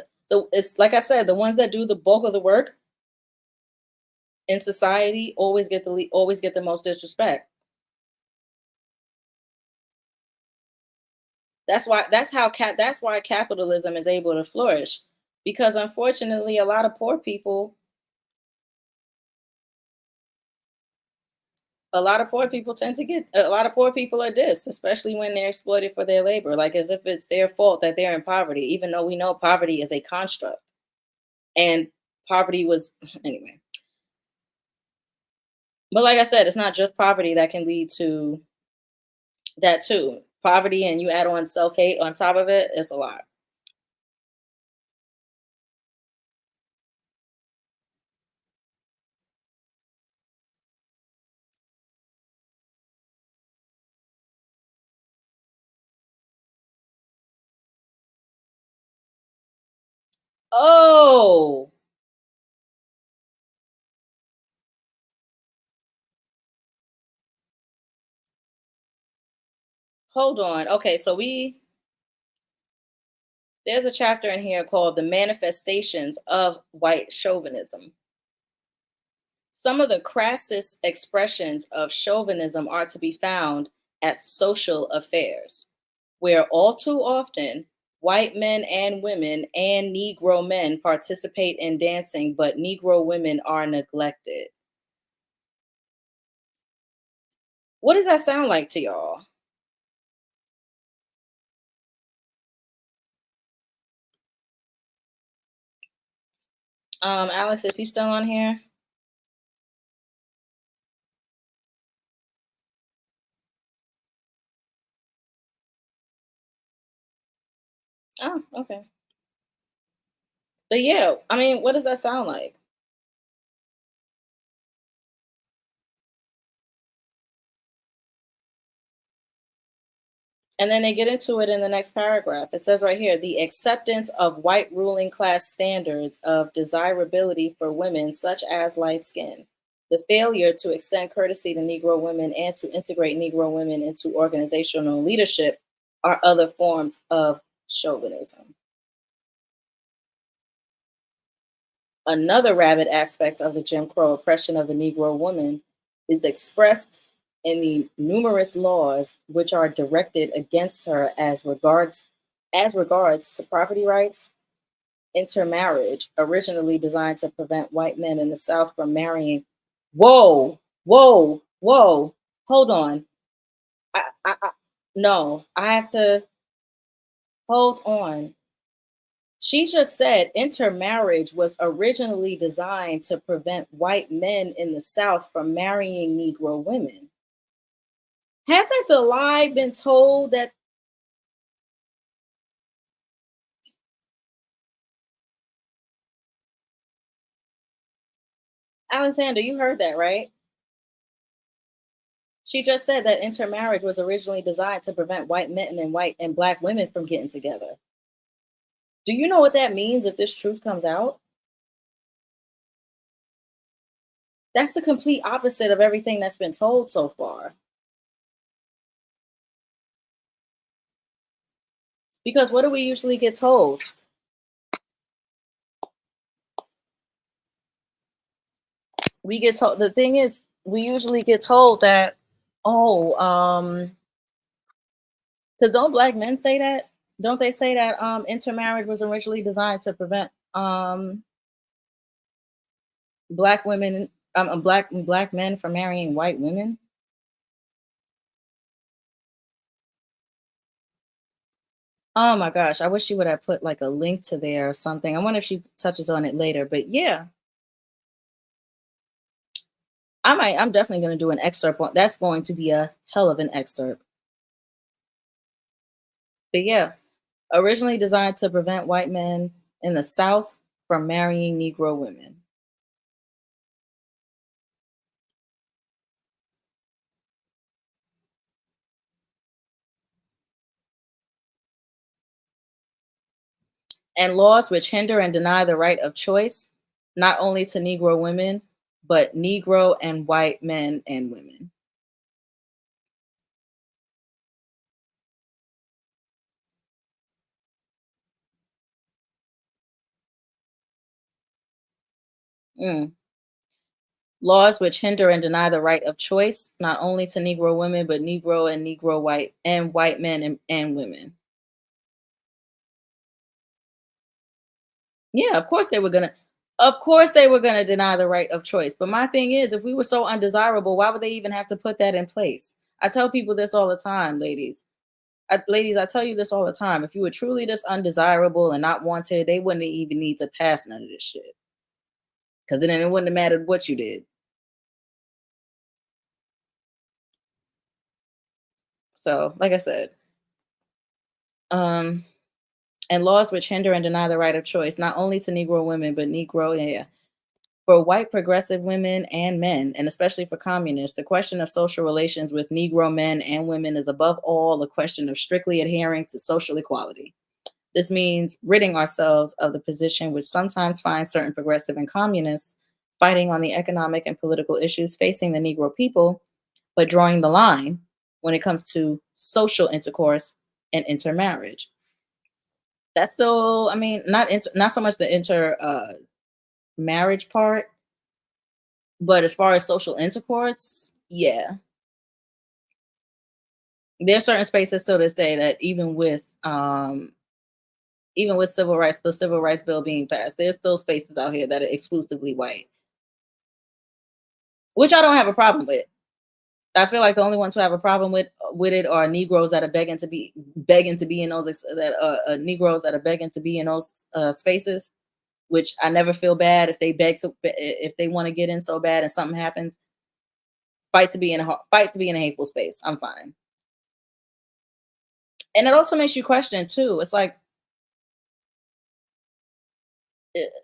it's like I said, the ones that do the bulk of the work in society always get the most disrespect. That's why capitalism is able to flourish because unfortunately a lot of poor people A lot of poor people tend to get a lot of poor people are dissed, especially when they're exploited for their labor, like as if it's their fault that they're in poverty, even though we know poverty is a construct. And poverty was anyway. But like I said, it's not just poverty that can lead to that too. Poverty and you add on self-hate on top of it, it's a lot. Oh, hold on. Okay, so we there's a chapter in here called The Manifestations of White Chauvinism. Some of the crassest expressions of chauvinism are to be found at social affairs, where all too often white men and women and Negro men participate in dancing, but Negro women are neglected. What does that sound like to y'all? Alex, if he's still on here. Oh, okay. But yeah, I mean, what does that sound like? And then they get into it in the next paragraph. It says right here the acceptance of white ruling class standards of desirability for women, such as light skin, the failure to extend courtesy to Negro women and to integrate Negro women into organizational leadership are other forms of chauvinism. Another rabid aspect of the Jim Crow oppression of the Negro woman is expressed in the numerous laws which are directed against her as regards to property rights, intermarriage, originally designed to prevent white men in the South from marrying. Whoa, whoa, whoa! Hold on. I no, I had to hold on. She just said intermarriage was originally designed to prevent white men in the South from marrying Negro women. Hasn't the lie been told that Alexander, you heard that, right? She just said that intermarriage was originally designed to prevent white men and white and black women from getting together. Do you know what that means if this truth comes out? That's the complete opposite of everything that's been told so far. Because what do we usually get told? We get told the thing is we usually get told that, oh, because don't black men say that? Don't they say that intermarriage was originally designed to prevent black women black men from marrying white women? Oh my gosh, I wish she would have put like a link to there or something. I wonder if she touches on it later. But yeah, I'm definitely gonna do an excerpt on that's going to be a hell of an excerpt. But yeah, originally designed to prevent white men in the South from marrying Negro women. And laws which hinder and deny the right of choice, not only to Negro women, but Negro and white men and women. Mm. Laws which hinder and deny the right of choice, not only to Negro women, but Negro white and white men and women. Yeah, of course they were gonna. Of course, they were going to deny the right of choice. But my thing is, if we were so undesirable, why would they even have to put that in place? I tell people this all the time, ladies. Ladies, I tell you this all the time. If you were truly this undesirable and not wanted, they wouldn't even need to pass none of this shit. Because then it wouldn't have mattered what you did. So, like I said, um, and laws which hinder and deny the right of choice, not only to Negro women, but Negro, yeah, for white progressive women and men, and especially for communists, the question of social relations with Negro men and women is above all a question of strictly adhering to social equality. This means ridding ourselves of the position which sometimes finds certain progressive and communists fighting on the economic and political issues facing the Negro people, but drawing the line when it comes to social intercourse and intermarriage. That's still, I mean, not so much the marriage part, but as far as social intercourse, yeah. There are certain spaces to this day that even with civil rights, the civil rights bill being passed, there's still spaces out here that are exclusively white, which I don't have a problem with. I feel like the only ones who have a problem with it are Negroes that are begging to be in those Negroes that are begging to be in those spaces. Which I never feel bad if they want to get in so bad and something happens. Fight to be in a hateful space. I'm fine. And it also makes you question too. It's like,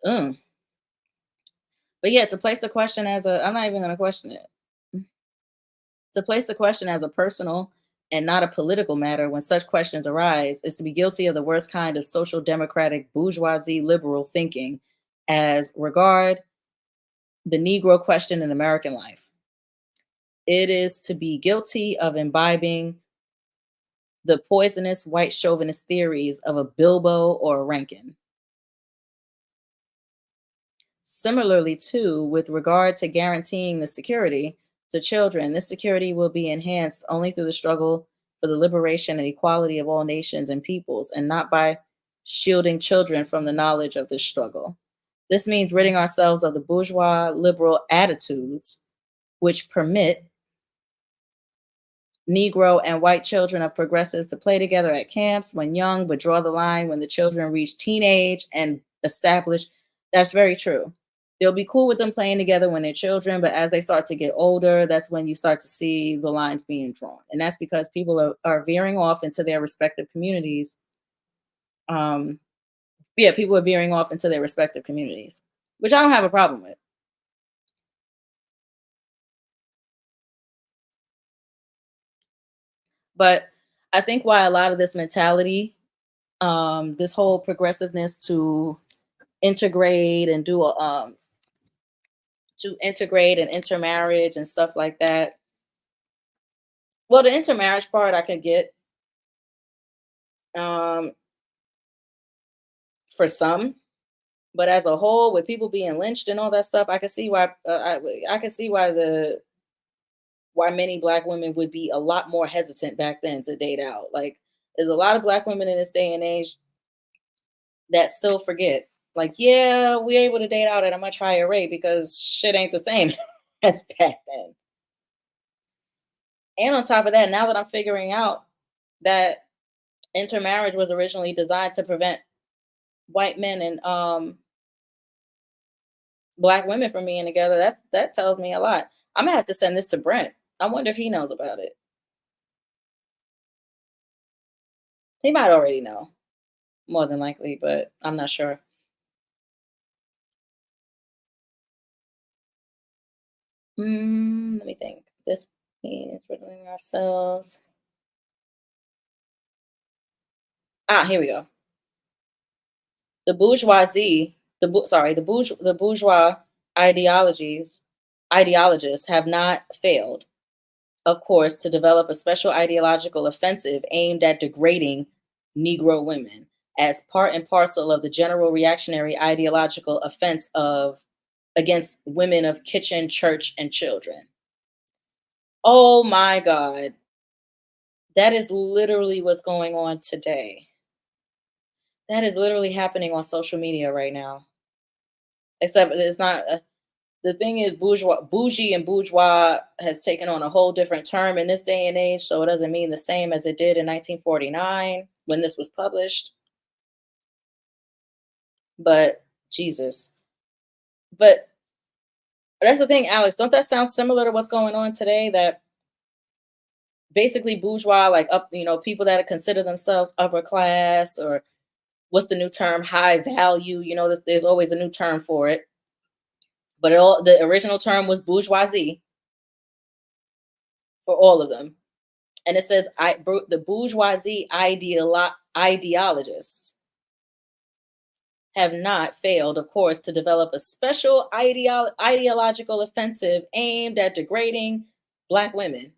mm. But yeah, to place the question as I'm not even gonna question it. To place the question as a personal and not a political matter when such questions arise is to be guilty of the worst kind of social democratic bourgeoisie liberal thinking as regard the Negro question in American life. It is to be guilty of imbibing the poisonous white chauvinist theories of a Bilbo or a Rankin. Similarly, too, with regard to guaranteeing the security to children, this security will be enhanced only through the struggle for the liberation and equality of all nations and peoples, and not by shielding children from the knowledge of this struggle. This means ridding ourselves of the bourgeois liberal attitudes which permit Negro and white children of progressives to play together at camps when young, but draw the line when the children reach teenage and establish. That's very true. They'll be cool with them playing together when they're children, but as they start to get older, that's when you start to see the lines being drawn. And that's because people are veering off into their respective communities. Um, yeah, people are veering off into their respective communities, which I don't have a problem with. But I think why a lot of this mentality, this whole progressiveness integrate and do a, to integrate and intermarriage and stuff like that. Well, the intermarriage part I could get um, for some, but as a whole, with people being lynched and all that stuff, I can see why. I can see why many black women would be a lot more hesitant back then to date out. Like, there's a lot of black women in this day and age that still forget. Like, yeah, we're able to date out at a much higher rate because shit ain't the same as back then. And on top of that, now that I'm figuring out that intermarriage was originally designed to prevent white men and black women from being together, that tells me a lot. I'm gonna have to send this to Brent. I wonder if he knows about it. He might already know, more than likely, but I'm not sure. Let me think. This means we're doing ourselves. Ah, here we go. The bourgeoisie, the bourgeois ideologies ideologists have not failed, of course, to develop a special ideological offensive aimed at degrading Negro women as part and parcel of the general reactionary ideological offense of against women of kitchen, church, and children. Oh my God. That is literally what's going on today. That is literally happening on social media right now. except it's not. The thing is, bougie, and bourgeois has taken on a whole different term in this day and age, so it doesn't mean the same as it did in 1949 when this was published. But Jesus, but that's the thing, Alex. Don't that sound similar to what's going on today? That basically bourgeois, like up, people that consider themselves upper class, or what's the new term, high value. There's always a new term for it, but the original term was bourgeoisie for all of them. And it says the bourgeoisie ideologists have not failed, of course, to develop a special ideological offensive aimed at degrading Black women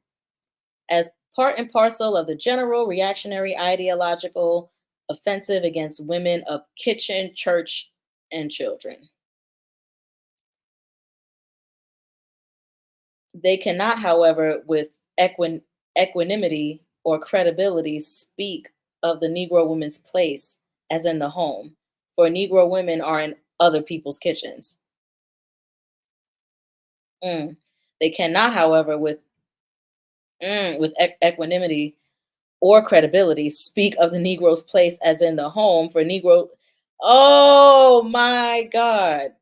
as part and parcel of the general reactionary ideological offensive against women of kitchen, church, and children. They cannot, however, with equanimity or credibility, speak of the Negro woman's place as in the home, for Negro women are in other people's kitchens. Mm. They cannot, however, with equanimity or credibility, speak of the Negro's place as in the home, for Negro. Oh my God.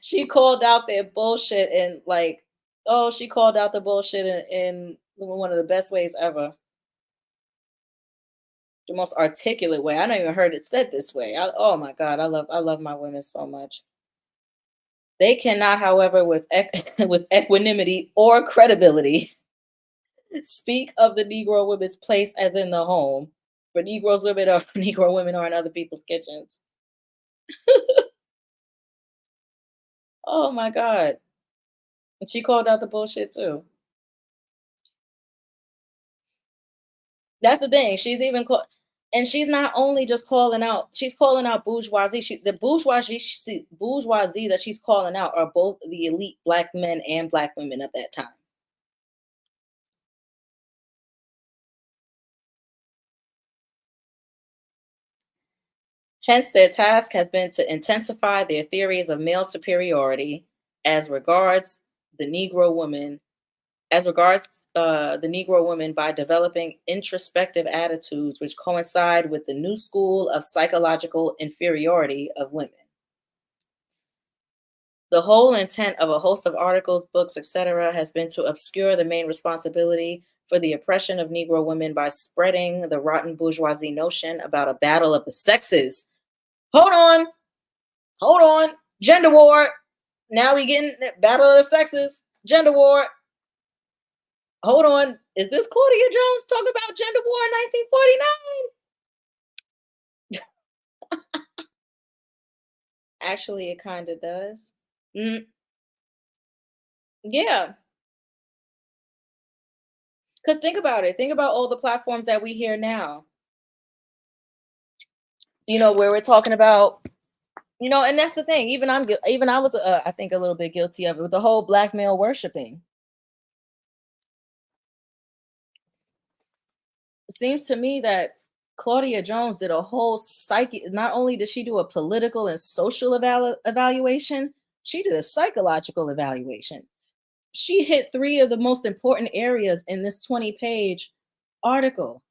She called out their bullshit, and like, oh, she called out the bullshit in one of the best ways ever. The most articulate way. I don't even heard it said this way. Oh my God, I love my women so much. They cannot, however, with with equanimity or credibility, speak of the Negro woman's place as in the home. For Negro women are in other people's kitchens. Oh my God. And she called out the bullshit too. That's the thing. And she's not only just calling out, she's calling out bourgeoisie. The bourgeoisie that she's calling out are both the elite Black men and Black women at that time. Hence, their task has been to intensify their theories of male superiority as regards the Negro woman, the Negro woman by developing introspective attitudes which coincide with the new school of psychological inferiority of women. The whole intent of a host of articles, books, etc., has been to obscure the main responsibility for the oppression of Negro women by spreading the rotten bourgeoisie notion about a battle of the sexes. Hold on, hold on, gender war. Now we getting battle of the sexes, gender war. Hold on, is this Claudia Jones talking about gender war in 1949? Actually, it kind of does. Mm, yeah, because think about it. Think about all the platforms that we hear now. Where we're talking about, and that's the thing. Even I was, I think, a little bit guilty of it with the whole Black male worshiping. It seems to me that Claudia Jones did a whole psyche. Not only did she do a political and social evaluation, she did a psychological evaluation. She hit three of the most important areas in this 20-page article.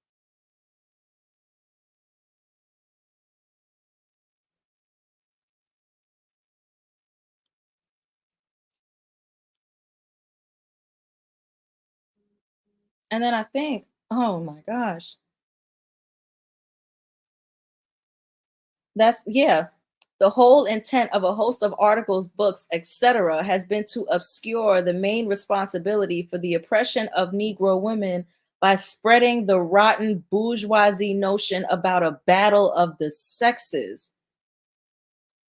And then I think, oh my gosh, that's, yeah. The whole intent of a host of articles, books, etc., has been to obscure the main responsibility for the oppression of Negro women by spreading the rotten bourgeoisie notion about a battle of the sexes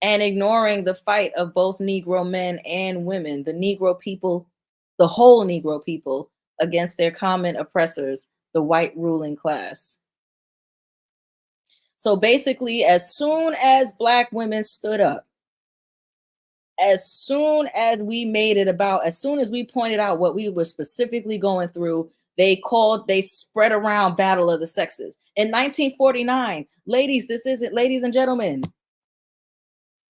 and ignoring the fight of both Negro men and women, the Negro people, the whole Negro people, against their common oppressors, the white ruling class. So basically, as soon as Black women stood up, as soon as we as soon as we pointed out what we were specifically going through, they spread around battle of the sexes. In 1949, ladies and gentlemen,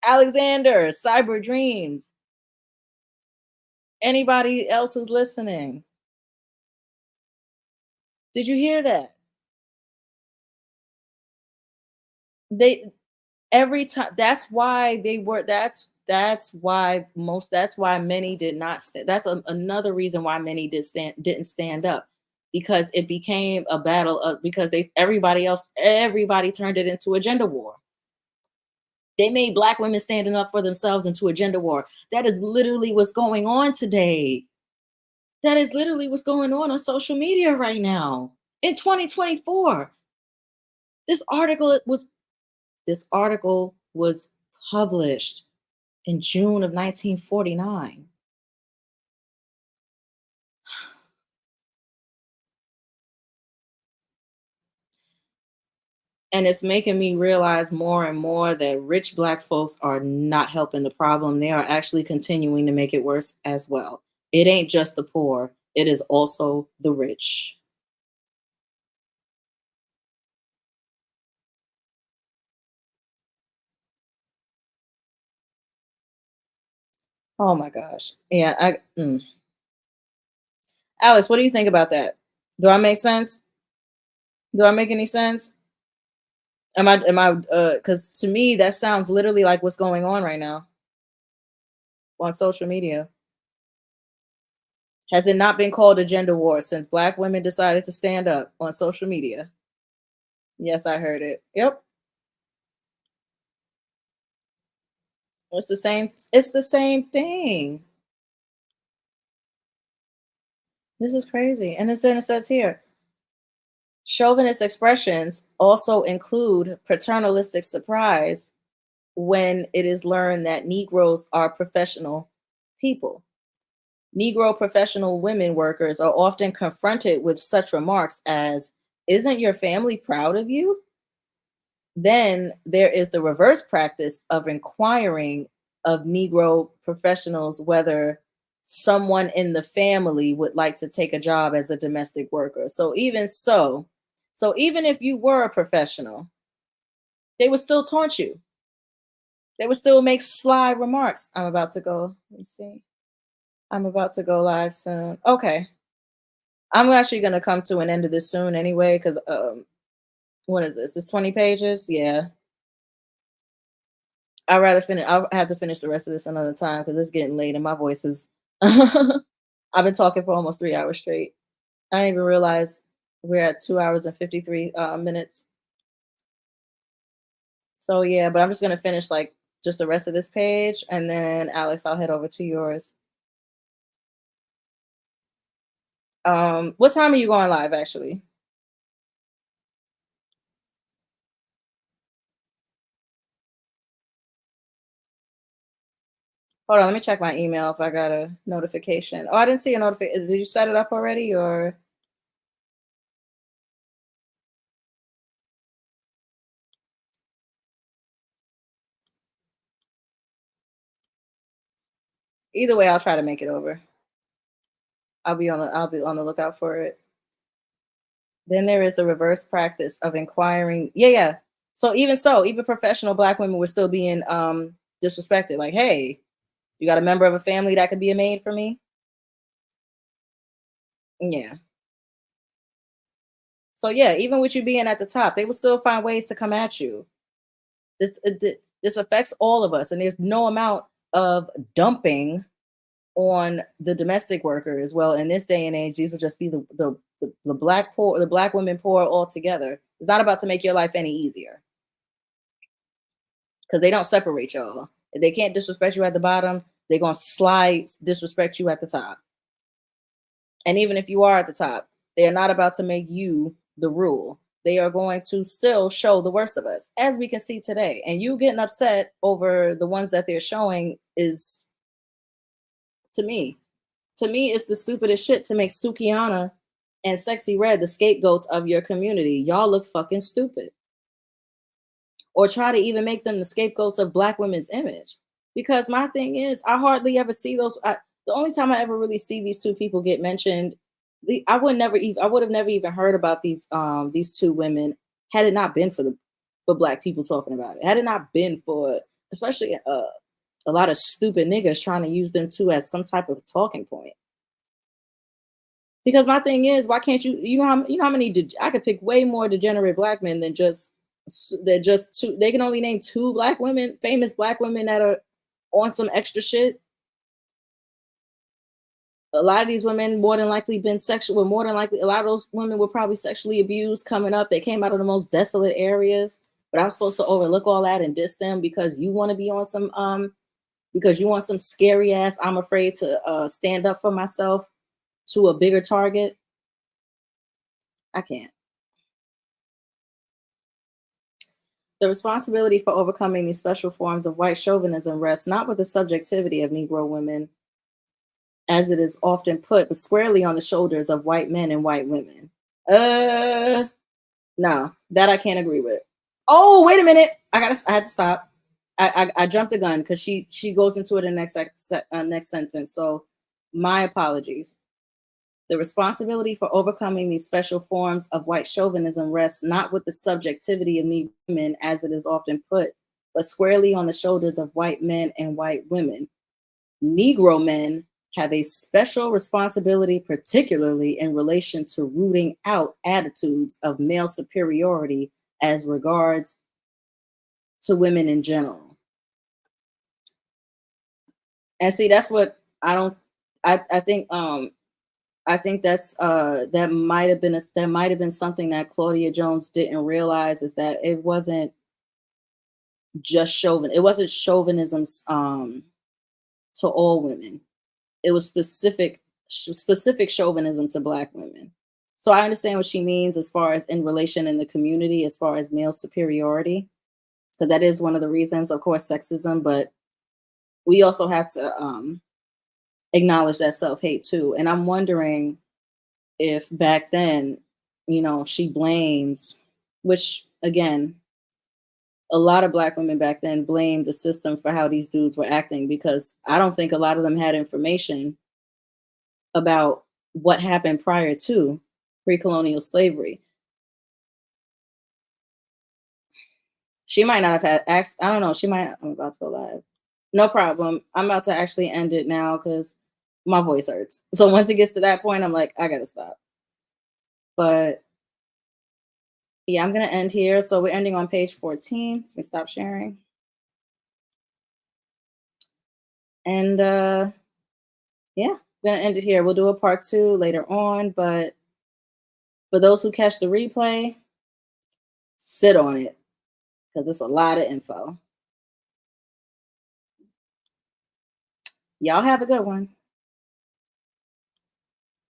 Alexander, Cyber Dreams, anybody else who's listening. Did you hear that? They every time that's why they were that's why most that's why many did not that's another reason why many didn't stand up because it became a battle of because they everybody turned it into a gender war. They made black women standing up for themselves into a gender war. That is literally what's going on today. That is literally what's going on social media right now in 2024. This article was this article was published in June of 1949. And it's making me realize more and more that rich black folks are not helping the problem. They are actually continuing to make it worse as well. It ain't just the poor, it is also the rich. Oh my gosh. Yeah, Alice, what do you think about that? Do I make sense? Do I make any sense? Am I cuz to me that sounds literally like what's going on right now on social media. Has it not been called a gender war since black women decided to stand up on social media? Yes, I heard it. Yep. It's the same thing. This is crazy. And it says here, chauvinist expressions also include paternalistic surprise when it is learned that Negroes are professional people. Negro professional women workers are often confronted with such remarks as, "Isn't your family proud of you?" Then there is the reverse practice of inquiring of Negro professionals whether someone in the family would like to take a job as a domestic worker. So even if you were a professional, they would still taunt you. They would still make sly remarks. I'm about to go. Let me see. I'm about to go live soon. Okay. I'm actually going to come to an end of this soon anyway, because what is this? It's 20 pages. Yeah. I'd rather finish. I'll have to finish the rest of this another time because it's getting late and my voice is. I've been talking for almost 3 hours straight. I didn't even realize we're at 2 hours and 53 minutes. So yeah, but I'm just gonna finish like just the rest of this page, and then Alex, I'll head over to yours. What time are you going live? Actually, hold on. Let me check my email if I got a notification. Oh, I didn't see a notification. Did you set it up already, or? Either way, I'll try to make it over. I'll be on the lookout for it. Then there is the reverse practice of inquiring. Yeah, yeah. So, even professional black women were still being disrespected. Like, hey, you got a member of a family that could be a maid for me? Yeah. So yeah, even with you being at the top, they will still find ways to come at you. This affects all of us, and there's no amount of dumping on the domestic worker as well. In this day and age, these will just be the black poor, the black women poor altogether. It's not about to make your life any easier because they don't separate y'all. If they can't disrespect you at the bottom, they're gonna slide disrespect you at the top. And even if you are at the top, they are not about to make you the rule. They are going to still show the worst of us, as we can see today. And you getting upset over the ones that they're showing is, to me, it's the stupidest shit to make Sukiana and Sexy Red the scapegoats of your community. Y'all look fucking stupid. Or try to even make them the scapegoats of black women's image. Because my thing is, I hardly ever see those. The only time I ever really see these two people get mentioned, I would have never even heard about these two women had it not been for black people talking about it. Had it not been for especially a lot of stupid niggas trying to use them too as some type of talking point. Because my thing is, why can't you? You know how many? I could pick way more degenerate black men than just two. They can only name two black women, famous black women that are on some extra shit. A lot of these women more than likely been sexual. More than likely, a lot of those women were probably sexually abused coming up. They came out of the most desolate areas. But I'm supposed to overlook all that and diss them because you want to be on some because you want some scary ass. I'm afraid to stand up for myself to a bigger target. I can't. The responsibility for overcoming these special forms of white chauvinism rests not with the subjectivity of Negro women, as it is often put, but squarely on the shoulders of white men and white women. Uh, no, that I can't agree with. Oh, wait a minute. I had to stop. I jumped the gun because she goes into it in the next sentence. So my apologies. The responsibility for overcoming these special forms of white chauvinism rests not with the subjectivity of Negro women, as it is often put, but squarely on the shoulders of white men and white women. Negro men have a special responsibility, particularly in relation to rooting out attitudes of male superiority as regards to women in general. And see, that's what I don't. I think that's that might have been something that Claudia Jones didn't realize, is that it wasn't just it wasn't chauvinism to all women. It was specific chauvinism to black women. So I understand what she means as far as in relation in the community, as far as male superiority, because that is one of the reasons, of course, sexism, but we also have to acknowledge that self-hate too. And I'm wondering if back then, she blames, which again, a lot of black women back then blamed the system for how these dudes were acting, because I don't think a lot of them had information about what happened prior to pre-colonial slavery. She might not have had access. I don't know. I'm about to go live. No problem. I'm about to actually end it now because my voice hurts. So once it gets to that point, I'm like, I gotta stop. But yeah, I'm gonna end here. So we're ending on page 14. Let me stop sharing. And yeah, I'm gonna end it here. We'll do a part 2 later on, but for those who catch the replay, sit on it because it's a lot of info. Y'all have a good one.